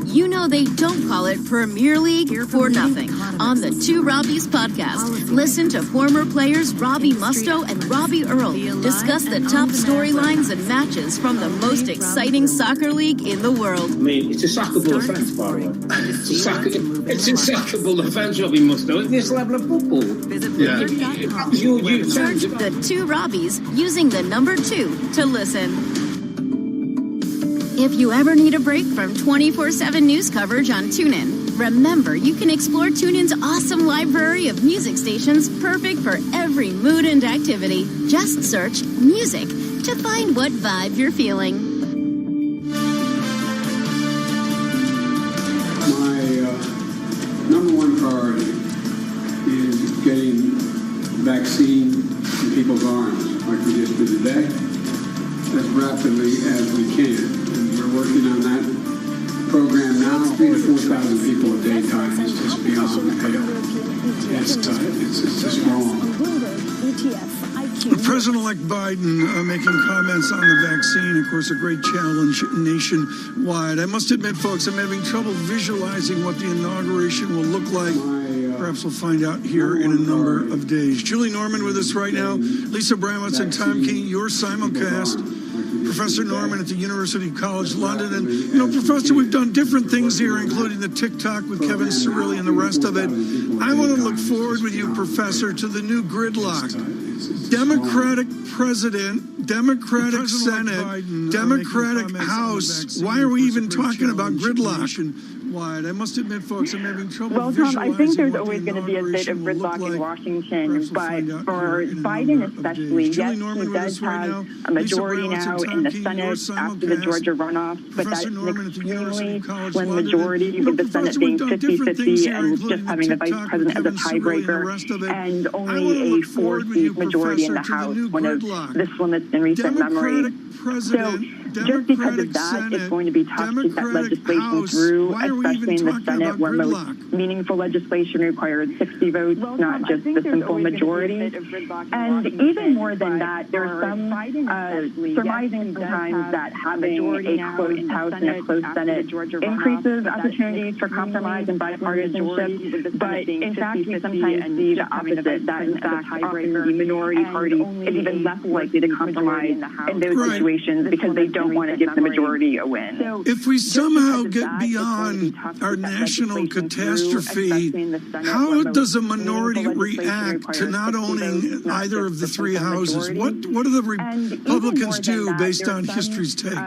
you know they don't call it Premier League for nothing. On the Two Robbies podcast, listen to former players Robbie Mustoe and Robbie Earle discuss the top storylines and matches from the most exciting soccer league in the world. I mean, it's a sackable offence, by the way. It's a sackable offence, Robbie Mustoe, at this level of football. Yeah. Search the Two Robbies using the number 2 to listen. If you ever need a break from 24/7 news coverage on TuneIn, remember you can explore TuneIn's awesome library of music stations perfect for every mood and activity. Just search music to find what vibe you're feeling. My number one priority is getting vaccine in people's arms, like we just did today, as rapidly as we can. We're working on that program now. 3,000 to 4,000 people a day time. It's just beyond the pale. It's just wrong. President-elect Biden making comments on the vaccine, of course, a great challenge nationwide. I must admit, folks, I'm having trouble visualizing what the inauguration will look like. Perhaps we'll find out here in a number of days. Julie Norman with us right now. Lisa Bramlett and Tom King, your simulcast. Professor Norman at the University College London. And, you know, Professor, we've done different things here, including the TikTok with Kevin Cirilli and the rest of it. I want to look forward with you, Professor, to the new gridlock. Democratic president, Democratic Senate, Democratic House. Why are we even talking about gridlock? I must admit, folks, I'm having trouble visualizing. Tom, I think there's always going to be a bit of gridlock in Washington, but for Biden especially, yes, he does have a majority now in the Senate after the Georgia runoff, but that's an extremely slim majority, with the Senate being 50-50 and just having the vice president as a tiebreaker, and only a 4-seat majority in the House, one of the slimmest in recent memory. So just because of that, it's going to be tough to get legislation through, especially in the Senate, where most meaningful legislation requires 60 votes, not just the simple majority. And even more than that, there's some surmising sometimes that having a closed House and a closed Senate increases opportunities for compromise and bipartisanship. But in fact, we sometimes see the opposite, that in fact, often the minority party is even less likely to compromise in those situations because they don't want to give the majority a win. If we somehow get beyond our national catastrophe, how does a minority react to not owning either of the three houses? What do the Republicans do based on history's take?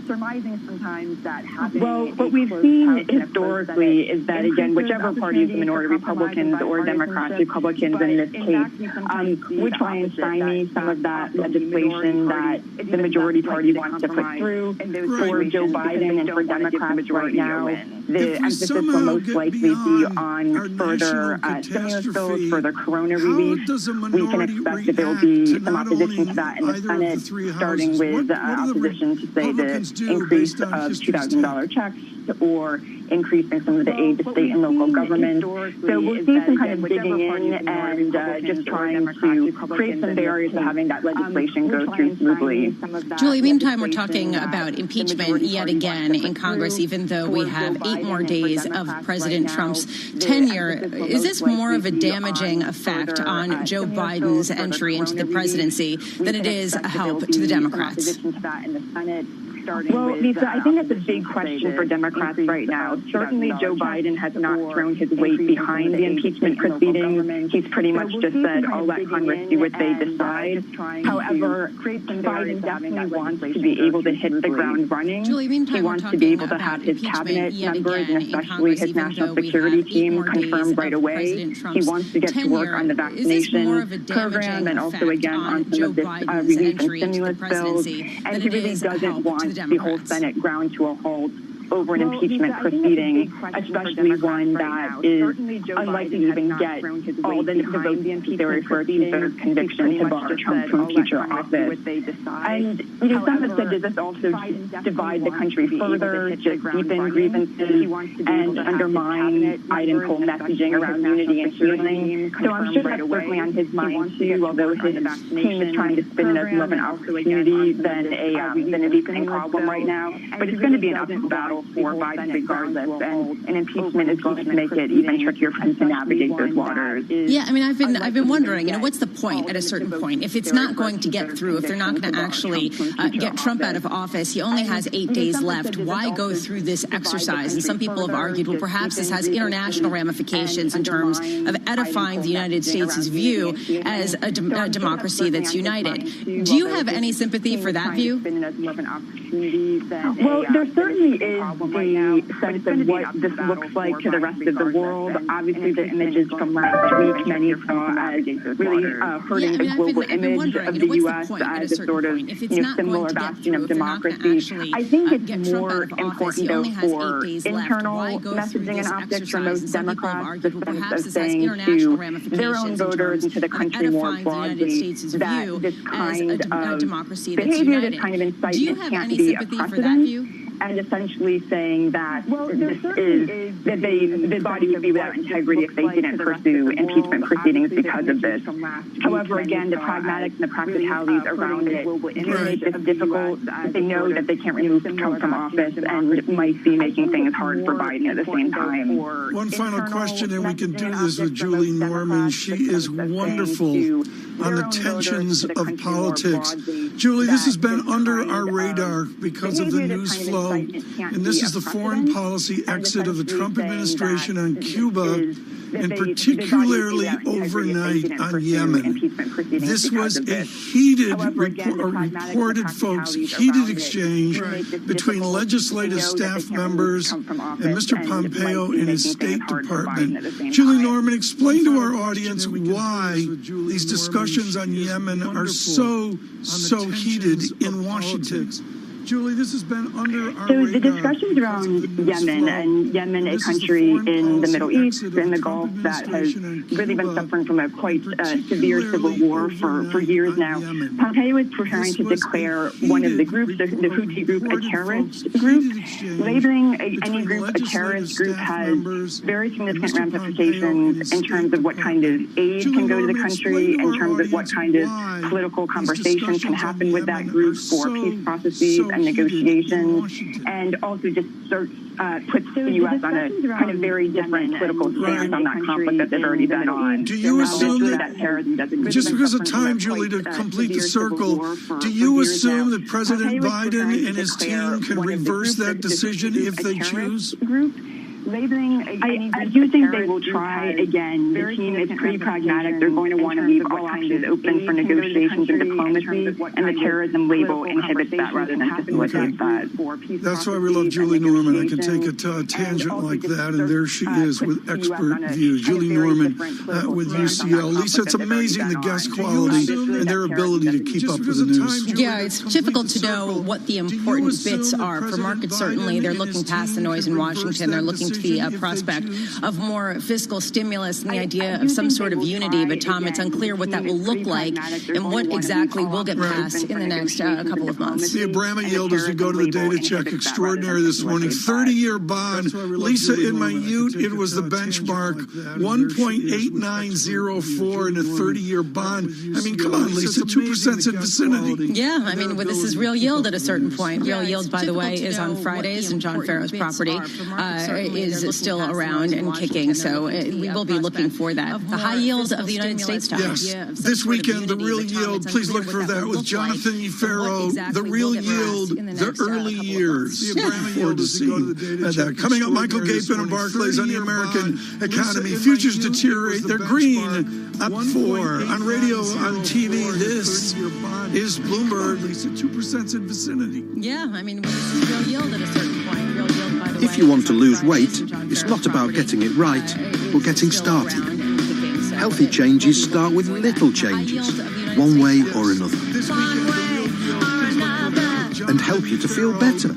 Surmising sometimes that well, what we've seen historically is that, again, whichever party is the minority, Republicans or Democrats, Republicans in this case, would try and stymie some of that legislation that the majority party wants to put through. For Joe Biden and for Democrats right now, the emphasis will most likely be on further stimulus bills, further corona relief. We can expect that there will be some opposition to that in the Senate, starting with opposition to, say, the increase of $2,000 checks or increasing some of the aid to state and local government. So we'll see some kind of digging in and just trying to create some barriers to having that legislation go through smoothly. Julie, meantime, we're talking about impeachment yet again in Congress, even though we have 8 more days of President Trump's tenure. Is this more of a damaging effect on Joe Biden's entry into the presidency than it is a help to the Democrats? Well, Lisa, I think that's a big question for Democrats right now. Certainly, Joe Biden has not thrown his weight behind the impeachment proceedings. He's pretty much just said, I'll let Congress do what they decide. However, Biden definitely wants to be able to hit the ground running. He wants to be able to have his cabinet members and especially his national security team confirmed right away. He wants to get to work on the vaccination program and also, again, on some of this relief and stimulus bills. And he really doesn't want the whole Senate ground to a halt over an impeachment proceeding, especially one that is unlikely to even get all the votes necessary for a two-thirds conviction to bar Trump from future office. And, you know, some have said, does this also divide the country further, just deepen grievances and undermine Biden's whole messaging around unity and healing? So I'm sure that's certainly on his mind, too, although his team is trying to spin it as more of an opportunity than a deepening problem right now. But it's going to be an uphill battle for Biden regardless, and an impeachment is going to make it even trickier for him to navigate those waters. Yeah, I mean, I've been wondering, you know, what's the point at a certain point? If it's not going to get through, if they're not going to actually get Trump out of office, he only has 8 days left. Why go through this exercise? And some people have argued, well, perhaps this has international ramifications in terms of edifying the United States' view as a democracy that's united. Do you have any sympathy for that view? Well, there certainly is the sense of what this looks like to the rest of the world. Obviously, the images from last week, many saw as really hurting the global image of the U.S. as a sort of similar bastion of democracy. I think it's more important, though, for internal messaging and optics for most Democrats, the sense of saying to their own voters and to the country more broadly that this kind of behavior, this kind of incitement can't be a precedent. And essentially saying that this is that the body would be without integrity if they didn't pursue impeachment proceedings because of this. However, again, the pragmatics and the practicalities around it make this difficult. They know that they can't remove Trump from office and might be making things hard for Biden at the same time. One final question, and we can do this with Julie Norman. She is wonderful on the tensions of politics. Julie, this has been under our radar because of the news flow, and this is the foreign policy exit of the Trump administration on Cuba, and particularly overnight on Yemen. This was a heated, reported folks, heated exchange between legislative staff members and Mr. Pompeo in his State Department. Julie Norman, explain to our audience why these discussions on Yemen are so heated in Washington. Julie, this has been under our radar. The discussions around Yemen, and Yemen, a country in the Middle East, in the Gulf, that has really been suffering from a quite severe civil war for years now. Pompeo is preparing to declare one of the groups, the Houthi group, a terrorist group. Labeling any group a terrorist group has very significant ramifications in terms of what kind of aid can go to the country, in terms of what kind of political conversation can happen with that group for peace processes and negotiations, and also just puts the U.S. on a kind of very different political stance on that conflict that they've already been on. Do you assume that just because of time, Julie, to complete the circle, do you assume that President Biden and his team can reverse that decision if they choose? I do think they will try again. The team is pretty pragmatic. They're going to want to leave all options open for negotiations and diplomacy, and the terrorism label inhibits that rather than facilitates that. That's why we love Julie Norman. I can take a tangent like that, and there she is with expert view. Julie Norman with UCL. Lisa, it's amazing the guest quality and their ability to keep up with the news. Yeah, it's difficult to know what the important bits are. For markets, certainly, they're looking past the noise in Washington. They're looking to the prospect of more fiscal stimulus and the idea of some sort of unity. But, Tom, it's unclear what that will look like and what exactly will get passed in the next couple of months. The Abrama yield, as we go to the data check, extraordinary this morning. 30-year bond. Lisa, in my ute, it was the benchmark. 1.8904 in a 30-year bond. I mean, come on, Lisa, 2% in vicinity. Yeah, I mean, this is real yield at a certain point. Real yield, by the way, is on Fridays, and John Farrow's property is still around and kicking, so we will be looking for that. The high yield of the United States, Tom. Yes, this weekend, the real yield, please look for that with Jonathan Farrow. The real yield, the early years. Looking forward to seeing that. Coming up, Michael Gapin and Barclays on the American economy. Futures deteriorate. They're green, up 4. On radio, on TV, this is Bloomberg. 2% in vicinity. Yeah, I mean, this is real yield at a certain point. Real yield, by the way. If you want to lose weight, it's not about getting it right, but getting started. Healthy changes start with little changes, one way or another. And help you to feel better,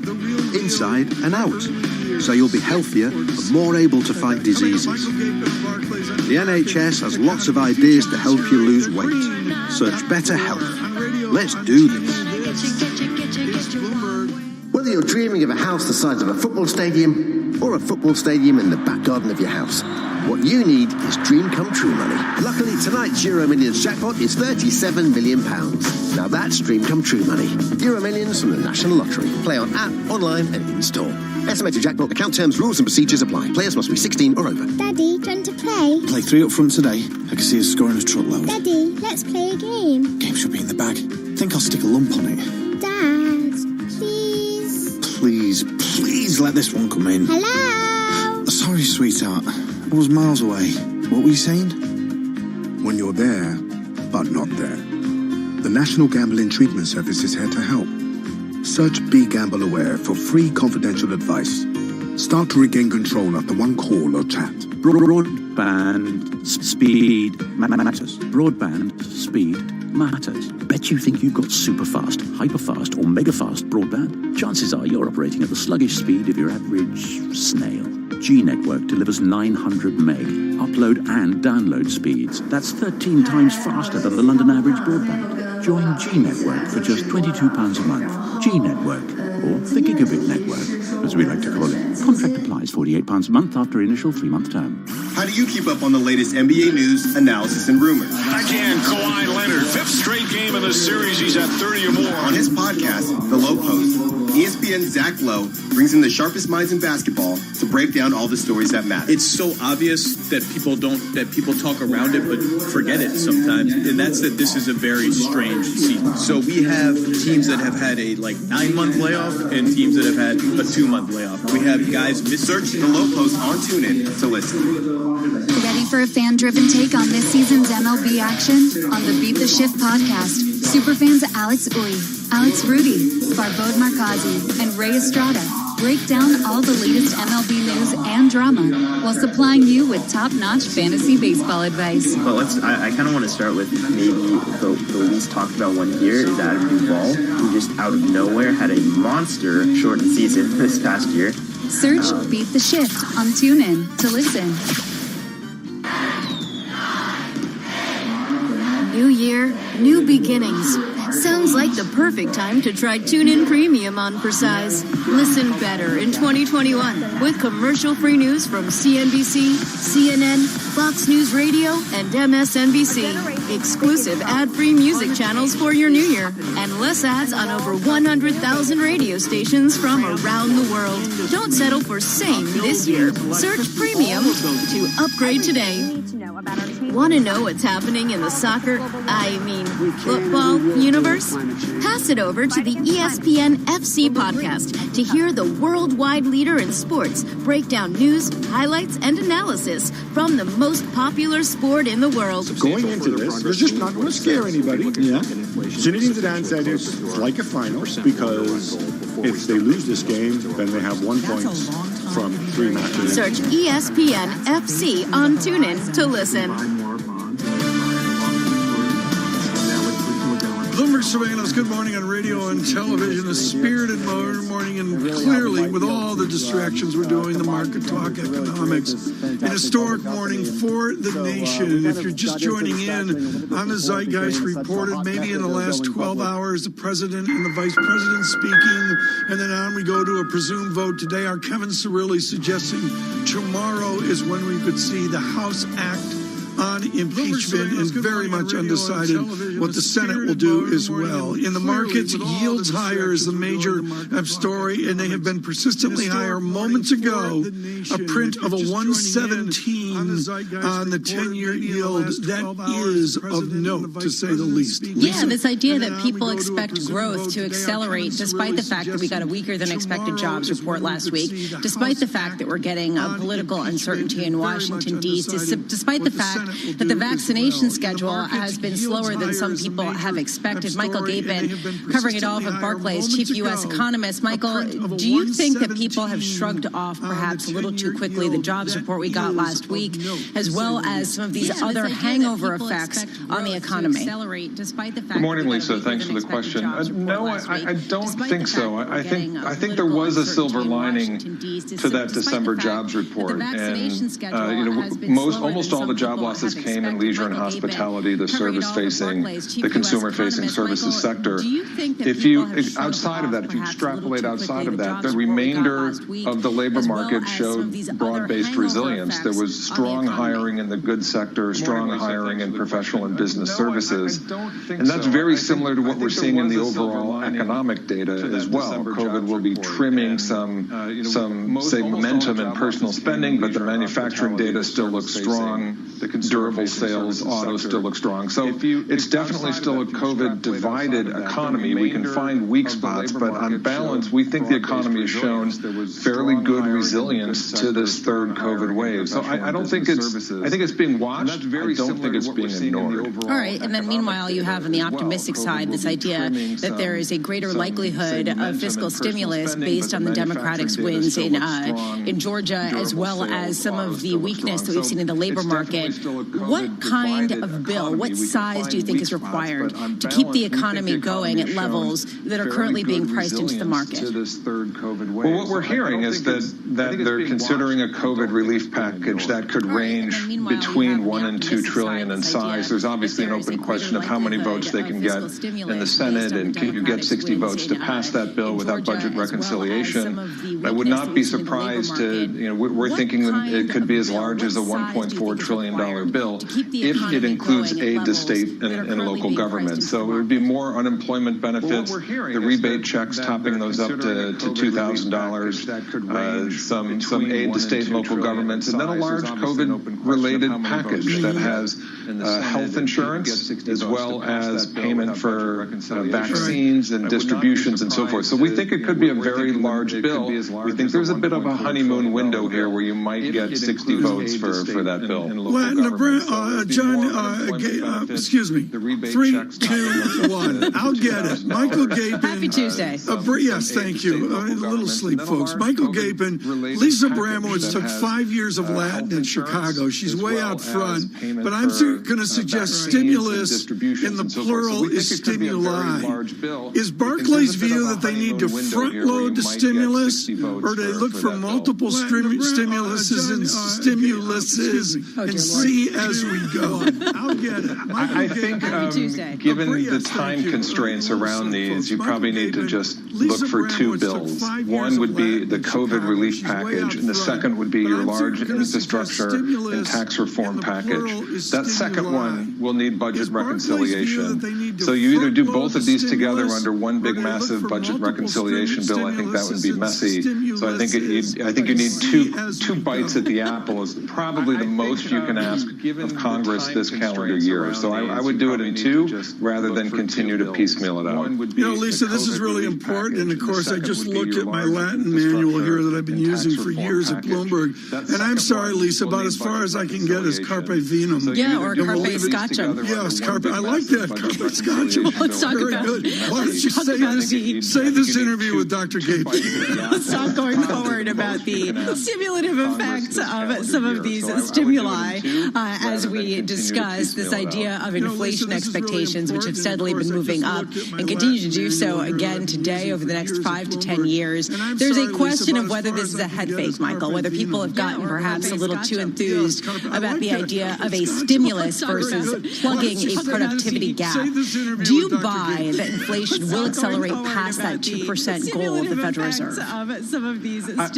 inside and out, so you'll be healthier and more able to fight diseases. The NHS has lots of ideas to help you lose weight. Search Better Health. Let's do this. Whether you're dreaming of a house the size of a football stadium or a football stadium in the back garden of your house, what you need is dream come true money. Luckily, tonight's Euro Millions jackpot is £37 million. Now that's dream come true money. Euro Millions from the National Lottery. Play on app, online and in-store. Estimated jackpot, account terms, rules and procedures apply. Players must be 16 or over. Daddy, do you want to play? Play 3 up front today. I can see us scoring a truck load. Daddy, let's play a game. Game should be in the bag. Think I'll stick a lump on it. Dad, please. Please let this one come in. Hello? Sorry, sweetheart. I was miles away. What were you saying? When you're there, but not there. The National Gambling Treatment Service is here to help. Search Be Gamble Aware for free confidential advice. Start to regain control after one call or chat. Broadband speed matters. Broadband speed matters. Bet you think you've got super fast, hyper fast, or mega fast broadband? Chances are you're operating at the sluggish speed of your average snail. G-Network delivers 900 meg upload and download speeds. That's 13 times faster than the London average broadband. Join G Network for just £22 a month. G Network, or the Gigabit Network, as we like to call it. Contract applies £48 a month after initial 3-month term. How do you keep up on the latest NBA news, analysis, and rumors? Again, Kawhi Leonard, 5th straight game in the series. He's at 30 or more. On his podcast, The Low Post, ESPN's Zach Lowe brings in the sharpest minds in basketball to break down all the stories that matter. It's so obvious that people talk around it but forget it sometimes, and that's that this is a very strange season. So we have teams that have had a 9-month layoff and teams that have had a 2-month layoff. We have guys search The Low Post on TuneIn to listen. Ready for a fan-driven take on this season's MLB action? On the Beat the Shift podcast, superfans Alex Uy, Alex Rudy, Barbode Markazi, and Ray Estrada break down all the latest MLB news and drama while supplying you with top-notch fantasy baseball advice. But I kind of want to start with maybe the least talked about one here is Adam Duvall, who just out of nowhere had a monster shortened season this past year. Search Beat the Shift on TuneIn to listen. New year, new beginnings. Sounds like the perfect time to try TuneIn Premium on Precise. Listen better in 2021 with commercial-free news from CNBC, CNN, Fox News Radio, and MSNBC. Exclusive ad-free music channels for your new year. And less ads on over 100,000 radio stations from around the world. Don't settle for same this year. Search Premium to upgrade today. Want to know what's happening in the football universe? Pass it over to the ESPN FC podcast to hear the worldwide leader in sports break down news, highlights, and analysis from the most popular sport in the world. Going into this, they're just not going to scare anybody. Yeah. Zinedine Zidane said it's like a final because if they lose this game, then they have 1 point from 3 matches. Search ESPN FC on TuneIn to listen. Bloomberg Surveillance, good morning on radio and television. A spirited morning, and clearly with all the distractions we're doing, the market talk, economics, an historic morning for the nation. If you're just joining in on the Zeitgeist reported, maybe in the last 12 hours, the president and the vice president speaking, and then on we go to a presumed vote today. Our Kevin Cirilli suggesting tomorrow is when we could see the House act on impeachment, and very much undecided what the Senate will do as well. In the markets, yields higher is the major story, and they have been persistently higher. Moments ago, a print of a 117 on the 10-year yield. That is of note, to say the least. Yeah, this idea that people expect growth to accelerate despite the fact that we got a weaker than expected jobs report last week, despite the fact that we're getting political uncertainty in Washington, D.C., despite the fact that the vaccination schedule has been slower than some people have expected. Michael Gabin, covering it all from Barclays, chief U.S. economist. Michael, do you think that people have shrugged off perhaps a little too quickly the jobs report we got last week, as well as some of these other hangover effects on the economy? Good morning, Lisa. Thanks for the question. No, I don't think so. I think there was a silver lining to that December jobs report, and almost all the job losses came in leisure and hospitality, the service-facing, the consumer-facing services sector. If you extrapolate outside of that, the remainder of the labor market showed broad-based resilience. There was strong hiring in the goods sector, strong hiring in professional and business services, and that's very similar to what we're seeing in the overall economic data as well. COVID will be trimming some say momentum in personal spending, but the manufacturing data still looks strong. The durable sales, auto still look strong. So it's definitely still a COVID-divided economy. We can find weak spots, but on balance, we think the economy has shown fairly good resilience to this third COVID wave. So I don't think I think it's being watched. I don't think it's being ignored. All right, and then meanwhile, you have on the optimistic side this idea that there is a greater likelihood of fiscal stimulus based on the Democratic wins in Georgia, as well as some of the weakness that we've seen in the labor market What kind of bill, what size do you think is required to keep the economy going at levels that are currently being priced into the market? Well, what we're hearing is that they're considering a COVID relief package that could range between 1 and 2 trillion in size. There's obviously an open question of how many votes they can get in the Senate, and can you get 60 votes to pass that bill without budget reconciliation? I would not be surprised to, we're thinking that it could be as large as a $1.4 trillion bill if it includes aid to state and local government. So it would be more unemployment benefits, the rebate checks topping those up to $2,000, some aid to state and local governments, and then a large COVID-related package that has health insurance as well as payment for vaccines and distributions and so forth. So we think it could be a very large bill. We think there's a bit of a honeymoon window here where you might get 60 votes for that bill. John, excuse me. 3, 2, 1. I'll get it. Michael Gapin. Happy Tuesday. Yes, thank you. A little sleep, folks. Michael Gapin. Lisa Abramowitz took 5 years of Latin in Chicago. She's way out front. But I'm going to suggest stimulus in the plural is stimuli. Is Barclays' view that they need to front load the stimulus, or do they look for multiple stimuluses and see as we go? I'll get it. I think given the time constraints around these, you probably need to just look for 2 bills. One would be the COVID relief package, and the second would be your large infrastructure and tax reform package. That second one will need budget reconciliation. So you either do both of these together under one big massive budget reconciliation bill. I think that would be messy. So I think you need two bites at the apple is probably the most you can ask of Congress this calendar year. So I would do it in 2 rather than continue to piecemeal it out. Lisa, this is really important. And of course, I just looked at my Latin manual here that I've been using for years at Bloomberg. And I'm sorry, Lisa, about as far as I can get is carpe venum. Yeah, or carpe scotchum. Yes, carpe. I like that, carpe scotchum. Let's talk Very about good. Why don't you say this interview with Dr. Gapin? Let's talk going forward about the stimulative effects of some of these stimuli as we discuss this idea of inflation expectations, which have steadily been moving up and continue to do so again today over the next 5 to 10 years. There's a question of whether this is a head fake, Michael, whether people have gotten perhaps a little too enthused about the idea of a stimulus versus plugging a productivity gap. Do you buy that inflation will accelerate past that 2% goal of the Federal Reserve?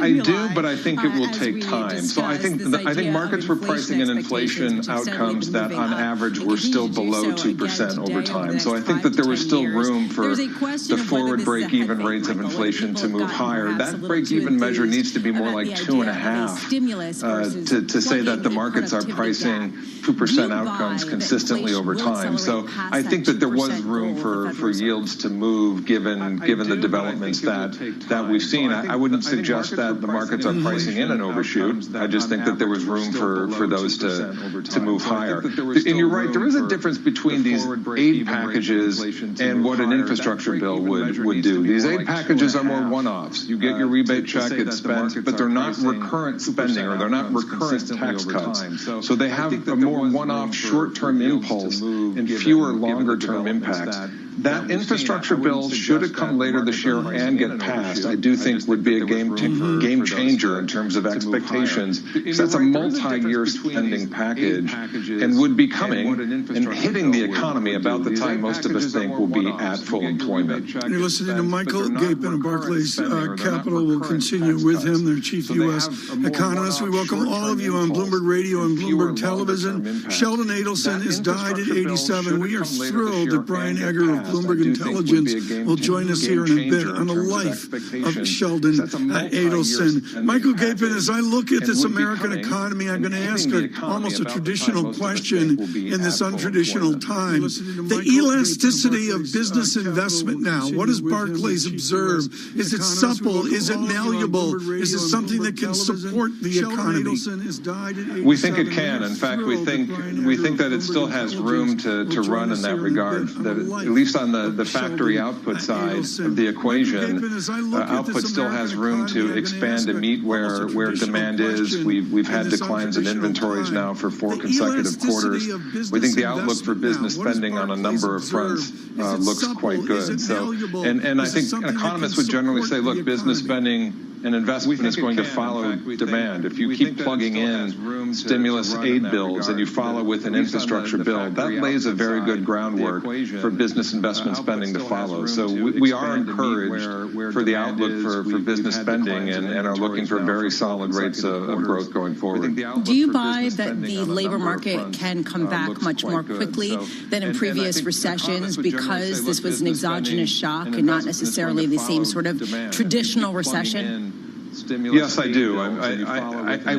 I do, but I think it will take time. So I think markets were pricing in inflation outcomes that on average were still below 2% over time. So I think that there was still room for the forward break-even rates of inflation to move higher. That break-even measure needs to be more like 2.5 to say that the markets are pricing 2% outcomes consistently over time. So I think that there was room for yields to move given the developments that we've seen. I wouldn't suggest that the markets are pricing in an overshoot. I just think that there was room for those to move higher. And you're right, there is a difference between these aid packages and what an infrastructure bill would do. These aid packages are more one-offs. You get your rebate check, it's spent, but they're not recurrent spending or they're not recurrent tax cuts. So they have a more one-off short-term impulse and fewer longer-term impacts. That infrastructure bill, should it come later this year and get passed, I do think would be a game changer in terms of expectations, because that's a multi-year spending package and would be coming and hitting the economy about the time most of us think will be at full employment. You're listening to Michael Gapin of Barclays Capital. We'll continue with him, their chief U.S. economist. We welcome all of you on Bloomberg Radio and Bloomberg Television. Sheldon Adelson has died at 87. We are thrilled that Brian Egger of Bloomberg Intelligence will join us here in a bit on the life of Sheldon Adelson. Michael Gapin, as I look at this American economy, I'm going to ask almost a traditional question in this untraditional time. The elasticity of business investment now, what does Barclays observe? Is it supple? Is it malleable? Is it something that can support the economy? We think it can. In fact, we think that it still has room to run in that regard. That at least on the factory output side of the equation, output still has room to expand to meet where demand is. We've had declines in inventories now for 4 consecutive quarters. We think the outlook for business spending on a number of fronts looks quite good. So, and I think economists would generally say, look, business spending and investment is going to follow demand. If you keep plugging in stimulus aid bills and you follow with an infrastructure bill, that lays a very good groundwork for business investment spending to follow. So we are encouraged for the outlook for business spending and are looking for very solid rates of growth going forward. Do you buy that the labor market can come back much more quickly than in previous recessions because this was an exogenous shock and not necessarily the same sort of traditional recession? Yes, I do.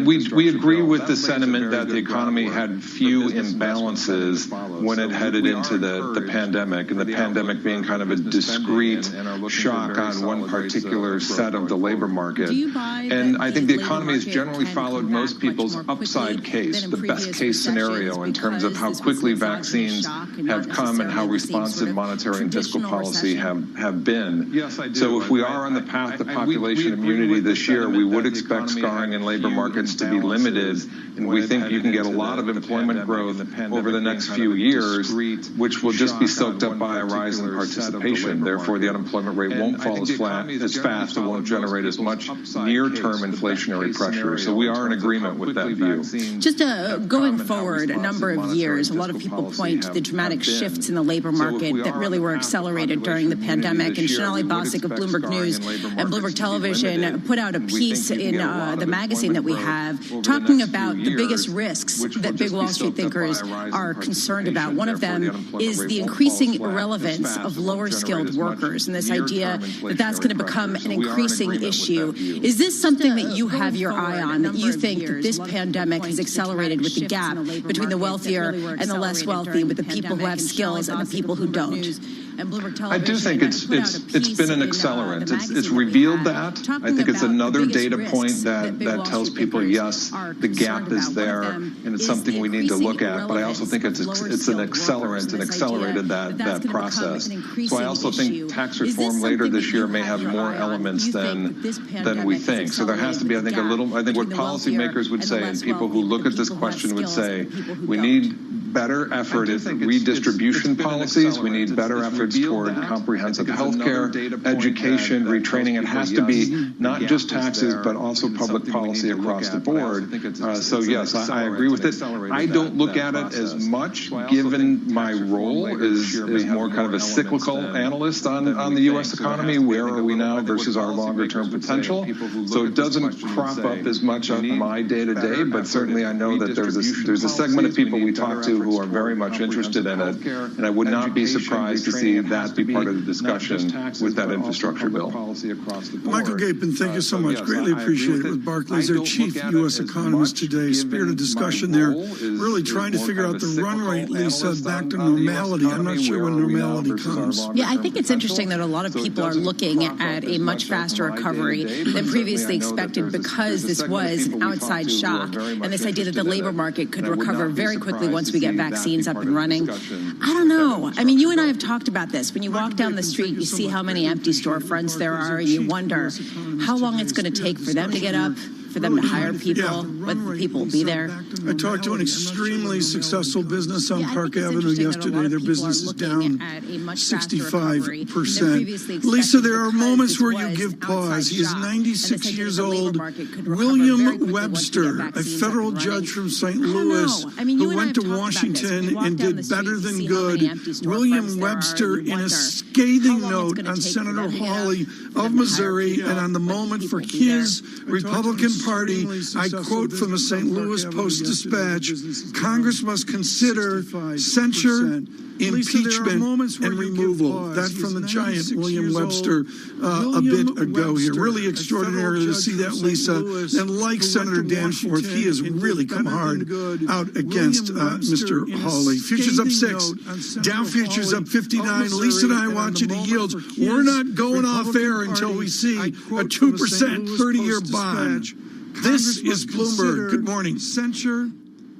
We agree with the sentiment that the economy had few imbalances when it headed into the pandemic, and the pandemic being kind of a discrete shock on one particular set of the labor market. And I think the economy has generally followed most people's upside case, the best case scenario in terms of how quickly vaccines have come and how responsive monetary and fiscal policy have been. So if we are on the path to population immunity this year, we would expect scarring in labor markets to be limited, and we think you can get a lot of employment growth over the next few years, which will just be soaked up by a rise in participation. Therefore, the unemployment rate won't fall as fast, and won't generate as much near-term inflationary pressure. So we are in agreement with that view. Just going forward a number of years, a lot of people point to the dramatic shifts in the labor market that really were accelerated during the pandemic. And Shonali Bosick of Bloomberg News and Bloomberg Television put out a piece in the magazine that we have talking about the biggest risks that big Wall Street thinkers are concerned about. One of them is the increasing irrelevance of lower skilled workers and this idea that that's going to become an increasing issue. Is this something that you have your eye on, that you think that this pandemic has accelerated with the gap between the wealthier and the less wealthy, with the people who have skills and the people who don't? I do think it's been an accelerant. It's revealed that. I think it's another data point that tells people, yes, the gap is there, and it's something we need to look at. But I also think it's an accelerant and accelerated that process. So I also think tax reform later this year may have more elements than we think. So there has to be, I think, I think what policymakers would say and people who look at this question would say, we need better effort at redistribution policies. We need better efforts toward comprehensive health care, education, retraining. It has to be not just taxes, but also public policy across the board. So yes, I agree with it. I don't look at it as much, given my role is more kind of a cyclical analyst on the U.S. economy. Where are we now versus our longer-term potential? So it doesn't crop up as much on my day-to-day, but certainly I know that there's a segment of people we talk to who are very much interested in it, and I would not be surprised to see that be part of the discussion with that infrastructure bill. Michael Gapin, thank you so much. Greatly appreciate it. With Barclays, our chief U.S. economist today. Spirited discussion there, really trying to figure out the run rate, Lisa, back to normality. I'm not sure when normality comes. Yeah, I think it's interesting that a lot of people are looking at a much faster recovery than previously expected because this was an outside shock, and this idea that the labor market could recover very quickly once we get vaccines up and running. I don't know. I mean, you and I have talked about this. When you walk down the street, you see how many empty storefronts there are, and you wonder how long it's going to take for them to get up, for them to hire people, whether people will be there. I talked to an extremely successful business on Park Avenue yesterday. Their business is down 65%. Lisa, there are moments where you give pause. He is 96 years old. William Webster, a federal judge from St. Louis, who went to Washington and did better than good. William Webster, in a scathing note on Senator Hawley of Missouri and on the moment for his Republican Party, I quote from the St. Louis Post-Dispatch, Congress must consider censure, impeachment, and removal. That's from the giant William Webster a bit ago here. Really extraordinary to see that, Lisa. And like Senator Danforth, he has really come hard out against Mr. Hawley. Futures up 6. Dow futures up 59. Lisa and I want you to yield. We're not going off air until we see a 2% 30-year bond. This is Bloomberg. Good morning. Censure,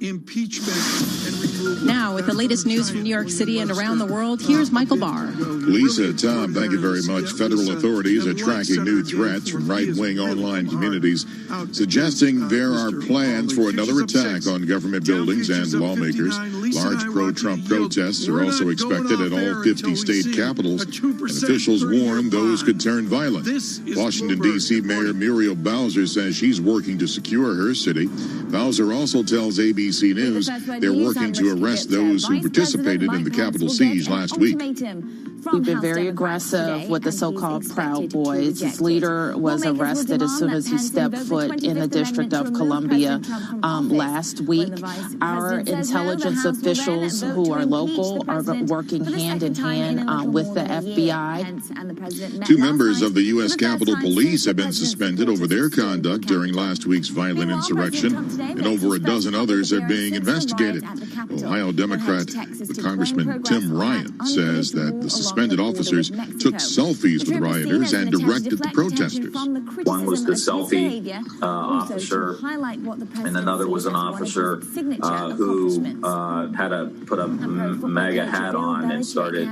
impeachment, and removal. Now, with the latest news from New York City and around the world, here's Michael Barr. Lisa, Tom, thank you very much. Federal authorities are tracking new threats from right-wing online communities, suggesting there are plans for another attack on government buildings and lawmakers. Large pro-Trump protests are also expected at all 50 state capitals, and officials warn those could turn violent. Washington, D.C. Mayor Muriel Bowser says she's working to secure her city. Bowser also tells ABC News they're working to arrest those who participated in the Capitol siege last week. We've been very aggressive with the so-called Proud Boys. His leader was arrested as soon as he stepped foot in the District of Columbia last week. Our intelligence officials who are local are working hand in hand with the FBI. 2 members of the U.S. Capitol Police have been suspended over their conduct during last week's violent insurrection, and over a dozen others are being investigated. Ohio Democrat Congressman Tim Ryan says that the suspended officers took selfies with rioters and directed the protesters. One was the selfie officer, and another was an officer who had put a MAGA hat on and started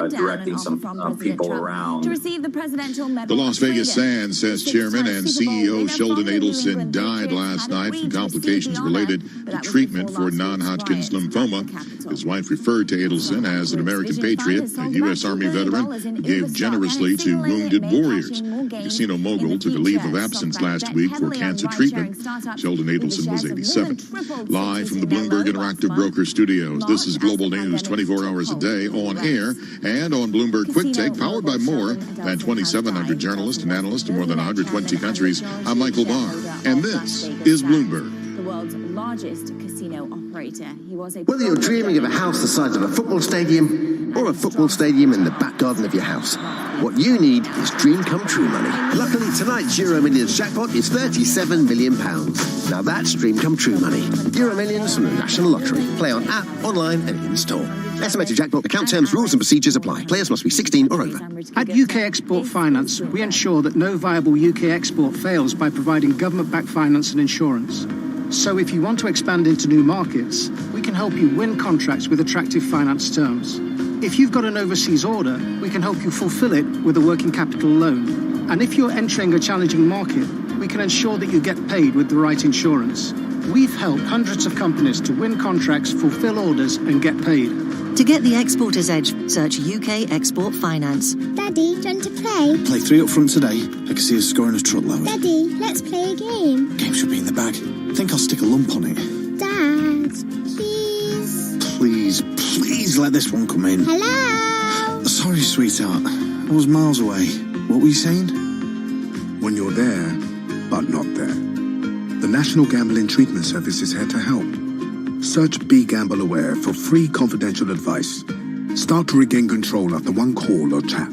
directing some people around. The Las Vegas Sands says Chairman and CEO Sheldon Adelson died last night from complications related to treatment for non-Hodgkin's lymphoma. His wife referred to Adelson as an American patriot, a U.S. Army veteran who gave generously to wounded warriors. The casino mogul took a leave of absence last week for cancer treatment. Sheldon Adelson was 87. Live from the Bloomberg Interactive Broker Studios, this is Global News 24 hours a day on air and on Bloomberg Quick Take, powered by more than 2,700 journalists and analysts in more than 120 countries. I'm Michael Barr, and this is Bloomberg. The world's largest casino operator. He was a Whether you're dreaming of a house the size of a football stadium or a football stadium in the back garden of your house, what you need is dream come true money. Luckily, tonight's Euro Millions jackpot is £37 million. Now that's dream come true money. Euro Millions from the National Lottery. Play on app, online and in-store. Estimated jackpot. Account terms, rules and procedures apply. Players must be 16 or over. At UK Export Finance, we ensure that no viable UK export fails by providing government-backed finance and insurance. So if you want to expand into new markets, we can help you win contracts with attractive finance terms. If you've got an overseas order, we can help you fulfill it with a working capital loan. And if you're entering a challenging market, we can ensure that you get paid with the right insurance. We've helped hundreds of companies to win contracts, fulfill orders, and get paid. To get the exporter's edge, search UK Export Finance. Daddy, do you want to play? Play 3 up front today. I can see us scoring a truckload. Daddy, let's play a game. Game should be in the bag. I think I'll stick a lump on it. Dad, please. Please let this one come in. Hello? Sorry, sweetheart. I was miles away. What were you saying? When you're there, but not there. The National Gambling Treatment Service is here to help. Search Be Gamble Aware for free confidential advice. Start to regain control after one call or chat.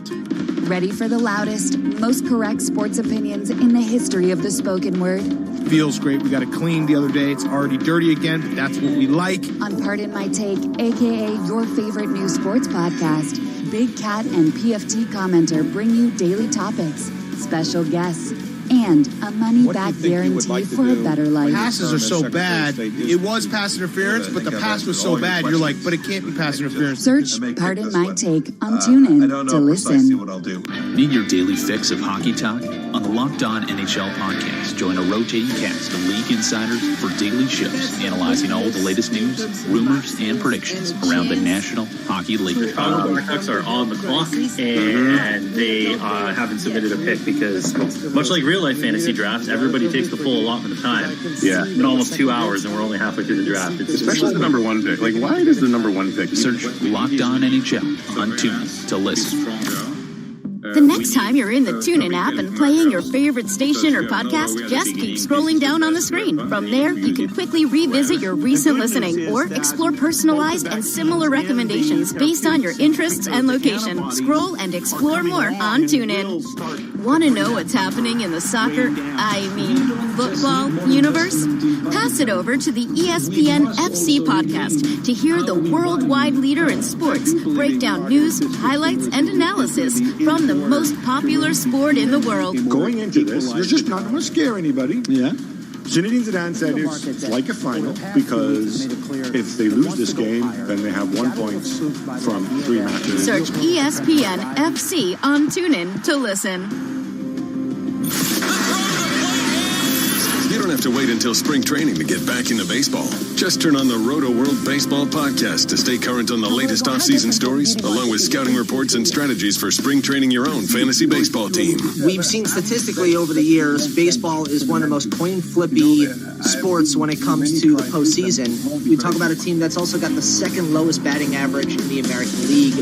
Ready for the loudest, most correct sports opinions in the history of the spoken word? Feels great. We got it cleaned the other day. It's already dirty again, but that's what we like. On Pardon My Take, a.k.a. your favorite news sports podcast, Big Cat and PFT Commenter bring you daily topics, special guests, and a money-back guarantee for a better life. Passes are so bad. It was pass interference, but the pass was so bad. You're like, but it can't be pass interference. Search Pardon My Take on TuneIn to listen. Need your daily fix of hockey talk? On the Locked On NHL podcast, join a rotating cast of league insiders for daily shows analyzing all the latest news, rumors, and predictions around the National Hockey League. The Chicago Blackhawks are on the clock, and they haven't submitted a pick because, much like real-life fantasy drafts, everybody takes the full allotment of time. Yeah. It's been almost 2 hours, and we're only halfway through the draft. Especially the number 1 pick. Like, why does the number 1 pick? Search Locked On NHL on TuneIn to listen. The next time you're in the TuneIn app and playing your favorite station or podcast, just keep scrolling down on the screen. From there, you can quickly revisit your recent listening or explore personalized and similar recommendations based on your interests and location. Scroll and explore more on TuneIn. Want to know what's happening in the football universe? Pass it over to the ESPN FC podcast to hear the worldwide leader in sports break down news, highlights, and analysis from the most popular sport in the world. Going into this, you're just not going to scare anybody. Yeah. Zinedine Zidane said it's like a final because if they lose this game, then they have 1 point from 3 matches. Search ESPN FC on TuneIn to listen. You don't have to wait until spring training to get back into baseball. Just turn on the Roto World Baseball podcast to stay current on the latest offseason stories, along with scouting reports and strategies for spring training your own fantasy baseball team. We've seen statistically over the years, baseball is one of the most coin-flippy sports when it comes to the postseason. We talk about a team that's also got the second lowest batting average in the American League.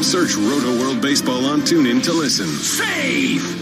Search Roto World Baseball on TuneIn to listen. Safe!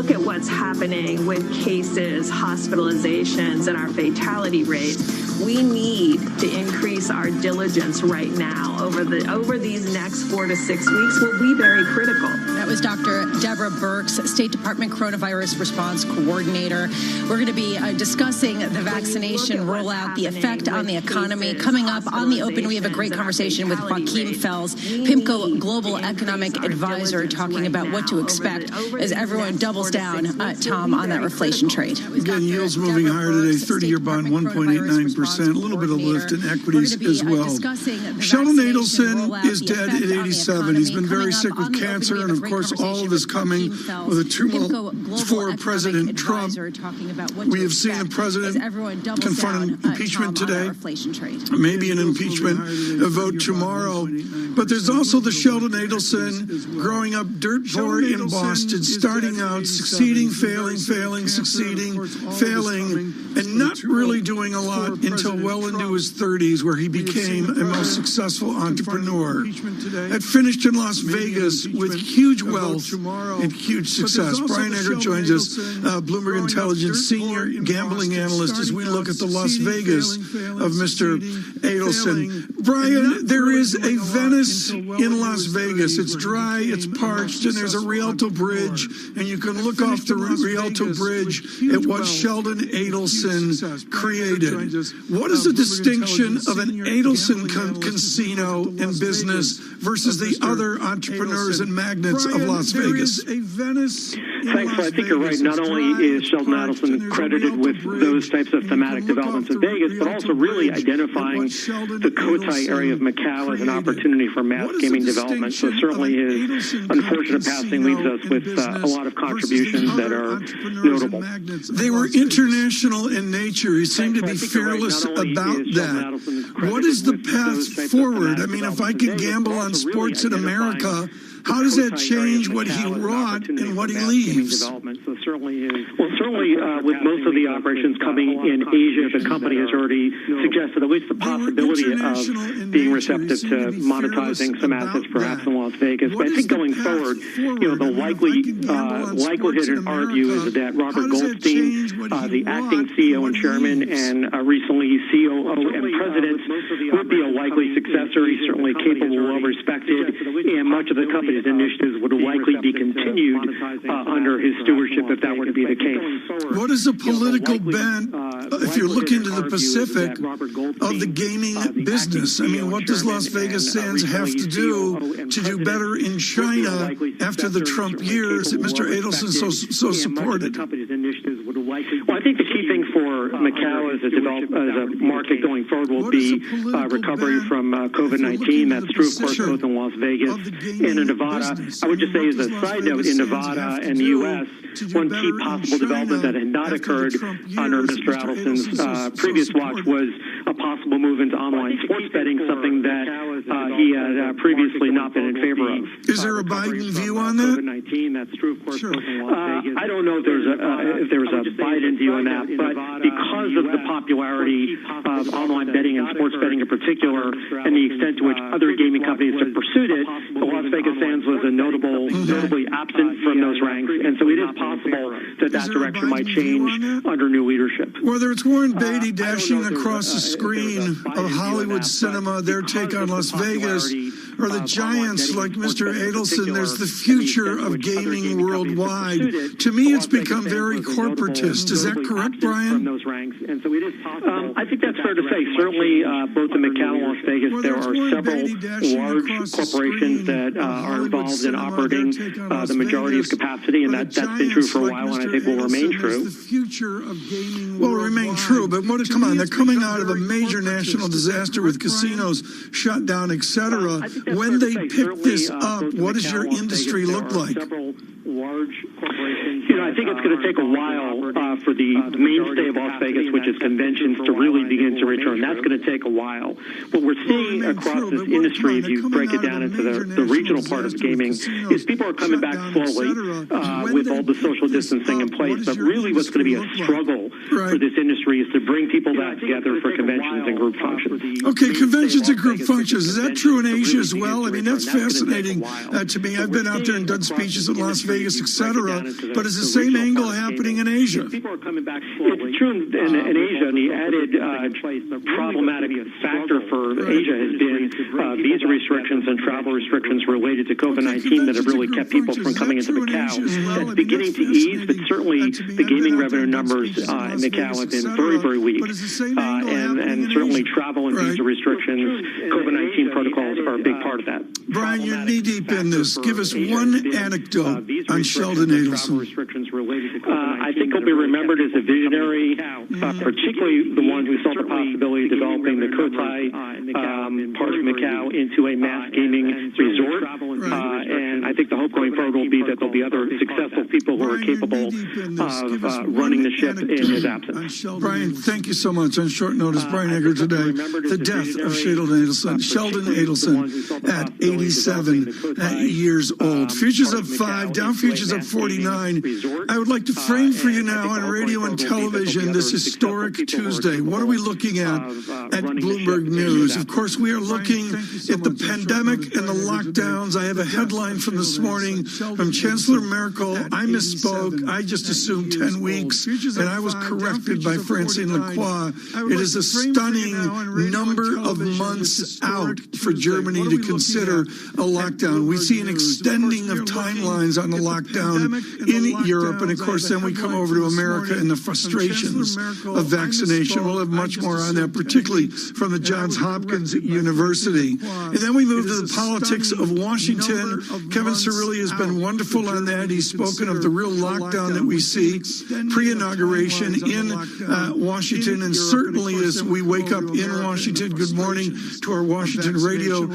Look at what's happening with cases, hospitalizations, and our fatality rate. We need to increase our diligence right now over these next 4 to 6 weeks will be very critical. That was Dr. Deborah Birx, State Department Coronavirus Response Coordinator. We're going to be discussing the vaccination rollout, the effect on the economy. Coming up on The Open, we have a great conversation with Joaquin Fels, PIMCO Global Economic Advisor, talking about what to expect as everyone doubles down, Tom, on that reflation trade. Again, yields moving higher today, 30-year bond 1.89%, a little bit of lift in equities as well. Sheldon Adelson is dead at 87. He's been very sick with cancer, and of course all of this coming with a tumult for President Trump. We have seen the president confront an impeachment today, maybe an impeachment vote tomorrow. But there's also the Sheldon Adelson growing up dirt poor in Boston, starting out, succeeding, failing, succeeding, failing, and not really doing a lot until well into his 30s, where he became a most successful entrepreneur. Had finished in Las Vegas with huge wealth and huge success. Brian Edgar joins us, Bloomberg Intelligence senior gambling analyst, as we look at the Las Vegas of Mr. Adelson. Brian, there is a Venice in Las Vegas. It's dry, it's parched, and there's a Rialto Bridge, and you can look off the Rialto Bridge at what Sheldon Adelson created. What is the distinction of an Adelson casino in business versus the other entrepreneurs and magnates of Las Vegas? Thanks. I think you're right. Not only is Sheldon Adelson credited with those types of thematic developments in Vegas, but also really identifying the Cotai area of Macau as an opportunity for mass gaming development. So certainly his unfortunate passing leaves us with a lot of contributions that are notable. They were international in nature. He seemed to be fearless about that. What is the path forward? I mean, if I could gamble on sports in America, how does that change what he wrought and what he leaves? Certainly, with most of the operations coming in Asia, the company has already suggested at least the possibility of being receptive to monetizing some assets, perhaps in Las Vegas. But I think going forward, the likelihood in our view is that Robert Goldstein, the acting CEO and chairman, and recently COO and president, would be a likely successor. He's certainly capable, well respected, and much of the company's initiatives would likely be continued under his stewardship if that were to be the case. What is the political bent, if you're looking to the Pacific, of the gaming business? I mean, what does Las Vegas Sands have to do better in China after the Trump years that Mr. Adelson so supported? Well, I think the key thing for Macau as a market going forward will be recovery from COVID-19. That's true, of course, both in Las Vegas and in Nevada. I would just say as a side note, in Nevada and the U.S., one key possible development that had not occurred under Mr. Adelson's previous watch was a possible move into online sports betting, something that he had previously not been in favor of. Is there a Biden view on that? COVID-19, that's true, of course. I don't know if there's a Biden view on that, but because of the popularity of online betting and sports betting in particular, and the extent to which other gaming companies have pursued it, the Las Vegas Sands was notably absent from those ranks, and so it is possible that direction might change under new leadership. Whether it's Warren Beatty dashing across the screen of Hollywood cinema, their take on Las Vegas, or the giants like Mr. Adelson. There's the future of gaming worldwide. To me, it's become very corporatist. Is that correct, Brian? I think that's fair to say. Certainly, both in Macau and Las Vegas, there are several large corporations that are involved in operating the majority of capacity, and that's been true for a while, and I think will remain true. Will remain true, but come on, they're coming out of a major national disaster with casinos shut down, etc. When they pick this up, what does your industry look like? I think it's going to take a while for the mainstay of Las Vegas, which is conventions, to really begin to return. That's going to take a while. What we're seeing across this industry, if you break it down into the regional part of gaming, is people are coming back slowly with all the social distancing in place. But really what's going to be a struggle for this industry is to bring people back together for conventions and group functions. Okay, conventions and group functions. Is that true in Asia as well? I mean, that's fascinating to me. I've been out there and done speeches in Las Vegas, etc. But is the same angle happening in Asia? It's true in Asia, and the added problematic factor for Asia has been visa restrictions and travel restrictions related to COVID-19 that have really kept people from coming into Macau. That's beginning to ease, but certainly the gaming revenue numbers in Macau have been very, very weak. And certainly travel and visa restrictions, COVID-19 protocols are a big part of that. Brian, you're knee-deep in this. Give us one anecdote on Sheldon Adelson. I think he'll be remembered as a visionary, particularly the one who saw the possibility of developing the Cotai part of Macau into a mass gaming resort. And I think the hope going forward will be that there'll be other successful people who are capable of running the ship in his absence. Brian, thank you so much. On short notice, Brian Egger today. The death of Sheldon Adelson at 87 years old. Futures up 5, down futures up 49. I would like to frame for you now on radio and television this historic Tuesday. What are we looking at Bloomberg News? Of course, we are looking at the pandemic and the lockdowns. I have a headline from this morning from Chancellor Merkel. I misspoke. I just assumed 10 weeks, and I was corrected by Francine Lacroix. It is a stunning number of months out for Germany to consider a lockdown. We see an extending of timelines on the lockdown in Europe, and of course then we come over to America and the frustrations of vaccination. We'll have much more on that, particularly from the Johns Hopkins University. And then we move to the politics of Washington. Kevin Cirilli has been wonderful on that. He's spoken of the real lockdown that we see pre-inauguration in Washington, and certainly as we wake up in Washington, good morning to our Washington radio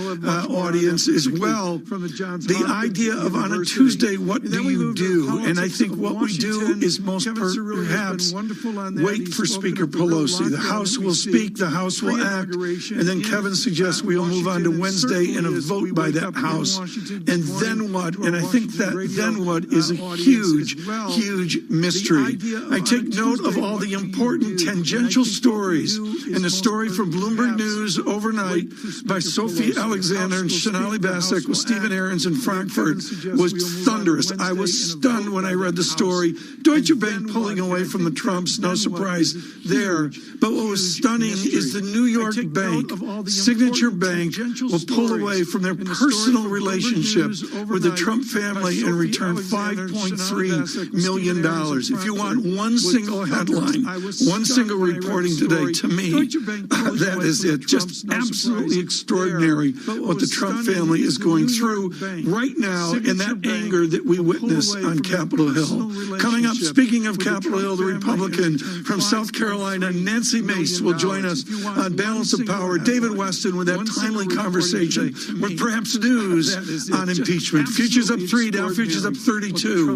audience as well. The idea of on a Tuesday, what do you do? And I think what we do is most perhaps wait for Speaker Pelosi. The House will speak, the House will act, and then Kevin suggests we'll move on to Wednesday and a vote by that House. And then what? And I think that then what is a huge, huge mystery. I take note of all the important tangential stories, and the story from Bloomberg News overnight by Sophie Alexander and Sonali Basak with Stephen Aarons in Frankfurt was thunderous. I was stunned when I read the story. Deutsche Bank pulling away from the Trumps, no surprise there. But what was stunning is the New York Bank, Signature Bank, will pull away from their personal relationship with the Trump family and return $5.3 million. If you want one single headline, one single reporting today, to me, that is it. Just absolutely extraordinary what the Trump family is going through right now, and that anger that we witness on Capitol Hill. Coming up, speaking of Capitol Hill, the Republican from South Carolina, Nancy Mace, will join us on Balance of Power. David Weston with that timely conversation with perhaps news on impeachment. Futures up 3, down futures up 32.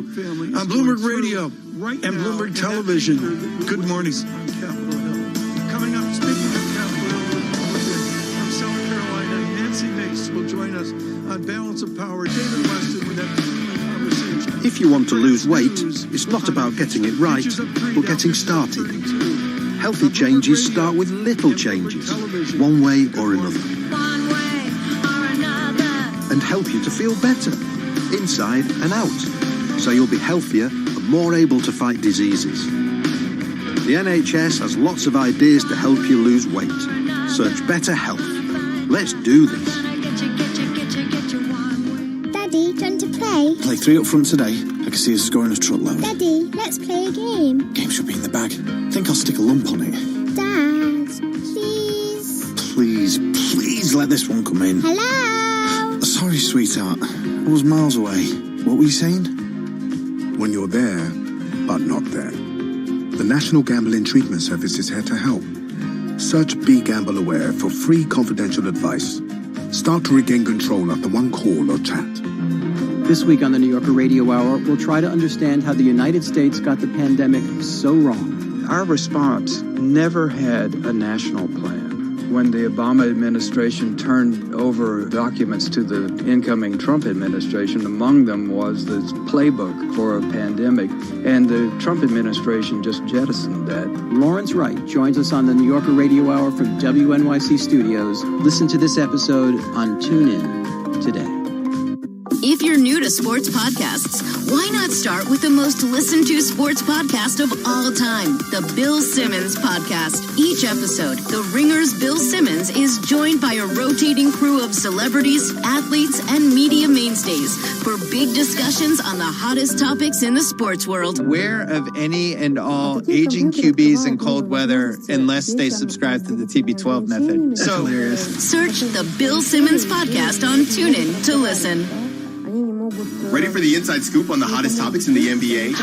On Bloomberg Radio and Bloomberg Television. Good morning. Coming up, speaking of Capitol Hill, from South Carolina, Nancy Mace will join us on Balance of Power. David Weston with that timely conversation. If you want to lose weight, it's not about getting it right, but getting started. Healthy changes start with little changes, one way or another. And help you to feel better, inside and out, so you'll be healthier and more able to fight diseases. The NHS has lots of ideas to help you lose weight. Search Better Health. Let's do this. play? Play 3 up front today. I can see us scoring a truckload. Daddy, let's play a game. Game should be in the bag. Think I'll stick a lump on it. Dad, please. Please let this one come in. Hello? Sorry, sweetheart. I was miles away. What were you saying? When you're there, but not there. The National Gambling Treatment Service is here to help. Search Be Gamble Aware for free confidential advice. Start to regain control after one call or chat. This week on the New Yorker Radio Hour, we'll try to understand how the United States got the pandemic so wrong. Our response never had a national plan. When the Obama administration turned over documents to the incoming Trump administration, among them was this playbook for a pandemic, and the Trump administration just jettisoned that. Lawrence Wright joins us on the New Yorker Radio Hour from WNYC Studios. Listen to this episode on TuneIn today. If you're new to sports podcasts, why not start with the most listened to sports podcast of all time, the Bill Simmons Podcast. Each episode, The Ringer's Bill Simmons is joined by a rotating crew of celebrities, athletes, and media mainstays for big discussions on the hottest topics in the sports world. Aware of any and all aging QBs in cold weather unless they subscribe to the TB12 method. That's hilarious. Search the Bill Simmons Podcast on TuneIn to listen. Ready for the inside scoop on the hottest topics in the NBA?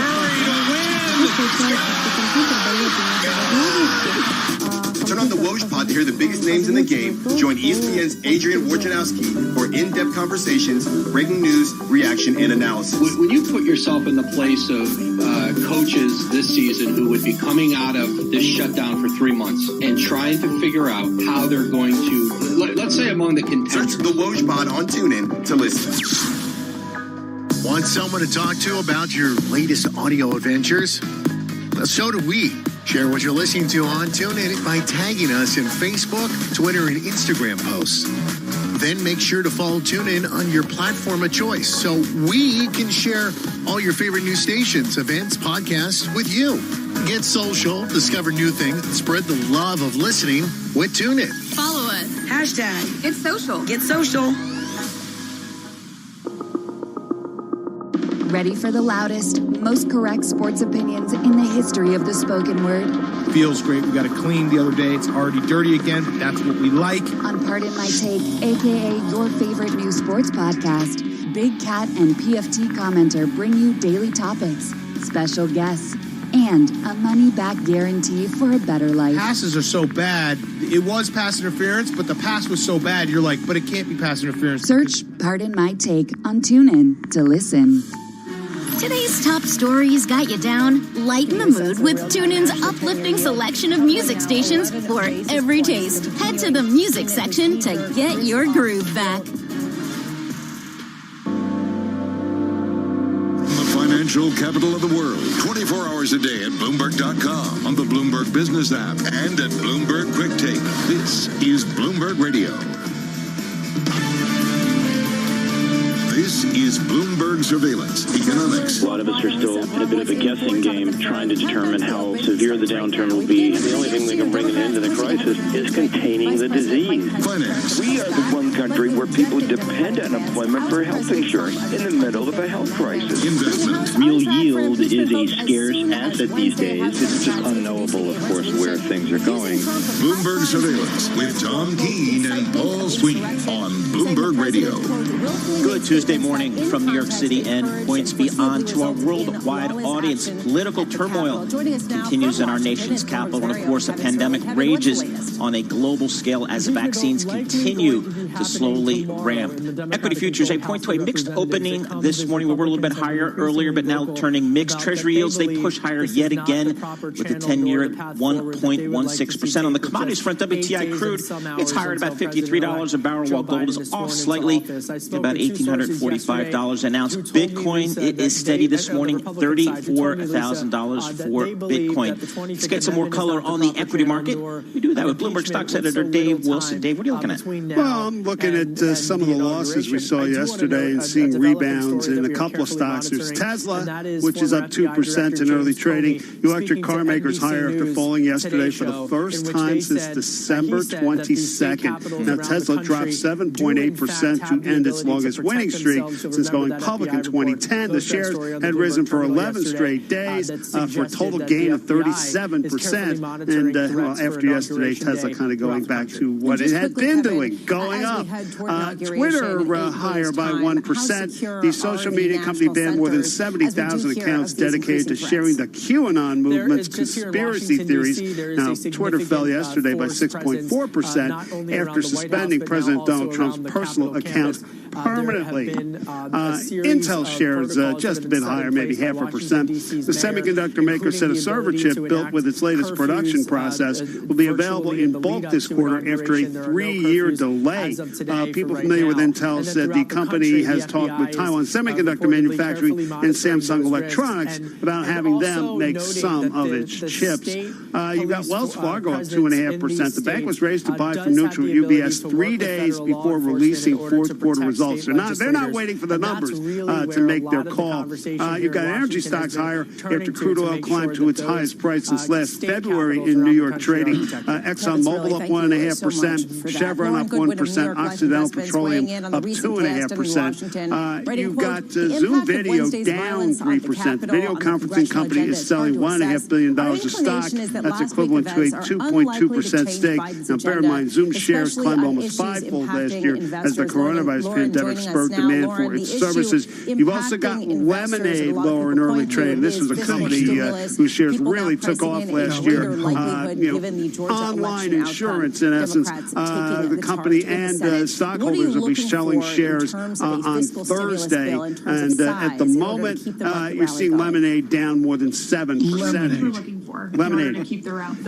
Turn on the Woj Pod to hear the biggest names in the game. Join ESPN's Adrian Wojnarowski for in-depth conversations, breaking news, reaction, and analysis. When you put yourself in the place of coaches this season who would be coming out of this shutdown for 3 months and trying to figure out how they're going to, let's say among the contenders. Search the Woj Pod on TuneIn to listen. Want someone to talk to about your latest audio adventures? Well, so do we. Share what you're listening to on TuneIn by tagging us in Facebook, Twitter, and Instagram posts. Then make sure to follow TuneIn on your platform of choice so we can share all your favorite news stations, events, podcasts with you. Get social, discover new things, and spread the love of listening with TuneIn. Follow us. Hashtag Get social. Get social. Ready for the loudest, most correct sports opinions in the history of the spoken word? Feels great. We got it cleaned the other day. It's already dirty again, but that's what we like. On Pardon My Take, a.k.a. your favorite new sports podcast, Big Cat and PFT commenter bring you daily topics, special guests, and a money-back guarantee for a better life. Passes are so bad. It was pass interference, but the pass was so bad, you're like, but it can't be pass interference. Search Pardon My Take on TuneIn to listen. Today's top stories got you down. Lighten the mood with TuneIn's uplifting selection of music stations for every taste. Head to the music section to get your groove back. The financial capital of the world, 24 hours a day at Bloomberg.com, on the Bloomberg Business app, and at Bloomberg Quick Take. This is Bloomberg Radio. This is Bloomberg Surveillance Economics. A lot of us are still in a bit of a guessing game, trying to determine how severe the downturn will be. And the only thing that can bring an end to the crisis is containing the disease. Finance. We are the one country where people depend on employment for health insurance in the middle of a health crisis. Investment. Real yield is a scarce asset these days. It's just unknowable, of course, where things are going. Bloomberg Surveillance with Tom Keene and Paul Sweeney on Bloomberg Radio. Good Tuesday morning from New York City and points beyond to our worldwide audience. Political turmoil continues in our nation's capital, and of course, a pandemic rages on a global scale as vaccines continue to slowly ramp. Equity futures, they point to a mixed opening this morning. We were a little bit higher earlier, but now turning mixed. Treasury yields, they push higher yet again with the 10-year at 1.16%. On the commodities front, WTI crude, it's higher at about $53 a barrel, while gold is off slightly at about $1,845 an ounce. Bitcoin, it is steady this morning, $34,000 for Bitcoin. Let's get some more color on the equity market. We do that with Bloomberg Stocks editor Dave Wilson. Dave, what are you looking at? Well, looking at some of the losses we saw yesterday and seeing rebounds in a couple of stocks. There's Tesla, which is up 2% in early trading. Electric car makers higher after falling yesterday for the first time since December 22nd. Now, Tesla dropped 7.8% to end its longest winning streak since going public in 2010. The shares had risen for 11 straight days for a total gain of 37%. And after yesterday, Tesla kind of going back to what it had been doing, going up. Twitter higher by 1%. The social media company banned more than 70,000 accounts dedicated to sharing the QAnon movement's conspiracy theories. Now, Twitter fell yesterday by 6.4% after suspending President Donald Trump's personal account permanently. Intel shares just a bit higher, maybe 0.5%. The semiconductor maker said a server chip built with its latest production process will be available in bulk this quarter after a 3-year delay. People familiar with Intel said the company has talked with Taiwan Semiconductor Manufacturing and Samsung Electronics about having them make some of its chips. You've got Wells Fargo up 2.5%. The bank was raised to buy from neutral UBS 3 days before releasing fourth quarter results. They're not waiting for the numbers to make their call. You've got energy stocks higher after crude oil climbed to its highest price since last February in New York trading. ExxonMobil up 1.5%, Chevron up 1%, Occidental Petroleum up 2.5%. You've got Zoom Video down 3%. The video conferencing company is selling $1.5 billion of stock. That's equivalent to a 2.2% stake. Now, bear in mind, Zoom shares climbed almost fivefold last year as the coronavirus pandemic spurred demand for its services. You've also got Lemonade lower in early trading. This was a company whose shares really took off last year. Online insurance, in essence. The company and stockholders will be selling shares on Thursday. And at the moment, you're seeing Lemonade down more than 7%. Lemonade.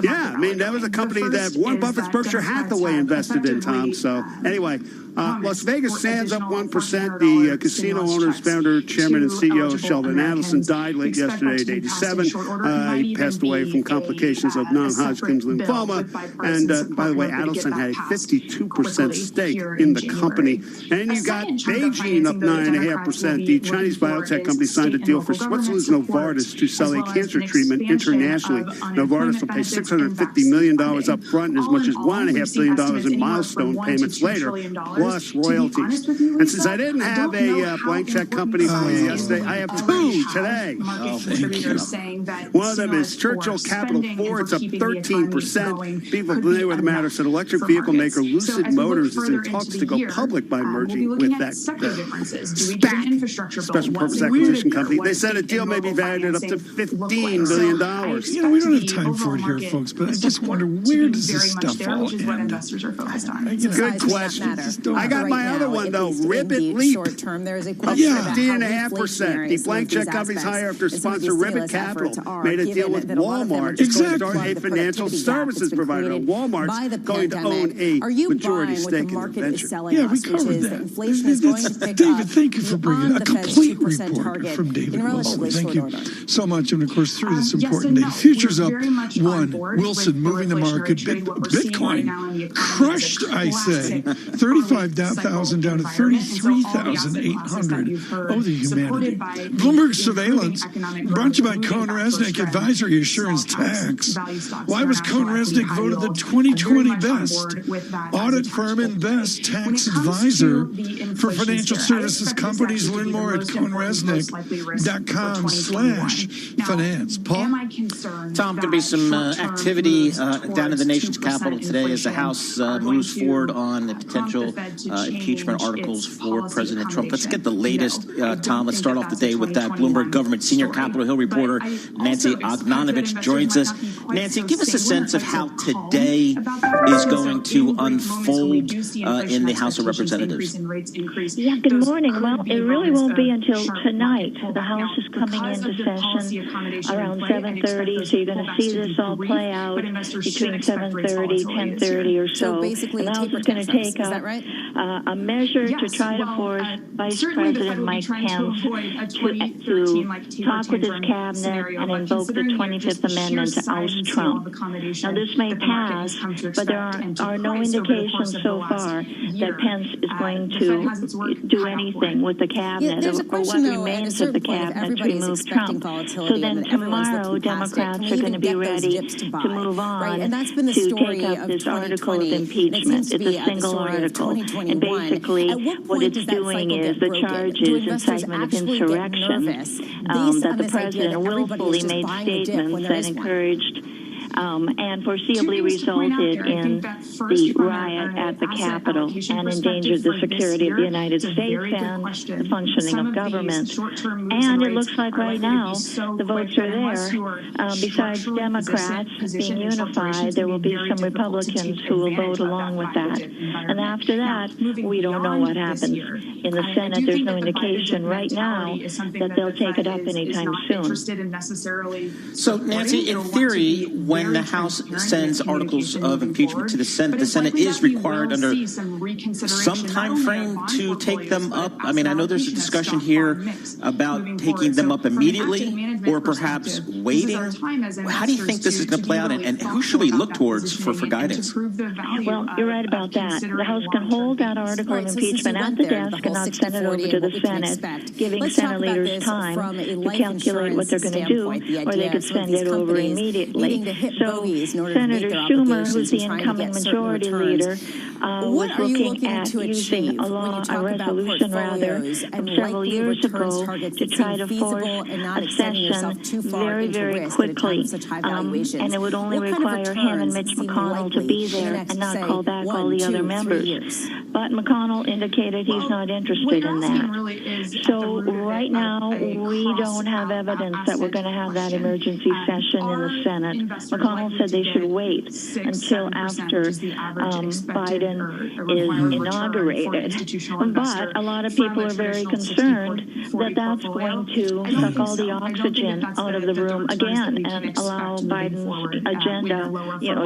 Yeah, I mean, that was a company that Warren Buffett's Berkshire Hathaway invested in, Tom. So anyway, Las Vegas Sands up 1%. The casino owner's founder, chairman, and CEO Sheldon Adelson died late yesterday at 87. He passed away from complications of non-Hodgkin's lymphoma. And by the way, Adelson had a 52% stake in the company. And you got Beijing up 9.5%. The Chinese biotech company signed a deal for Switzerland's Novartis to sell a cancer treatment internationally. Novartis will pay $650 million up front and as much as $1.5 billion in milestone payments later, plus royalties. And since I didn't have a blank check company for you yesterday, I have two today. One of them is Churchill Capital 4. It's up 13%. People familiar with the matter said electric vehicle maker Lucid Motors is in talks to go public by merging with that SPAC, Special Purpose Acquisition Company. They said a deal may be valued at up to $15 billion. You know, we don't have time for it here, folks, but I just wonder, where does this stuff all end? Good question. I got my other one, though. Ribbit Leap. Up 15.5%. The blank check company's higher after sponsor Ribbit Capital made a deal with Walmart to start a financial services provider. Walmart's going to own a majority stake in the venture. Yeah, we covered that. David, thank you for bringing a complete report from David Wilson. Thank you so much. And of course, through this important day, futures up 1. Wilson moving the market. Bitcoin crushed, I say. 35,000 down to 33,800. Oh, the humanity. Bloomberg surveillance brought to you by Cohen Resnick Advisory Assurance Tax. Why was Cohen Resnick voted the 2020 best audit firm and best tax advisor for financial services companies? Learn more at cohenresnick.com/finance. Paul? Tom, going to be some activity down in the nation's capital today as the House moves forward on the potential impeachment articles for President Trump. Let's get the latest, Tom. Let's start off the day with that. Bloomberg government senior Capitol Hill reporter Nancy Ognanovich joins us. Nancy, give us a sense of how today is going to unfold in the House of Representatives. Yeah, good morning. Well, it really won't be until tonight. The House is coming into session around 7:30, you're going to see this all play out between 7:30, 10:30 or so. Basically, and the House is going to take up a measure to try to force Vice President Mike Pence to talk with his cabinet and invoke the 25th Amendment to oust Trump. Now, this may pass, but there are no indications so far that Pence is going to do anything with the cabinet or what remains of the cabinet to remove Trump. So then tomorrow, Democrats are going to be ready to move on to take up this article of impeachment. It's a single article. And basically, what it's doing is the charge is incitement of insurrection, that the president willfully made statements that encouraged and foreseeably resulted in the riot at the Capitol and endangered the security of the United States and the functioning of government. And it looks like right now the votes are there. Besides Democrats being unified, there will be some Republicans who will vote along with that. And after that, we don't know what happens. In the Senate, there's no indication right now that they'll take it up anytime soon. So, Nancy, in theory, when the House sends articles of impeachment to the Senate is required under some time frame to take them up. I mean, I know there's a discussion here about taking them up immediately or perhaps waiting. How do you think this is going to play out, and who should we look towards for guidance? Well, you're right about that. The House can hold that article of impeachment at the desk and not send it over to the Senate, giving Senate leaders time to calculate what they're going to do, or they could send it over immediately. So Senator Schumer, who's the incoming majority leader, was looking at using a resolution from several years ago to try to force a session very, very quickly. And it would only require him and Mitch McConnell to be there and not call back all the other members. But McConnell indicated he's not interested in that. So right now, we don't have evidence that we're going to have that emergency session in the Senate. McConnell said they should wait until after Biden is inaugurated. But a lot of people are very concerned that that's going to suck all the oxygen out of the room again and allow Biden's agenda,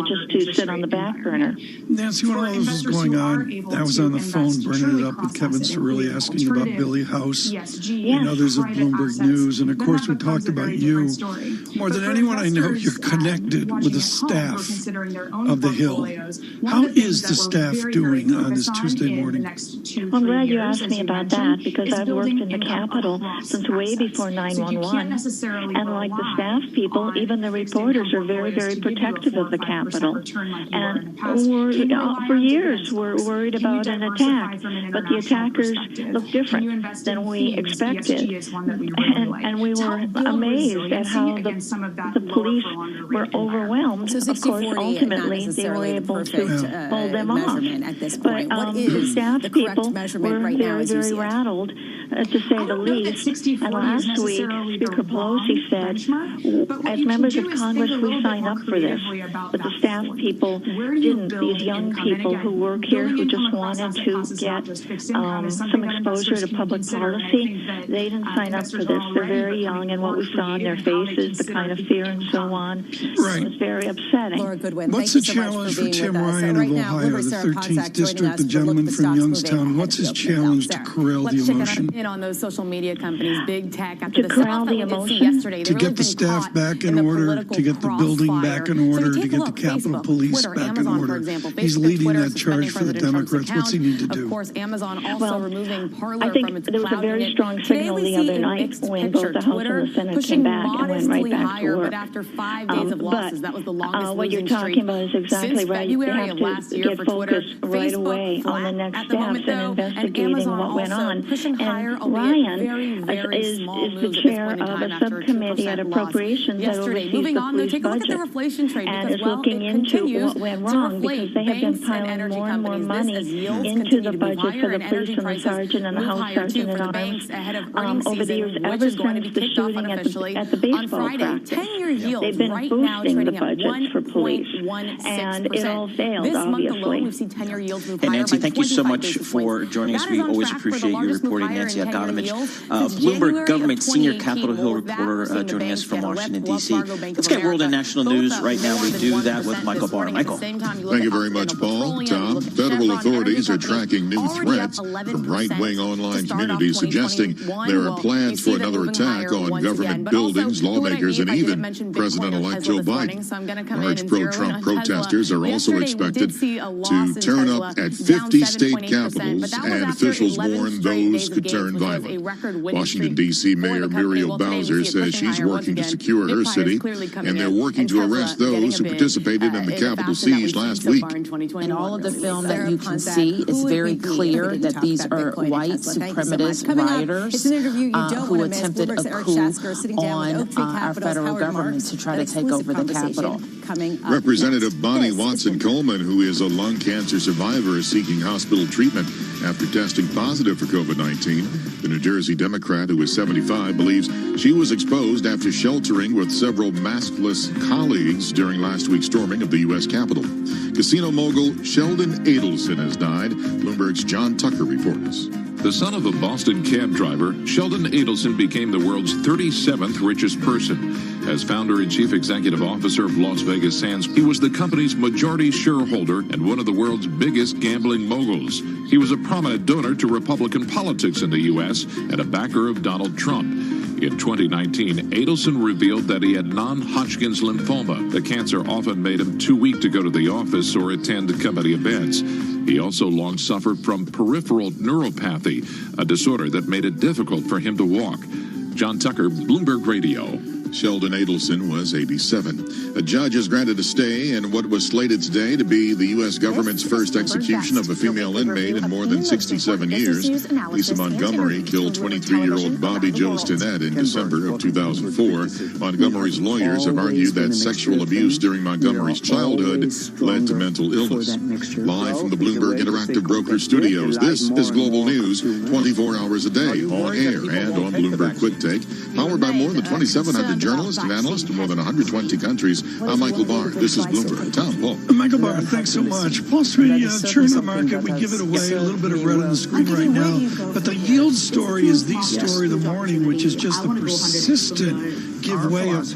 just to sit on the back burner. Nancy, when all this was going on, I was on the phone bringing it up with Kevin Cirilli, asking about Billy House and others of Bloomberg News. And of course, we talked about you. More than anyone I know, you're connected with the staff of the Hill. How is the staff doing on this Tuesday morning? I'm glad you asked me about that, because I've worked in the Capitol since way before 9/11. And like the staff people, even the reporters are very, very protective of the Capitol. And for years, we're worried about an attack. But the attackers look different than we expected. And we were amazed at how the police were overwhelmed. Of course, ultimately, they were able to hold them off. But the staff people were very, very rattled, to say the least. And last week, Speaker Pelosi said, as members of Congress, we signed up for this. But the staff people didn't. These young people who work here, who just wanted to get some exposure to public policy, they didn't sign up for this. They're very young, and what we saw in their faces, the kind of fear and so on, was very upsetting. What's the challenge for Tim Ryan of Ohio, the 13th District, the gentleman from Youngstown? What's his challenge to corral the emotion? In on those social media companies, big tech, after to corral the emotion, yesterday, to get the staff back in order, to get the building back in order, to get the Capitol Police back in order. He's leading that charge for the Democrats. What's he need to do? Of course, Amazon also removing Parler I think there was a very strong signal the other night when both the House and the Senate came back and went right back to work. But after 5 days of losses, that was the longest what you're talking about is exactly right. You have to get focused right away on the next steps and investigating what went on. And Ryan is the chair of a subcommittee at Appropriations that oversees the police budget and is looking into what went wrong, because they have been piling more and more money into the budget for the police and the sergeant and the house sergeant in arms over the years, ever since the shooting at the baseball crowd. 10-year yield They've been right boosting now trading the budgets for police, and it all failed, this month obviously. alone, we've seen 10-year yields move Hey, higher Nancy, by thank you so 25 much basis for points. joining us. That We is on always track for the appreciate your largest move reporting, higher Nancy in 10-year Aganovich. yield since Bloomberg January government of senior 2018. Capitol Hill Well, that reporter we're seeing the joining us banks from get Washington, Wells D.C. Fargo, Bank of Let's get world and America, national both news up right now. more We than do that 1% with Michael this Barr. morning. At the Michael. same time, you look Thank you at very much, Occidental Paul. Petroleum, you Tom, look at federal Chevron, authorities are energy companies, tracking new already threats up 11% from right-wing online to start off communities suggesting 2021. there are Well, plans we for see that another moving attack higher on once government again. But also, buildings, who would I lawmakers, be and if I didn't even mention Bitcoin President-elect and Joe Tesla this morning? Biden. So I'm going to come Large in and zero in pro-Trump on Tesla. protesters are also Yesterday, we expected did see a loss to in turn Tesla, up at down 50 state 7.8%, capitals, but that was and after officials 11 warn straight those days of could gains, turn which was a violent. record winning Washington, streak D.C. for Mayor the company. Muriel Well, today we Bowser see it says pushing she's higher once working to again. secure her Big players city, clearly coming and they're in, working and to Tesla arrest getting those a who bid, participated in the in Capitol fashion that we've siege seen last so week. far in 2021. In all of the film that Sarah you can Ponzak, see, who it's would very we be clear if we that talk these about are Bitcoin and white Tesla? Thank you so much. supremacist Coming up, rioters it's an interview you don't who want to miss. attempted Bloomberg's a Eric coup Shasker sitting down with on Oak Tree our Capital's federal Howard government Marks. to try An to take over the exclusive Capitol. conversation coming up Representative next. Bonnie This Watson Coleman, who is a lung cancer survivor, is seeking hospital treatment after testing positive for COVID-19. The New Jersey Democrat, who is 75, believes she was exposed after sheltering with several maskless colleagues during last week's storming of the U.S. Capitol. Casino mogul Sheldon Adelson has died. Bloomberg's John Tucker reports. The son of a Boston cab driver, Sheldon Adelson became the world's 37th richest person. As founder and chief executive officer of Las Vegas Sands, he was the company's majority shareholder and one of the world's biggest gambling moguls. He was a prominent donor to Republican politics in the U.S. and a backer of Donald Trump. In 2019, Adelson revealed that he had non-Hodgkin's lymphoma. The cancer often made him too weak to go to the office or attend company events. He also long suffered from peripheral neuropathy, a disorder that made it difficult for him to walk. John Tucker, Bloomberg Radio. Sheldon Adelson was 87. A judge has granted a stay in what was slated today to be the U.S. government's first execution of a female inmate in more than 67 years. Lisa Montgomery killed 23-year-old Bobby Joe Stinnett in December of 2004. Montgomery's lawyers have argued that sexual abuse during Montgomery's childhood led to mental illness. Live from the Bloomberg Interactive Broker Studios, this is Global News, 24 hours a day, on air and on Bloomberg Quick Take, powered by more than 2,700 journalists and analysts in more than 120 countries. I'm Michael Barr. This is Bloomberg. Tom, Paul. Michael Barr, thanks so much. Wall Street, churn the market. We give it away. A little bit of red on the screen right now. But the yield story is the story of the morning, which is just the persistent give way of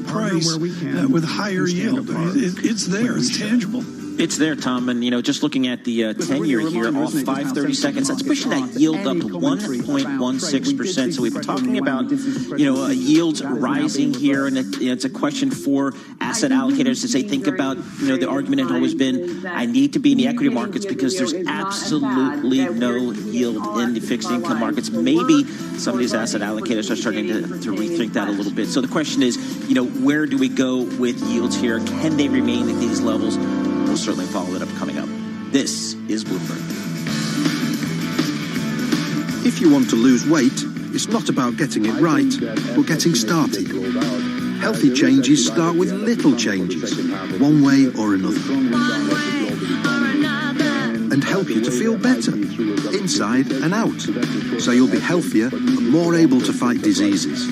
price with higher yield. It's there. It's tangible. It's there, Tom, and just looking at the 10-year here, off 5/30 seconds, that's pushing that yield up to 1.16%. So we've been talking about, yields rising here, and it's a question for asset allocators as they think about, the argument has always been, I need to be in the equity markets because there's absolutely no yield in the fixed income markets. Maybe some of these asset allocators are starting to rethink that a little bit. So the question is, where do we go with yields here? Can they remain at these levels? We'll certainly follow it up coming up. This is Bloomberg. If you want to lose weight, it's not about getting it right, but getting started. Healthy changes start with little changes, one way or another, and help you to feel better, inside and out, so you'll be healthier and more able to fight diseases.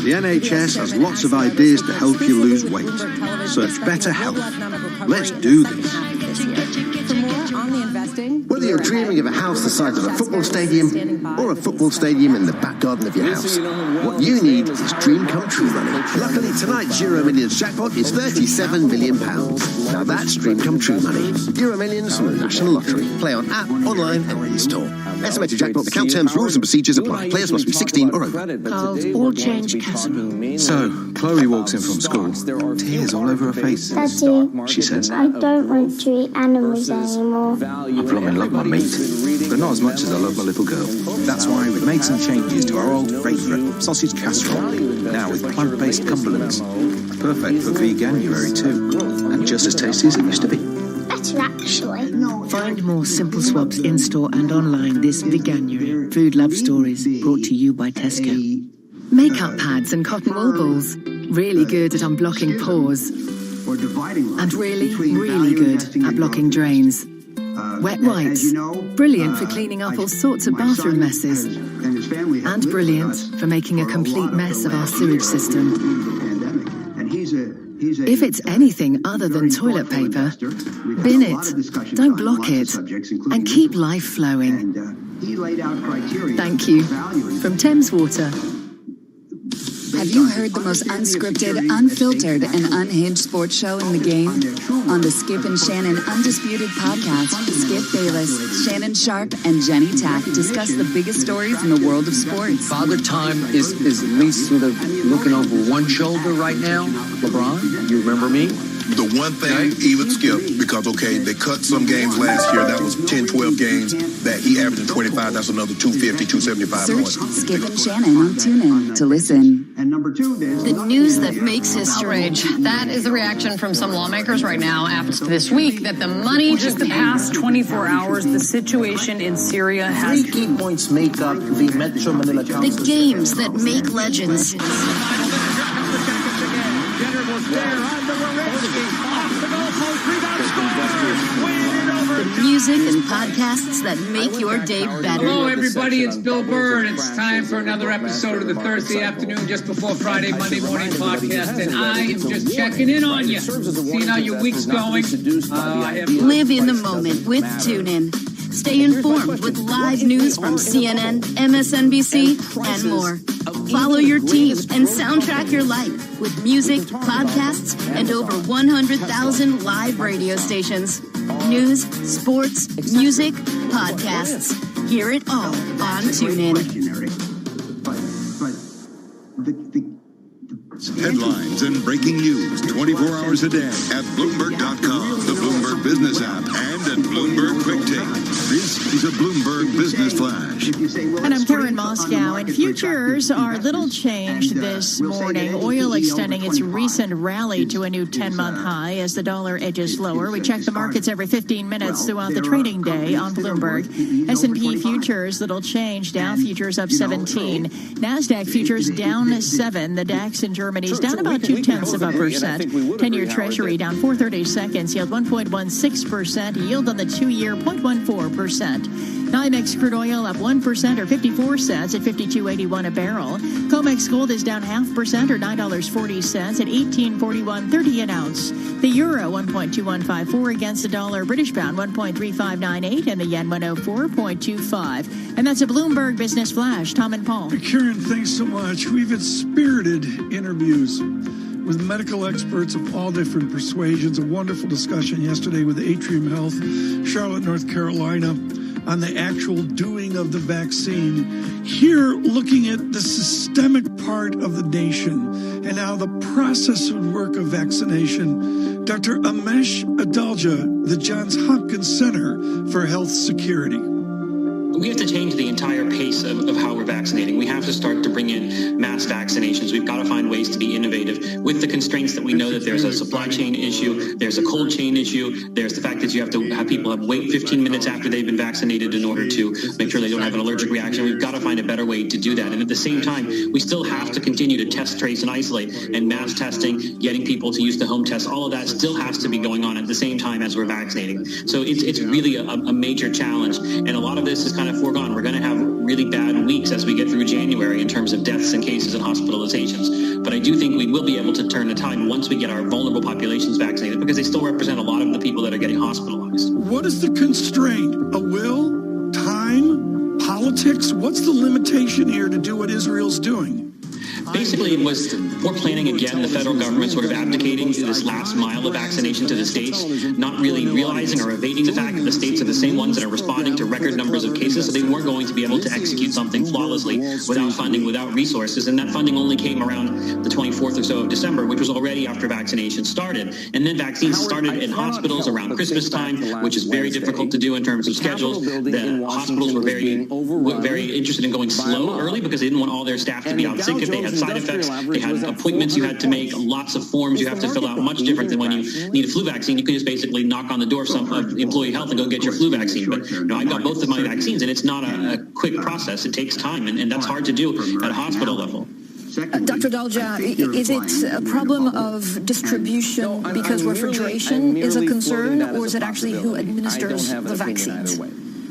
The NHS has lots of ideas to help you lose weight. Search Better Health. Let's do this. For more on the investing, Whether you're dreaming of a house the size of a football stadium or a football stadium in the back garden of your house, what you need is dream come true money. Luckily, tonight's Euro Millions jackpot is £37 million. Now that's dream come true money. Euro Millions from the National Lottery. Play on app, online and in-store. Estimated jackpot, account terms, rules and procedures apply. Players must be 16 or over. Carl's all change Casimir. So, Chloe walks in from school, tears all over her face. Daddy, She says, I don't want to eat animals anymore. I blooming love my meat, but not as much as I love my little girl. That's why we've made some changes to our old favourite sausage casserole, now with plant-based cumberlands. Perfect for veganuary too, and just as tasty as it used to be. Better actually. Find more Simple Swaps in-store and online this veganuary. Food Love Stories, brought to you by Tesco. Makeup pads and cotton wool balls. Really good at unblocking pores. And really, really good at blocking drains. Wet wipes. Brilliant for cleaning up all sorts of bathroom messes. and brilliant for making a complete mess of our sewage system. If it's anything other than toilet paper, bin it, don't block it, and keep life flowing. Thank you. From Thames Water. Have you heard the most unscripted, unfiltered, and unhinged sports show in the game? On the Skip and Shannon Undisputed podcast, Skip Bayless, Shannon Sharp, and Jenny Tack discuss the biggest stories in the world of sports. Father Time is at least sort of looking over one shoulder right now. LeBron, you remember me? The one thing, even Skip, because, they cut some games last year. That was 10, 12 games that he averaged in 25. That's another 250, 275 Search points. Skip and Shannon on TuneIn to listen. And number two, the news that makes history. That is the reaction from some lawmakers right now after this week that the money just the past 24 hours, the situation in Syria has 3 key points make up the Metro Manila Council. The games that make legends. The music and podcasts that make your day better. Hello, everybody. It's Bill Burr, and it's time for another episode of the Thursday afternoon, just before Friday, Monday morning podcast. And I am just checking in on you, seeing how your week's going. Live in the moment with TuneIn. Stay informed with live news from CNN, MSNBC, and more. Follow your team and soundtrack your life with music, podcasts, and over 100,000 live radio stations. News, sports, music, podcasts. Hear it all on TuneIn. Headlines and breaking news 24 hours a day at Bloomberg.com, the Bloomberg Business app, and at Bloomberg Quick Take. This is a Bloomberg Business Flash. And I'm Karen Moscow, and futures are little changed this morning. Oil extending its recent rally to a new 10-month high as the dollar edges lower. We check the markets every 15 minutes throughout the trading day on Bloomberg. S&P futures little change. Dow futures up 17. NASDAQ futures down 7. The DAX in Germany's down about 0.2%. 10-year Treasury down 4/30 seconds. Yield 1.16%. Yield on the 2-year 0.14%. NYMEX crude oil up 1% or 54 cents at $52.81 a barrel. COMEX gold is down 0.5% or $9.40 at $18.41.30 an ounce. The euro 1.2154 against the dollar. British pound 1.3598 and the yen 104.25. And that's a Bloomberg Business Flash. Tom and Paul. Karen, thanks so much. We've had spirited interviews with medical experts of all different persuasions. A wonderful discussion yesterday with Atrium Health, Charlotte, North Carolina, on the actual doing of the vaccine. Here, looking at the systemic part of the nation and how the process and work of vaccination. Dr. Umesh Adalja, the Johns Hopkins Center for Health Security. We have to change the entire pace of how we're vaccinating. We have to start to bring in mass vaccinations. We've got to find ways to be innovative with the constraints that we know that there's a supply chain issue, there's a cold chain issue, there's the fact that you have to have people wait 15 minutes after they've been vaccinated in order to make sure they don't have an allergic reaction. We've got to find a better way to do that. And at the same time, we still have to continue to test, trace, and isolate. And mass testing, getting people to use the home test, all of that still has to be going on at the same time as we're vaccinating. So it's really a major challenge. And a lot of this is kind of foregone. We're going to have really bad weeks as we get through January in terms of deaths and cases and hospitalizations. But I do think we will be able to turn the tide once we get our vulnerable populations vaccinated, because they still represent a lot of the people that are getting hospitalized. What is the constraint? A will? Time? Politics? What's the limitation here to do what Israel's doing? Basically, it was poor planning again, the federal government sort of abdicating this last mile of vaccination to the states, not really realizing or evading the fact that the states are the same ones that are responding to record numbers of cases, so they weren't going to be able to execute something flawlessly without funding, without resources. And that funding only came around the 24th or so of December, which was already after vaccination started. And then vaccines started in hospitals around Christmas time, which is very difficult to do in terms of schedules. The hospitals were very interested in going slow early because they didn't want all their staff to be out sick if they had side effects. They had appointments you had to make, lots of forms you have to fill out, much different than when you need a flu vaccine. You can just basically knock on the door of some employee health and go get your flu vaccine. But I got both of my vaccines, and it's not a quick process. It takes time, and that's hard to do at a hospital level. Dr. Dalja, is it a problem of distribution because refrigeration is a concern, or is it actually who administers the vaccines?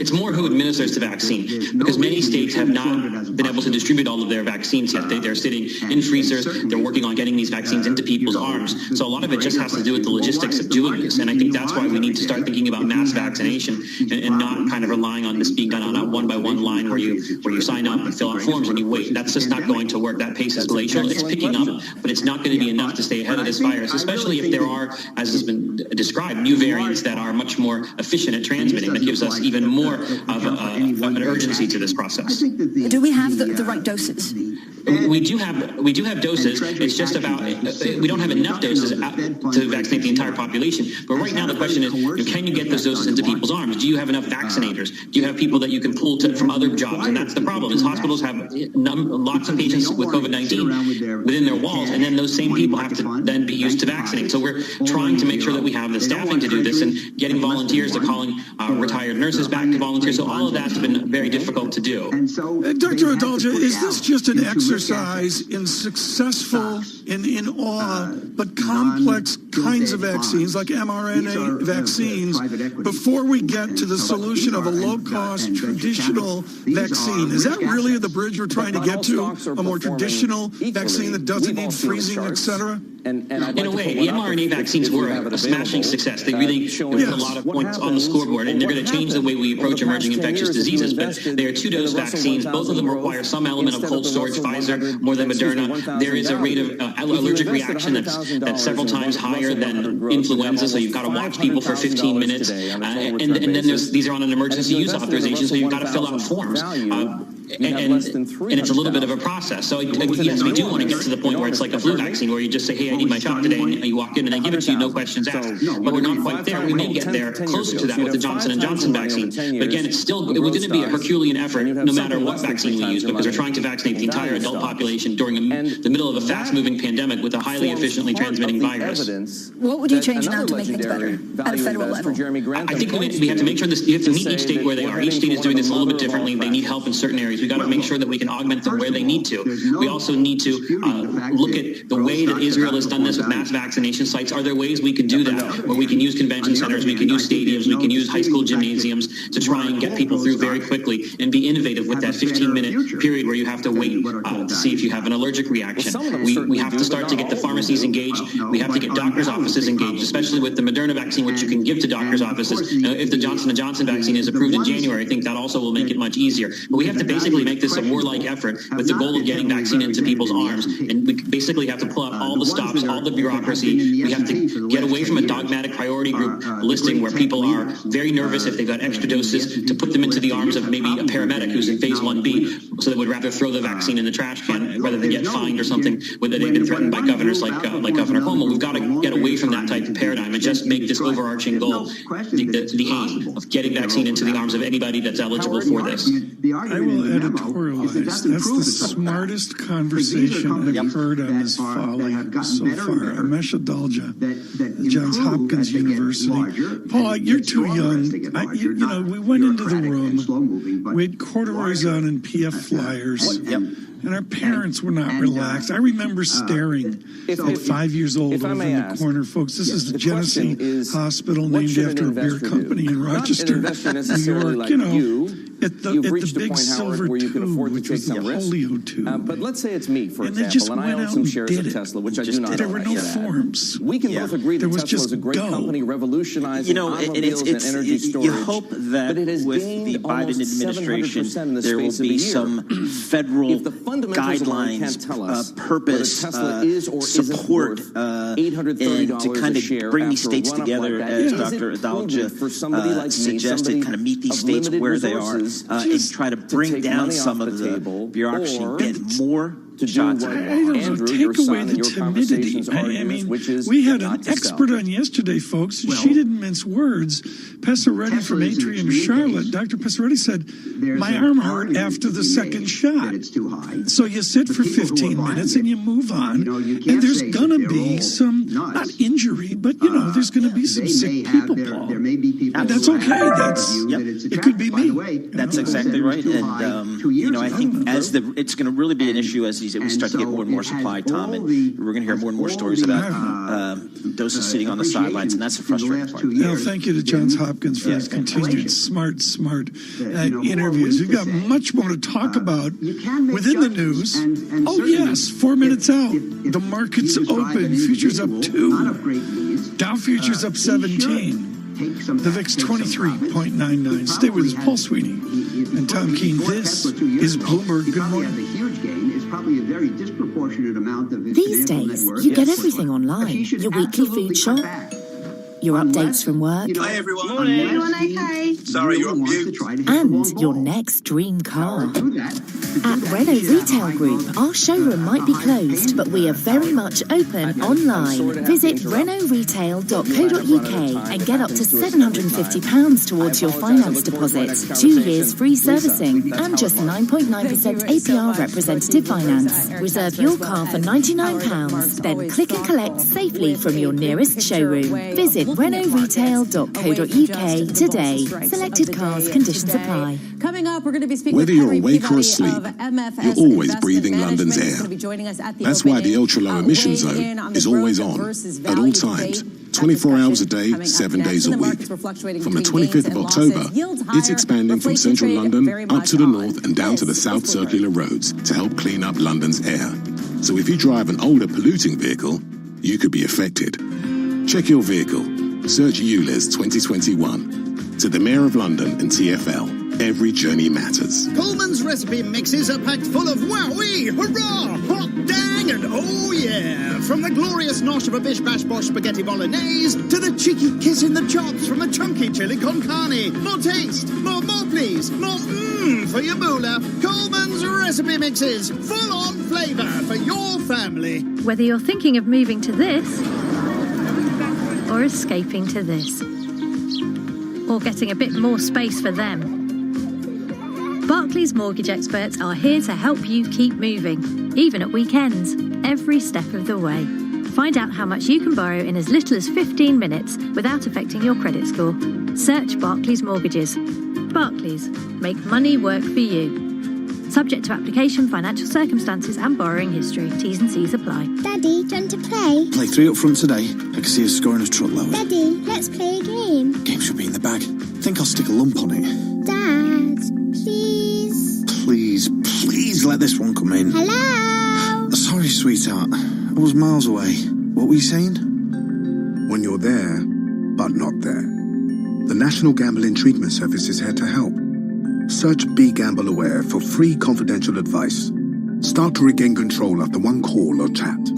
It's more who administers the vaccine, because many states have not been able to distribute all of their vaccines yet. They're sitting in freezers. They're working on getting these vaccines into people's arms. So a lot of it just has to do with the logistics of doing this. And I think that's why we need to start thinking about mass vaccination and not kind of relying on this being done on a one-by-one line where you sign up and fill out forms and you wait. That's just not going to work. That pace is glacial. It's picking up, but it's not going to be enough to stay ahead of this virus, especially if there are, as has been described, new variants that are much more efficient at transmitting. That gives us even more of an urgency to this process. Do we have the right doses? We do have doses. It's just about we don't have enough doses to vaccinate the entire population. But right now the question is, can you get those doses into people's arms? Do you have enough vaccinators? Do you have people that you can pull from other jobs? And that's the problem. Is hospitals have lots of patients with COVID-19 within their walls, and then those same people have to then be used to vaccinate. So we're trying to make sure that we have the staffing to do this and getting volunteers to calling retired nurses back to volunteer. So all of that's been very difficult to do. Dr. Adalja, is this just an exercise in successful, in awe, but complex kinds of vaccines, like mRNA vaccines, before we get to the solution of a low-cost traditional vaccine? Is that really the bridge we're trying to get to? A more traditional vaccine that doesn't need freezing, et cetera? In a way, the mRNA vaccines were a smashing success. They really put a lot of points on the scoreboard, and they're going to change the way we approach emerging infectious diseases. But they are two-dose vaccines. Both of them require some element of cold storage. Pfizer more than Moderna. There is a rate of allergic reaction that's several times higher than influenza. So you've got to watch people for 15 minutes, and then these are on an emergency use authorization. So you've got to fill out forms. And it's a little bit of a process. So yes, we do want to get to the point where it's like a flu vaccine, where you just say, hey, I need my shot today, and you walk in and they give it to you, no questions asked. But we're not quite there. We may get there closer to that with the Johnson & Johnson vaccine. But again, it's going to be a Herculean effort no matter what vaccine we use, because we're trying to vaccinate the entire adult population during the middle of a fast-moving pandemic with a highly efficiently transmitting virus. What would you change now to make things better at a federal level? I think we have to make sure you have to meet each state where they are. Each state is doing this a little bit differently. They need help in certain areas. We got to make sure that we can augment them where they need to. We also need to look at the way that Israel has done this with mass vaccination sites. Are there ways we can do that, where we can use convention centers, we can use stadiums, we can use high school gymnasiums to try and get people through very quickly and be innovative with that 15-minute period where you have to wait to see if you have an allergic reaction. We have to start to get the pharmacies engaged. We have to get doctors' offices engaged, especially with the Moderna vaccine, which you can give to doctors' offices. If the Johnson & Johnson vaccine is approved in January, I think that also will make it much easier. But we have to basically make this a warlike effort with the goal of getting vaccine into people's arms. And we basically have to pull out all the stops, all the bureaucracy. We have to get away from a dogmatic priority group listing where people are very nervous if they've got extra doses to put them into the arms of maybe a paramedic who's in phase 1B, so they would rather throw the vaccine in the trash can rather than get fined or something whether they've been threatened by governors like Governor Cuomo. We've got to get away from that type of paradigm and just make this overarching goal the aim of getting vaccine into the arms of anybody that's eligible for this. I will editorialize. That's the smartest conversation I've heard on this folly so far. Ramesh Adalja, Johns Hopkins University. Paul, you're too young. We went into the room. We had corduroys on and PF flyers. And our parents were not relaxed. I remember staring at 5 years old over in the corner. Folks, this is the Genesee Hospital, named after a beer company in Rochester, New York. At the big silver tube, which was the polio tube. But let's say it's me, for example, just and I own some shares of Tesla, which I do not own. There were no forms. We can both agree that Tesla is a great company, revolutionizing automobiles and energy storage. You hope that with the Biden administration, there will be some federal guidelines, purpose, support, and to kind of bring these states together, as Dr. Adalja suggested, kind of meet these states where they are. And try to bring down some of the bureaucracy and get more shots. Take away the timidity. I mean, we had an expert on yesterday, folks. She didn't mince words. Pesaretti from Atrium, Charlotte. Dr. Pesaretti said, my arm hurt after the second shot. So you sit for 15 minutes and you move on. And there's going to be some, not injury, but, there's going to be some sick people, Paul. And that's okay. It could be me. That's exactly right. And, I think it's going to really be an issue as these strategies that we start to get more and more supply, Tom, and we're going to hear more and more stories about doses sitting on the sidelines, and that's the frustrating part. Well, thank you to Johns Hopkins for his continued smart interviews. We've got much more to talk about within the news. Oh, yes, 4 minutes out. The market's open. Futures up 2. Dow futures up 17. The VIX 23.99. Stay with us, Paul Sweeney and Tom Keene. This is Bloomberg. Good morning. These days, you get everything online. Your weekly food shop, your updates from work. Hi, everyone. Morning. Everyone okay? Sorry, you're on mute. And your next dream car. At Renault Retail Group, our showroom might be closed, but we are very much open online. Visit renaultretail.co.uk and get up to £750 towards your finance deposit, 2 years free servicing, and just 9.9% APR representative finance. Reserve your car for £99, then click and collect safely from your nearest showroom. Visit renaultretail.co.uk today. Selected cars, conditions apply. Coming up, we're going to be speaking Whether with you're awake or asleep, you're always breathing London's air. That's why the ultra-low emission zone is always on, at all times, 24 hours a day, 7 days a week. From the 25th of October, it's expanding from central London up to the north and down to the south circular roads to help clean up London's air. So if you drive an older polluting vehicle, you could be affected. Check your vehicle. Search ULEZ 2021. To the Mayor of London and TfL, every journey matters. Coleman's recipe mixes are packed full of wowee, hurrah, hot dang, and oh yeah! From the glorious nosh of a bish bash bosh spaghetti bolognese to the cheeky kiss in the chops from a chunky chili con carne. More taste, more please, more for your moolah. Coleman's recipe mixes, full on flavour for your family. Whether you're thinking of moving to this or escaping to this, or getting a bit more space for them, Barclays mortgage experts are here to help you keep moving, even at weekends, every step of the way. Find out how much you can borrow in as little as 15 minutes without affecting your credit score. Search Barclays Mortgages. Barclays, make money work for you. Subject to application, financial circumstances and borrowing history. T's and C's apply. Daddy, do you want to play? Play 3 up front today. I can see us scoring a truckload. Daddy, let's play a game. Game should be in the bag. Think I'll stick a lump on it. Dad, please. Please let this one come in. Hello? Sorry, sweetheart. I was miles away. What were you saying? When you're there, but not there. The National Gambling Treatment Service is here to help. Search Be Gamble Aware for free confidential advice. Start to regain control after one call or chat. 3,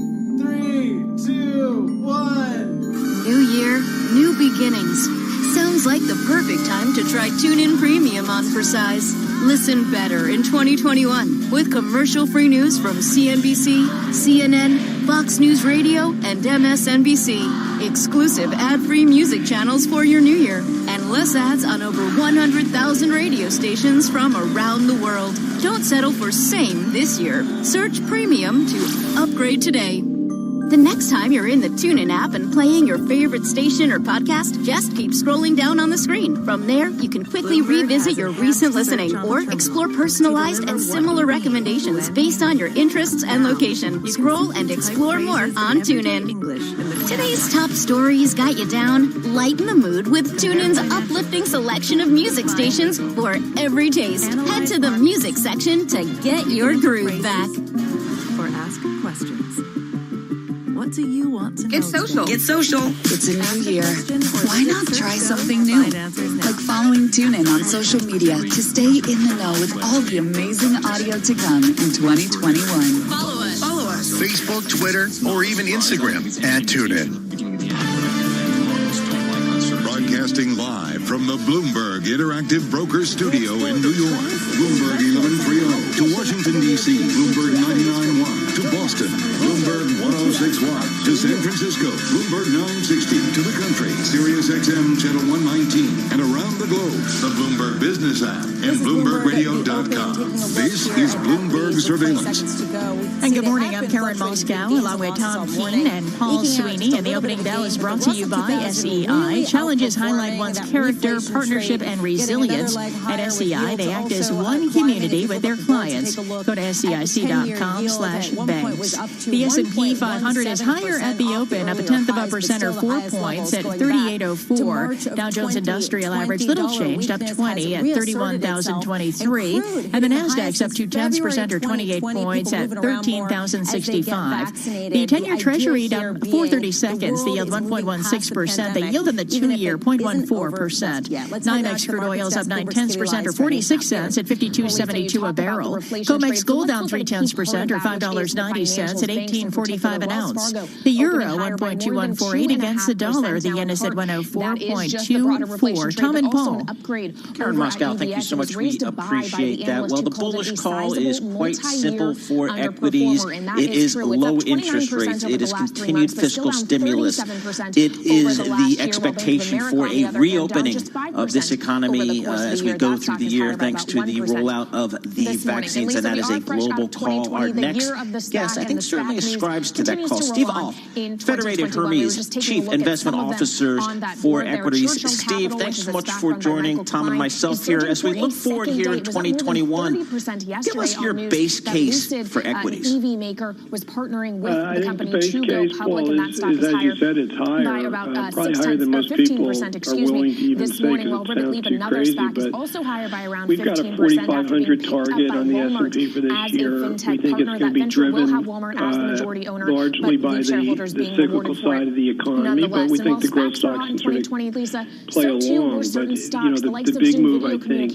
2, 1. New year, new beginnings. Sounds like the perfect time to try TuneIn Premium on for size. Listen better in 2021 with commercial-free news from CNBC, CNN, Fox News Radio, and MSNBC. Exclusive ad-free music channels for your new year. And less ads on over 100,000 radio stations from around the world. Don't settle for same this year. Search Premium to upgrade today. The next time you're in the TuneIn app and playing your favorite station or podcast, just keep scrolling down on the screen. From there, you can quickly revisit your recent listening or explore personalized and similar recommendations based on your interests and location. Scroll and explore more on TuneIn. Today's top stories got you down? Lighten the mood with TuneIn's uplifting selection of music stations for every taste. Head to the music section to get your groove back. Or ask questions. What do you want to know? Get social. Get social. It's a new year. Why not try something new? Like following TuneIn on social media to stay in the know with all the amazing audio to come in 2021. Follow us. Facebook, Twitter, or even Instagram at TuneIn. Broadcasting live from the Bloomberg Interactive Broker Studio in New York. Bloomberg 1130 to Washington, D.C. Bloomberg 99.1 to Boston. Bloomberg 106.1 to San Francisco. Bloomberg 960 to the country. Sirius XM Channel 119 and around the globe. The Bloomberg Business app and BloombergRadio.com. Bloomberg.com. This is Bloomberg Surveillance. And good morning, I'm Karen Moscow, along with Tom Keene and Paul Sweeney. And the opening bell is brought to you by SEI. Challenges highlight one's character, partnership, and resilience. At SEI, they act as one community with their clients. Go to SEIC.com/banks. The S&P 500 is higher at the open, up 0.1% or 4 points at 3804. Dow Jones Industrial Average little changed, up 20 at 31,023. And the Nasdaq's up 0.2% or 28 points at 13,065. The 10-year Treasury down 4/30 seconds. The yield 1.16%. The yield in the 2-year 0.14%. NYMEX crude oil is up 0.9% or 46 cents at 52.72 a barrel. COMEX gold down 0.3% or $5.90 at 18.45 an ounce. The euro 1.2148 against the dollar. The yen is at 104.24. Tom and Paul. Karen Moscow, thank you so much. We appreciate that. Well, the bullish call is quite simple for equities. It is low interest rates. It is continued fiscal stimulus. It is the expectation for a reopening of this economy as we go through the year, thanks to the rollout of the vaccines, and that is a global call. Our next guest, I think, certainly ascribes to that call. Steve Alf, Federated Hermes, Chief Investment Officer for Equities. Steve, thanks so much for joining Tom and myself here as we look forward here in 2021. Give us your base case for equities. EV maker was partnering with the company to go public, and that stock is higher, as you said, it's higher, by about probably higher than most 15%, excuse me, this morning. While Ribbit Leap, another SPAC, is also higher by around 15%. We've got a 4,500 target on the S&P for this year. We think it's going to be driven largely by the cyclical side of the economy, but we think the growth stocks can sort of play along. But, the big move, I think,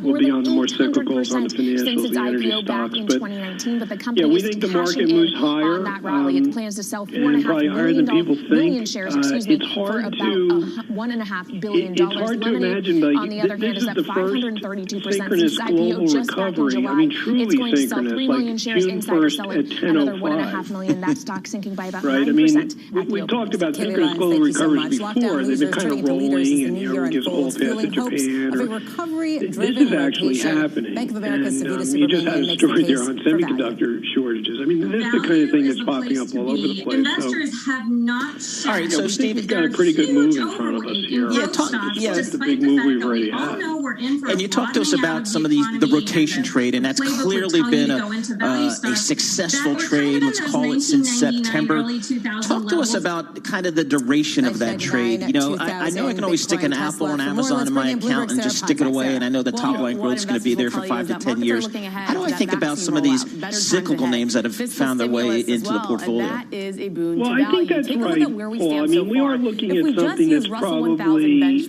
will be on the more cyclicals, on the financials, the energy stocks. But, we think the market moves higher, and probably higher than people think. It's hard to imagine, like, this is the first synchronous global recovery. I mean, truly synchronous, like June 1st at 10:05. Right? I mean, we've talked about synchronous global recoveries before. They've been kind of rolling, and everyone gives a whole pass to Japan. This is actually happening. And you just had a story there on semiconductor shortages. I mean, this is the kind of thing that's popping up all over the place. Investors have not. All right, so Steve, we've got a pretty good move in front of us here. That's the big move we've already had. And you talked to us about some of the rotation trade, and that's clearly been a successful trade, let's call it, since September. Talk to us about kind of the duration of that trade. I know I can always stick an Apple on Amazon in my account and just stick it away, and I know the top line growth is going to be there for 5 to 10 years. How do I think about some of these cyclical names that have found their way into the portfolio? Well, I think that's right, Paul. I mean, we are looking at something that's probably,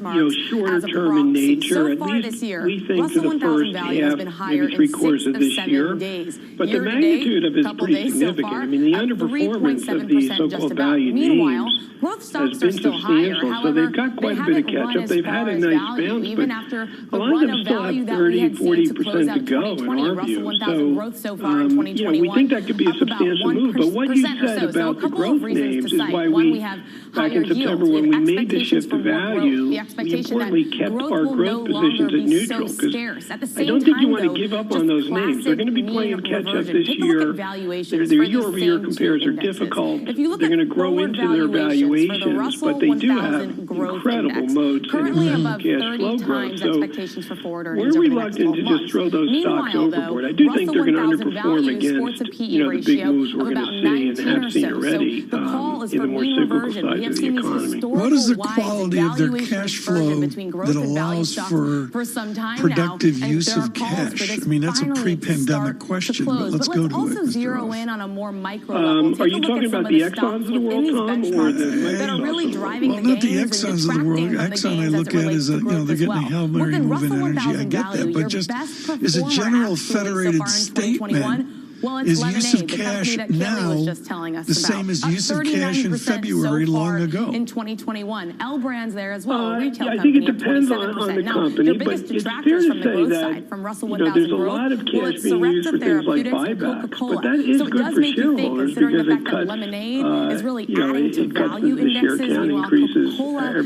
shorter term in nature. At least we think for the first half, maybe 3/4 of this year. But the magnitude of it is pretty significant. I mean, the underperformance of the so-called value names has been substantial. So they've got quite a bit of catch-up. They've had a nice bounce, but a lot of them still have 30-40% to go in our view. So, we think that could be a substantial move. But what you said about the growth names is why we, back in September, when we made the shift to value, we importantly kept our growth positions at neutral, because I don't think you want to give up on those names. They're going to be playing catch-up this year. Their year-over-year compares are difficult. They're going to grow into their valuations, but they do have incredible modes in cash flow growth. So we're reluctant to just throw those stocks overboard. I do think they're going to underperform against the big moves we're going to see and have seen already in the more cyclical side of the economy. What is the quality of their cash flow that allows for productive use of cash? I mean, that's a pre-pandemic question, but let's go to it. Are you talking about the Exxons of the world, Tom, or that are really driving well, not the Exxons of the world. Exxon I look at as they're getting a Hail Mary move in energy. I get that, but just as a general federated statement, is use of cash now the same as use of cash in February long ago? In 2021, L Brands there as well. Retail I think it company depends on the company, but it's fair to say that from Russell there's a lot of cash being used for things like buybacks, but that is good for shareholders because it cuts, it cuts the share count increases or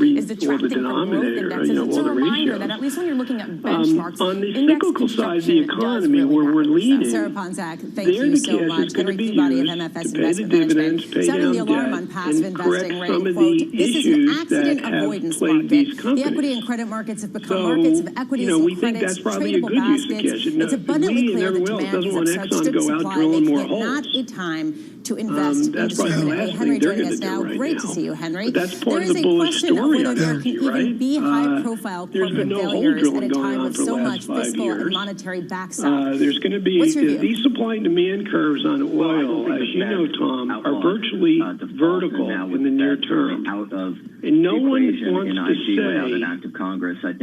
the denominator, or the ratio. That at least when you're looking at benchmarks, on the cyclical side of the economy where we're leading, Sarah Ponzak, thank there you the so cash much. is going to Henry be Peabody of used MFS to pay the dividends, pay sounding the down alarm debt, on passive and correct investing some rate. of Quote, the this is an issues that accident have avoidance plagued market. these The companies. equity and credit markets have become markets of equities and we think credits, that's probably a tradable good use of baskets. cash. It's abundantly we and clear that everyone else demand doesn't want has Exxon outstripped go out supply, drilling making more it holes. not a time to invest in That's probably the discretionary. last Henry thing they're joining going us to do now. right Great now. to see you, Henry. But that's part there of is the a bullish question of story whether on there energy, can even right? be high-profile There's corporate been no hole failures drilling at a going time on with for the so last much 5 fiscal years. and monetary backstop. There's going to be What's your view? these supply and demand curves on oil, as you know, Tom, are virtually vertical in the near term. And no one wants to say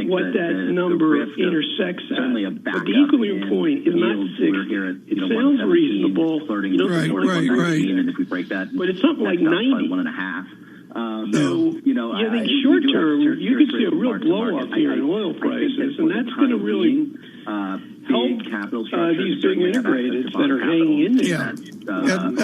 what that number intersects at. But the equilibrium point is not 60. It sounds reasonable. You don't think 25, and if we break that, but it's something like 90. 1.5. So, I think short term, you could see a real blow up here in oil prices, and that's going to really help these big integrateds that are hanging in there.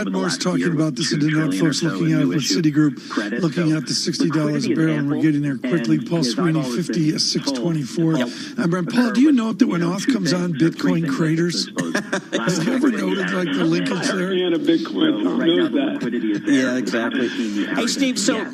Ed Moore's talking about this in the note, folks, looking at with Citigroup, looking at the $60 a barrel, and we're getting there quickly. Paul Sweeney, 50 at 624. And Brent, Paul, do you note that when off comes on, Bitcoin craters? Have you ever noted like the linkage there? Yeah, Bitcoin, Tom knows that. Yeah, exactly. Hey, Steve, so,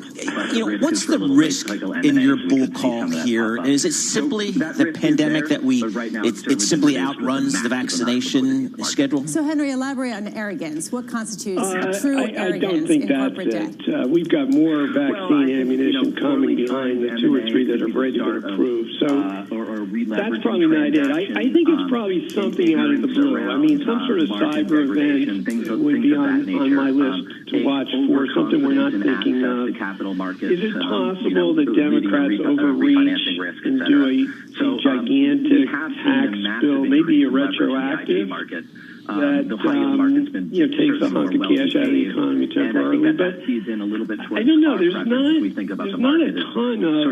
what's the risk in your bull call here? Is it simply the pandemic that it simply outruns the vaccination schedule? So, Henry, elaborate on arrogance. What constitutes true I arrogance don't think in that's corporate debt? it. We've got more vaccine ammunition coming behind the 2 or 3 that have already been approved. So that's probably not it. I think it's probably something out of the blue. I mean, some sort of cyber event would be on my list to watch for, something we're not thinking of. Is it possible that Democrats overreach and do a gigantic tax bill, maybe a retroactive, that takes a hunk of cash out of the economy temporarily? But I don't know. There's not a ton of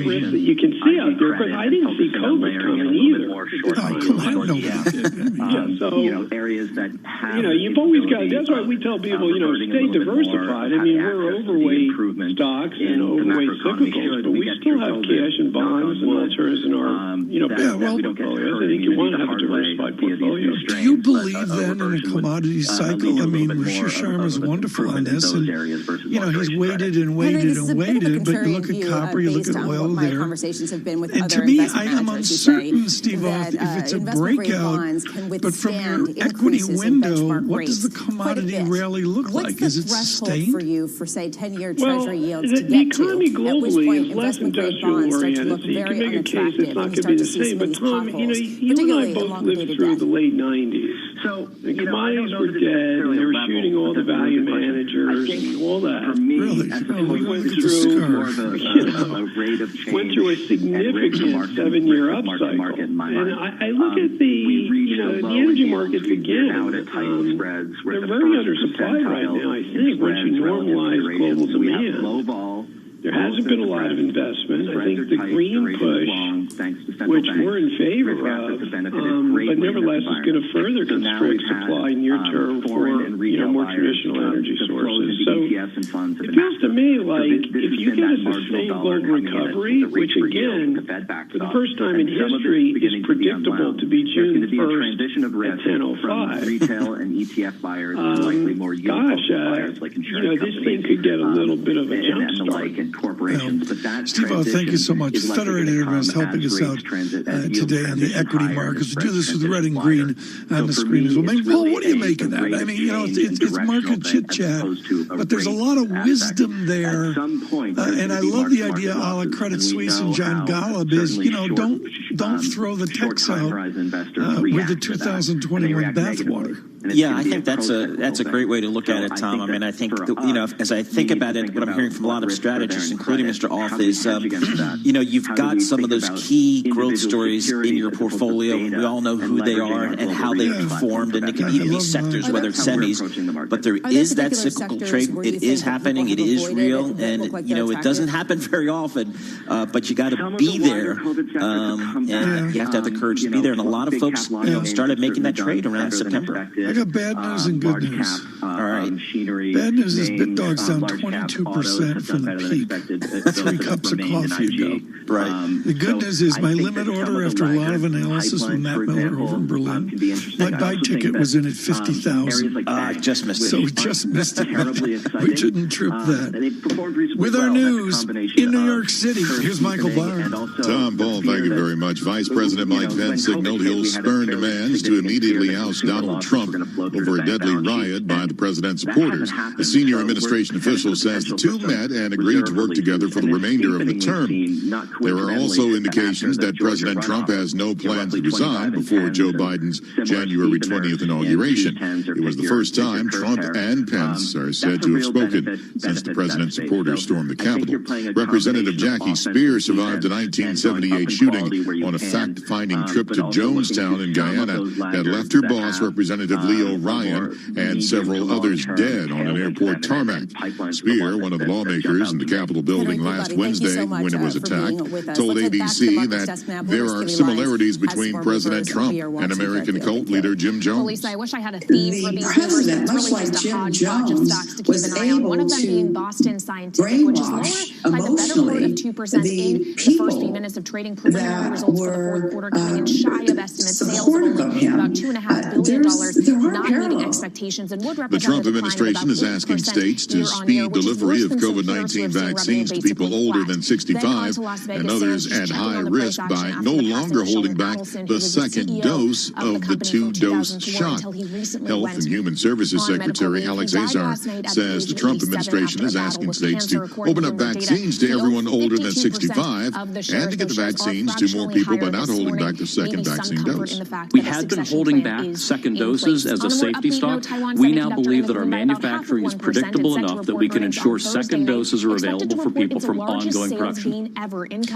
risk that you can see out there. But I didn't see COVID coming either. I don't know. So areas that have you've always got. That's why we tell people, stay diversified. I mean, we're overweight stocks and overweight cyclicals, but we still have cash and bonds and alternatives in our portfolios. I think you want to have a diversified portfolio. Do you believe then in a commodity cycle? I mean, Rashir Sharma's wonderful on this, and he's waited and waited and waited. But you look at copper, you look at oil there. And to me, I am uncertain, Steve, if it's a breakout. But from your equity window, what does the commodity rally look like? Is it sustained? For you for say 10-year Treasury yields to the get economy to? globally is less industrial oriented, so you can make a case it's not going to be the same. But Tom, you and I both lived through the late 90s. So the commodities were dead, and they were shooting all the value managers and all that. Really? And we went through, went through a significant 7-year upcycle. And I look at the energy markets again. They're very undersupplied right now, I think, once you normalize global demand. There hasn't been a lot of investment. I think the green push, which we're in favor of, but nevertheless is going to further constrict supply near term for more traditional energy sources. So it feels to me like if you get a sustained global recovery, which again, for the first time in history, is predictable to be June 1st at 10:05. Retail and ETF buyers likely more this thing could get a little bit of a jump start. Corporations, but that Steve, thank you so much. Federated Invest helping us out today on the equity markets. We do this with red and green on the screen as well. I mean, Paul, what do you make of that? I mean, it's market chit chat, but there's a lot of wisdom there. And I love the idea, a la Credit Suisse and John Golub, is don't throw the techs out with the 2021 bathwater. Yeah, I think that's a great way to look at it, Tom. I mean, I think, as I think about it, what I'm hearing from a lot of strategists, including Mr. Oth, is, you've got some of those key growth stories in your portfolio. We all know who they are and how they performed, and it can even be sectors, whether it's semis. But there is that cyclical trade. It is happening. It is real, and, it doesn't happen very often. But you got to be there, and you have to have the courage to be there. And a lot of folks, started making that trade around September. I got bad news and good news. All right. Bad news is BitDog's down 22% from the peak 3 cups of coffee ago. Right. The good news is my limit order, after a lot of analysis with Matt Miller over in Berlin, my buy ticket was in at 50,000. Just missed it. So we just missed it. We shouldn't trip that. With our news in New York City, here's Michael Barr. Tom Paul, thank you very much. Vice President Mike Pence signaled he'll spurn demands to immediately oust Donald Trump over a deadly riot by the president's supporters. A senior administration official says the two met and agreed to work together for the remainder of the term. There are also indications that President Trump has no plans to resign before Joe Biden's January 20th inauguration. It was the first time Trump and Pence are said to have spoken since the president's supporters stormed the Capitol. Representative Jackie Spear survived a 1978 shooting on a fact-finding trip to Jonestown in Guyana that left her boss, Representative Leo Ryan, and several others dead on an airport tarmac. Spear, one of the lawmakers in the Capitol building last Wednesday when it was attacked, told ABC that there are similarities between President Trump and American cult leader Jim Jones. Lisa, I wish I had a theme for these president, much like Jim Jones, was able one of them being Boston Scientific, which is lower by the better part of 2% in the first few minutes of trading. Preliminary results for the fourth quarter coming in shy of estimates. Sales of only about $2.5 billion, not meeting expectations, and would represent the Trump administration is asking states to speed delivery of COVID-19 vaccines to people older than 65 and others at high risk by no longer holding back the second dose of the 2-dose shot. Health and Human Services Secretary Alex Azar says the Trump administration is asking states to open up vaccines to everyone older than 65 and to get the vaccines to more people by not holding back the second vaccine dose. We had been holding back second doses as a safety stock. We now believe that our manufacturing is predictable enough that we can ensure second doses are available for people from ongoing production.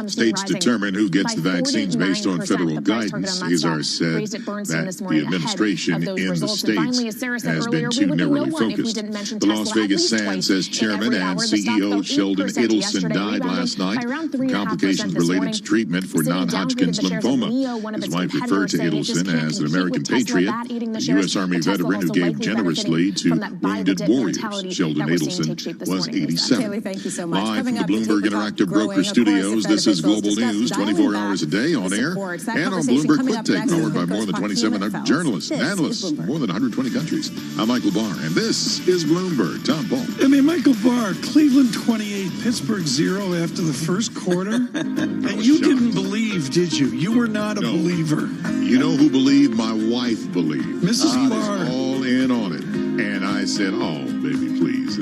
States determine who gets the vaccines based on federal guidance. Azar said that the administration in the states has been too narrowly focused. The Las Vegas Sands says Chairman and CEO Sheldon Adelson died last night from complications related to treatment for non-Hodgkin's lymphoma. His wife referred to Adelson as an American patriot, a U.S. Army veteran who gave generously to wounded warriors. Sheldon Adelson was 87. Live from the Bloomberg Interactive Broker Studios, this is Global News, 24 hours a day on air and on Bloomberg Quick Take, powered by more than 2,700 journalists and analysts from more than 120 countries. I'm Michael Barr, and this is Bloomberg. Tom Paul. I mean, Michael Barr, Cleveland 28, Pittsburgh 0 after the first quarter. And you didn't believe, did you? You were not a believer. You know who believed? My wife believed. Mrs. Barr. Was all in on it. And I said, oh, baby, please.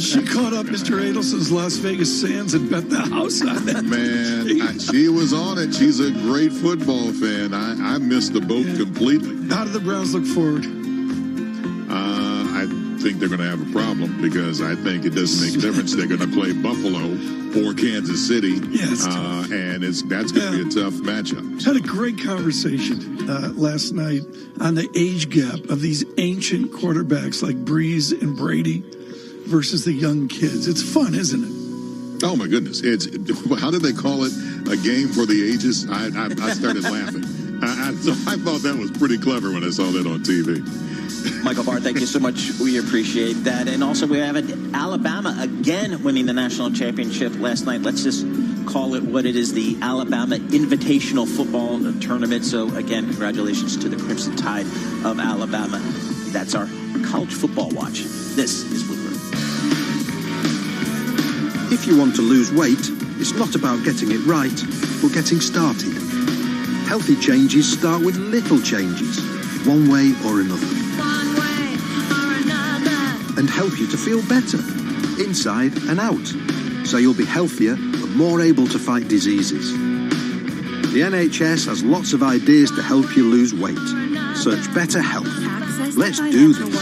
She caught up Mr. Adelson's Las Vegas Sands and bet the house on it. Man, she was on it. She's a great football fan. I missed the boat completely. How do the Browns look forward? I think they're going to have a problem because I think it doesn't make a difference. They're going to play Buffalo or Kansas City. Yes. And that's going to be a tough matchup. Had a great conversation last night on the age gap of these ancient quarterbacks like Breeze and Brady versus the young kids. It's fun, isn't it? Oh, my goodness. How did they call it? A game for the ages? I started laughing. I thought that was pretty clever when I saw that on TV. Michael Barr, thank you so much. We appreciate that. And also we have Alabama again winning the national championship last night. Let's just call it what it is, the Alabama Invitational Football Tournament. So again, congratulations to the Crimson Tide of Alabama. That's our college football watch. This is Bloomberg. If you want to lose weight, it's not about getting it right, but getting started. Healthy changes start with little changes, one way or another. And help you to feel better, inside and out, so you'll be healthier and more able to fight diseases. The NHS has lots of ideas to help you lose weight. Search Better Health. Let's do this.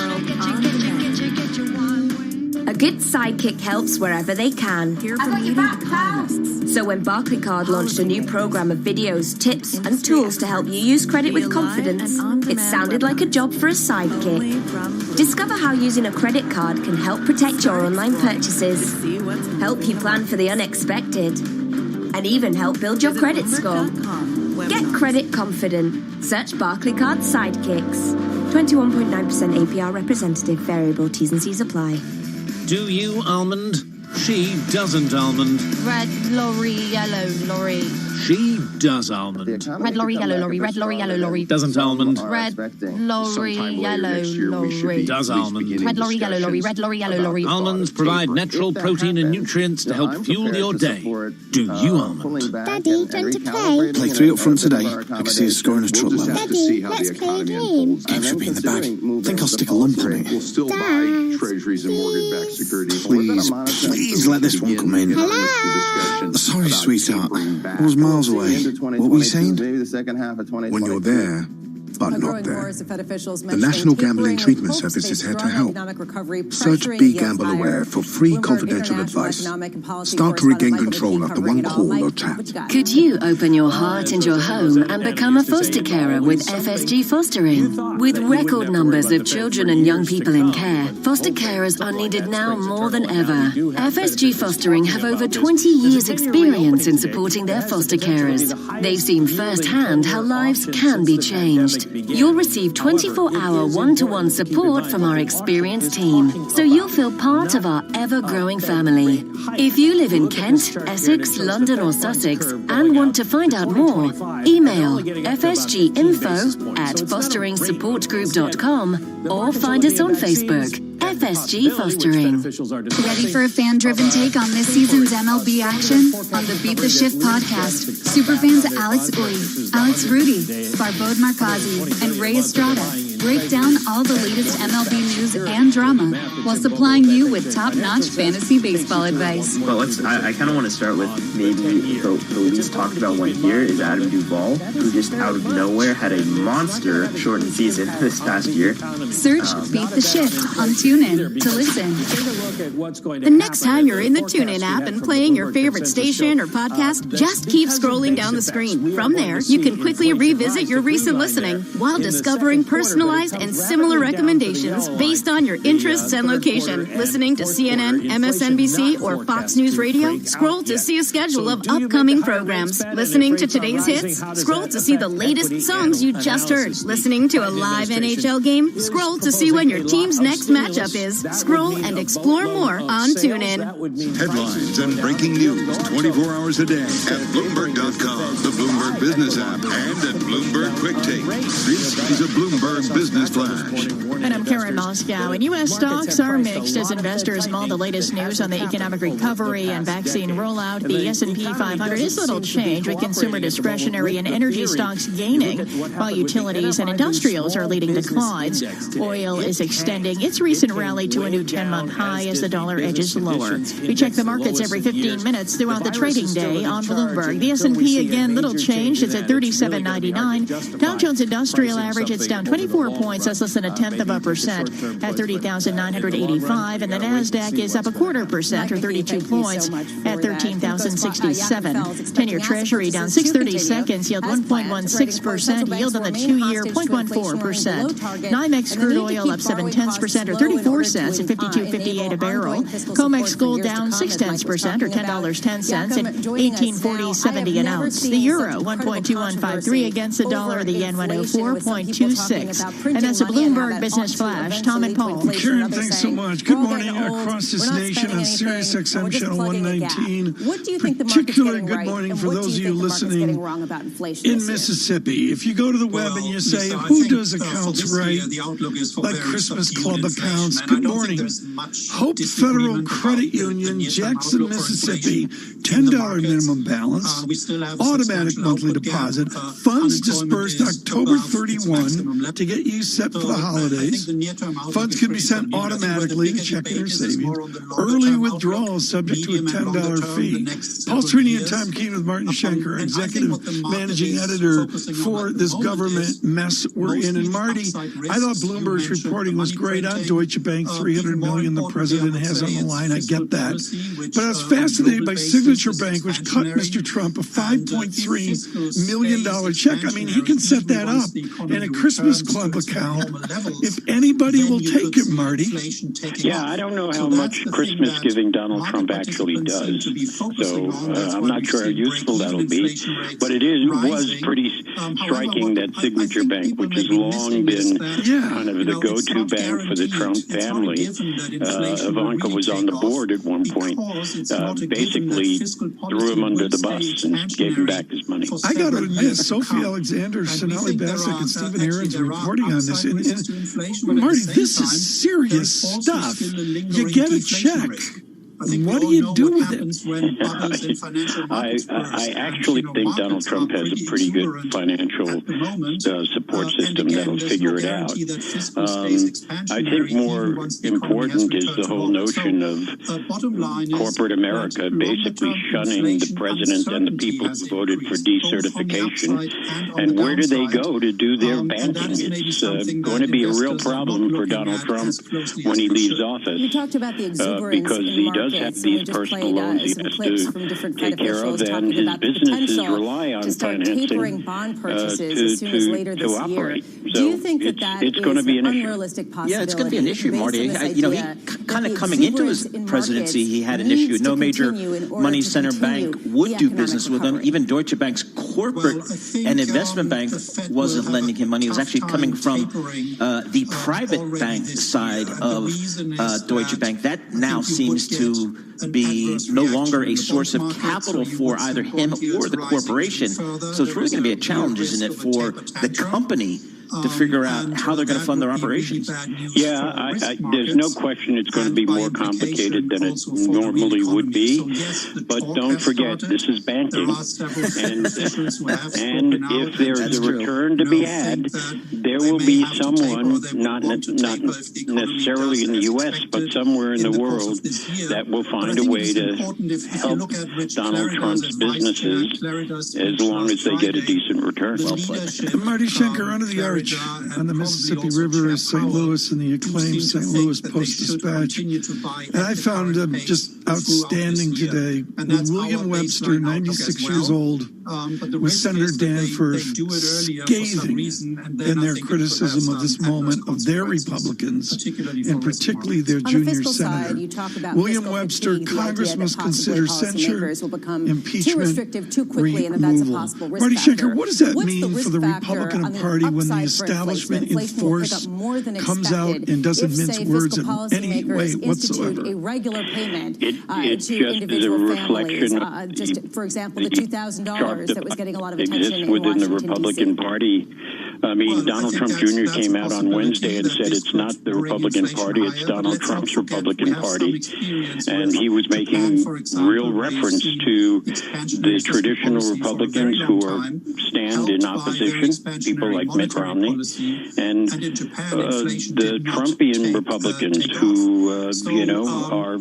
A good sidekick helps wherever they can. So when Barclaycard launched a new program of videos, tips and tools to help you use credit with confidence, it sounded like a job for a sidekick. Discover how using a credit card can help protect your online purchases, help you plan for the unexpected, and even help build your credit score. Get credit confident. Search Barclaycard Sidekicks. 21.9% APR representative. Variable T's and C's apply. Do you almond? She doesn't almond. Red lorry, yellow lorry. She does almond. Red lorry, yellow lorry. Red lorry, yellow lorry. Doesn't almond. Red lorry, yellow lorry. Does almond. Red lorry, yellow lorry. Red lorry, yellow lorry. Almonds provide natural protein and nutrients to help fuel your day. Do you almond? Daddy, do you want to play? Play 3 up front today. I can see us scoring a trouble. Daddy, let's play a game. Game should be in the bag. Think I'll stick a lump on it. Dad, treasuries and mortgage-backed securities. Please let this one come in. hello. Sorry, sweetheart. I was miles away. What were you saying? When you're there, but not there. The National Gambling Treatment Service is here to help. Search Be Gamble Aware for free confidential advice. Start to regain control after one call or chat. Could you open your heart and your home and become a foster carer with FSG Fostering? With record numbers of children and young people in care, foster carers are needed now more than ever. FSG Fostering have over 20 years' experience in supporting their foster carers. They've seen firsthand how lives can be changed. You'll receive 24-hour one-to-one support from our experienced team, so you'll feel part of our ever-growing family. If you live in Kent, Essex, London or Sussex and want to find out more, email fsginfo@fosteringSupportGroup.com or find us on Facebook. FSG Fostering. Ready for a fan-driven take on this season's MLB action? On the Beat the Shift podcast, superfans Alex Uy, Alex Rudy, Barbode Markazi, and Ray Estrada break down all the latest MLB news and drama while supplying you with top-notch fantasy baseball advice. Well, I kind of want to start with maybe the least talked about one here is Adam Duvall, who just out of nowhere had a monster shortened season this past year. Search Beat the Shift on TuneIn to listen. The next time you're in the TuneIn app and playing your favorite station or podcast, just keep scrolling down the screen. From there, you can quickly revisit your recent listening while discovering personalized and similar recommendations based on your interests and location. Listening to CNN, MSNBC, or Fox News Radio? Scroll to see a schedule of upcoming programs. Listening to today's hits? Scroll to see the latest songs you just heard. Listening to a live NHL game? Scroll to see when your team's next matchup is. Scroll and explore more on TuneIn. Headlines and breaking news 24 hours a day at Bloomberg.com, the Bloomberg Business app, and at Bloomberg Quick Take. This is a Bloomberg Business Flash. And I'm Karen Moscow. And U.S. stocks are mixed as investors mull the latest news on the economic recovery and vaccine rollout. The S&P 500 is little change, with consumer discretionary and energy stocks gaining, while utilities and industrials are leading declines. Oil is extending its recent rally to a new 10-month high as the dollar edges lower. We check the markets every 15 minutes throughout the trading day on Bloomberg. The S&P, again, little change. It's at 37.99. Dow Jones Industrial Average, it's down 24 points. That's less than 0.1% at 30,985. And the NASDAQ is up 0.25% or 32 points at 13,067. 10-year Treasury down 630 seconds, yield 1.16%. Yield on the 2-year 0.14%. NYMEX crude oil up 0.7% or 34 cents at 52.58 a barrel. COMEX gold down 0.6% or $10.10 at 18.40.70 an ounce. The euro 1.2153 against the dollar. The yen 104.26. And that's a Bloomberg Business Flash. Tom and Paul. Karen, thanks so much. Good morning across this nation on Sirius XM Channel 119. What do you think the market's Particular getting good right? morning for What do those of you you think the market's listening getting wrong about inflation in this year? Mississippi. If you go to the web and you say, who does accounts right, like Christmas Club accounts, good morning. Hope Federal Credit Union, Jackson, Mississippi, $10 minimum balance, automatic monthly deposit, funds dispersed October 31 to get you set for the holidays. Funds can be sent automatically to checking or savings. Early withdrawal subject to a $10 fee. Paul Trini and Tom Keene with Martin Schenker, executive managing editor for this government mess we're in. And Marty, I thought Bloomberg's reporting was great on Deutsche Bank, $300 million the president has on the line. I get that. But I was fascinated by Signature Bank, which cut Mr. Trump a $5.3 million check. I mean, he can set that up in a Christmas Club account if anybody will take it, Marty. Yeah, I don't know how much Christmas giving Donald Trump actually does. So I'm not sure how useful that'll be. But it was pretty striking that Signature Bank, which has long been kind of the go-to bank for the Trump family. Ivanka was on the board at one point, basically threw him under the bus and gave him back his money. I got to admit, Sophie Alexander, Sonali Basak, and Stephen Aaron's reporting on this. And Marty, this is serious stuff. You get a check. What do you do with it? I actually think Donald Trump has a pretty good financial support system that'll figure it out. I think more important is the whole notion of corporate America basically shunning the president and the people who voted for decertification. And where do they go to do their banking? It's going to be a real problem for Donald Trump when he leaves office. You talked about the exuberance because he does have these personal loans he has to take care of, and his businesses rely on financing bond purchases to operate. So do you think that it's going to be an unrealistic possibility? Yeah, it's going to be an issue, Marty. He kind of coming into his presidency, he had an issue. No major money center bank would do business with him. Even Deutsche Bank's corporate and investment bank wasn't lending him money. It was actually coming from the private bank side of Deutsche Bank. That now seems to be no longer a source of capital for either him or the corporation. So it's really going to be a challenge, isn't it, for the company to figure out how they're going to fund their operations. Yeah, there's no question it's going to be more complicated than it normally would be. But don't forget, this is banking. And if there's a return to be had, there will be someone, not necessarily in the U.S., but somewhere in the world, that will find a way to help Donald Trump's businesses as long as they get a decent return. Well played. Marty Schenker, under the arch on the Mississippi River is St. Louis and the acclaimed St. Louis Post-Dispatch. And I found them just outstanding today. William Webster, 96 years old, with Senator Danforth scathing in their criticism of this moment of their Republicans, and particularly their junior senator. William Webster, Congress must consider censure, impeachment, removal. Marty Schenker, what does that mean for the Republican Party when the establishment in force comes out and doesn't mince words in any way whatsoever? It's just as a reflection of for example, the $2,000 that was getting a lot of attention within the Republican Party. I mean, Donald Trump Jr. came out on Wednesday and said it's not the Republican Party, it's Donald Trump's Republican Party. And he was making real reference to the traditional Republicans who stand in opposition, people like Mitt Romney, and the Trumpian Republicans who, are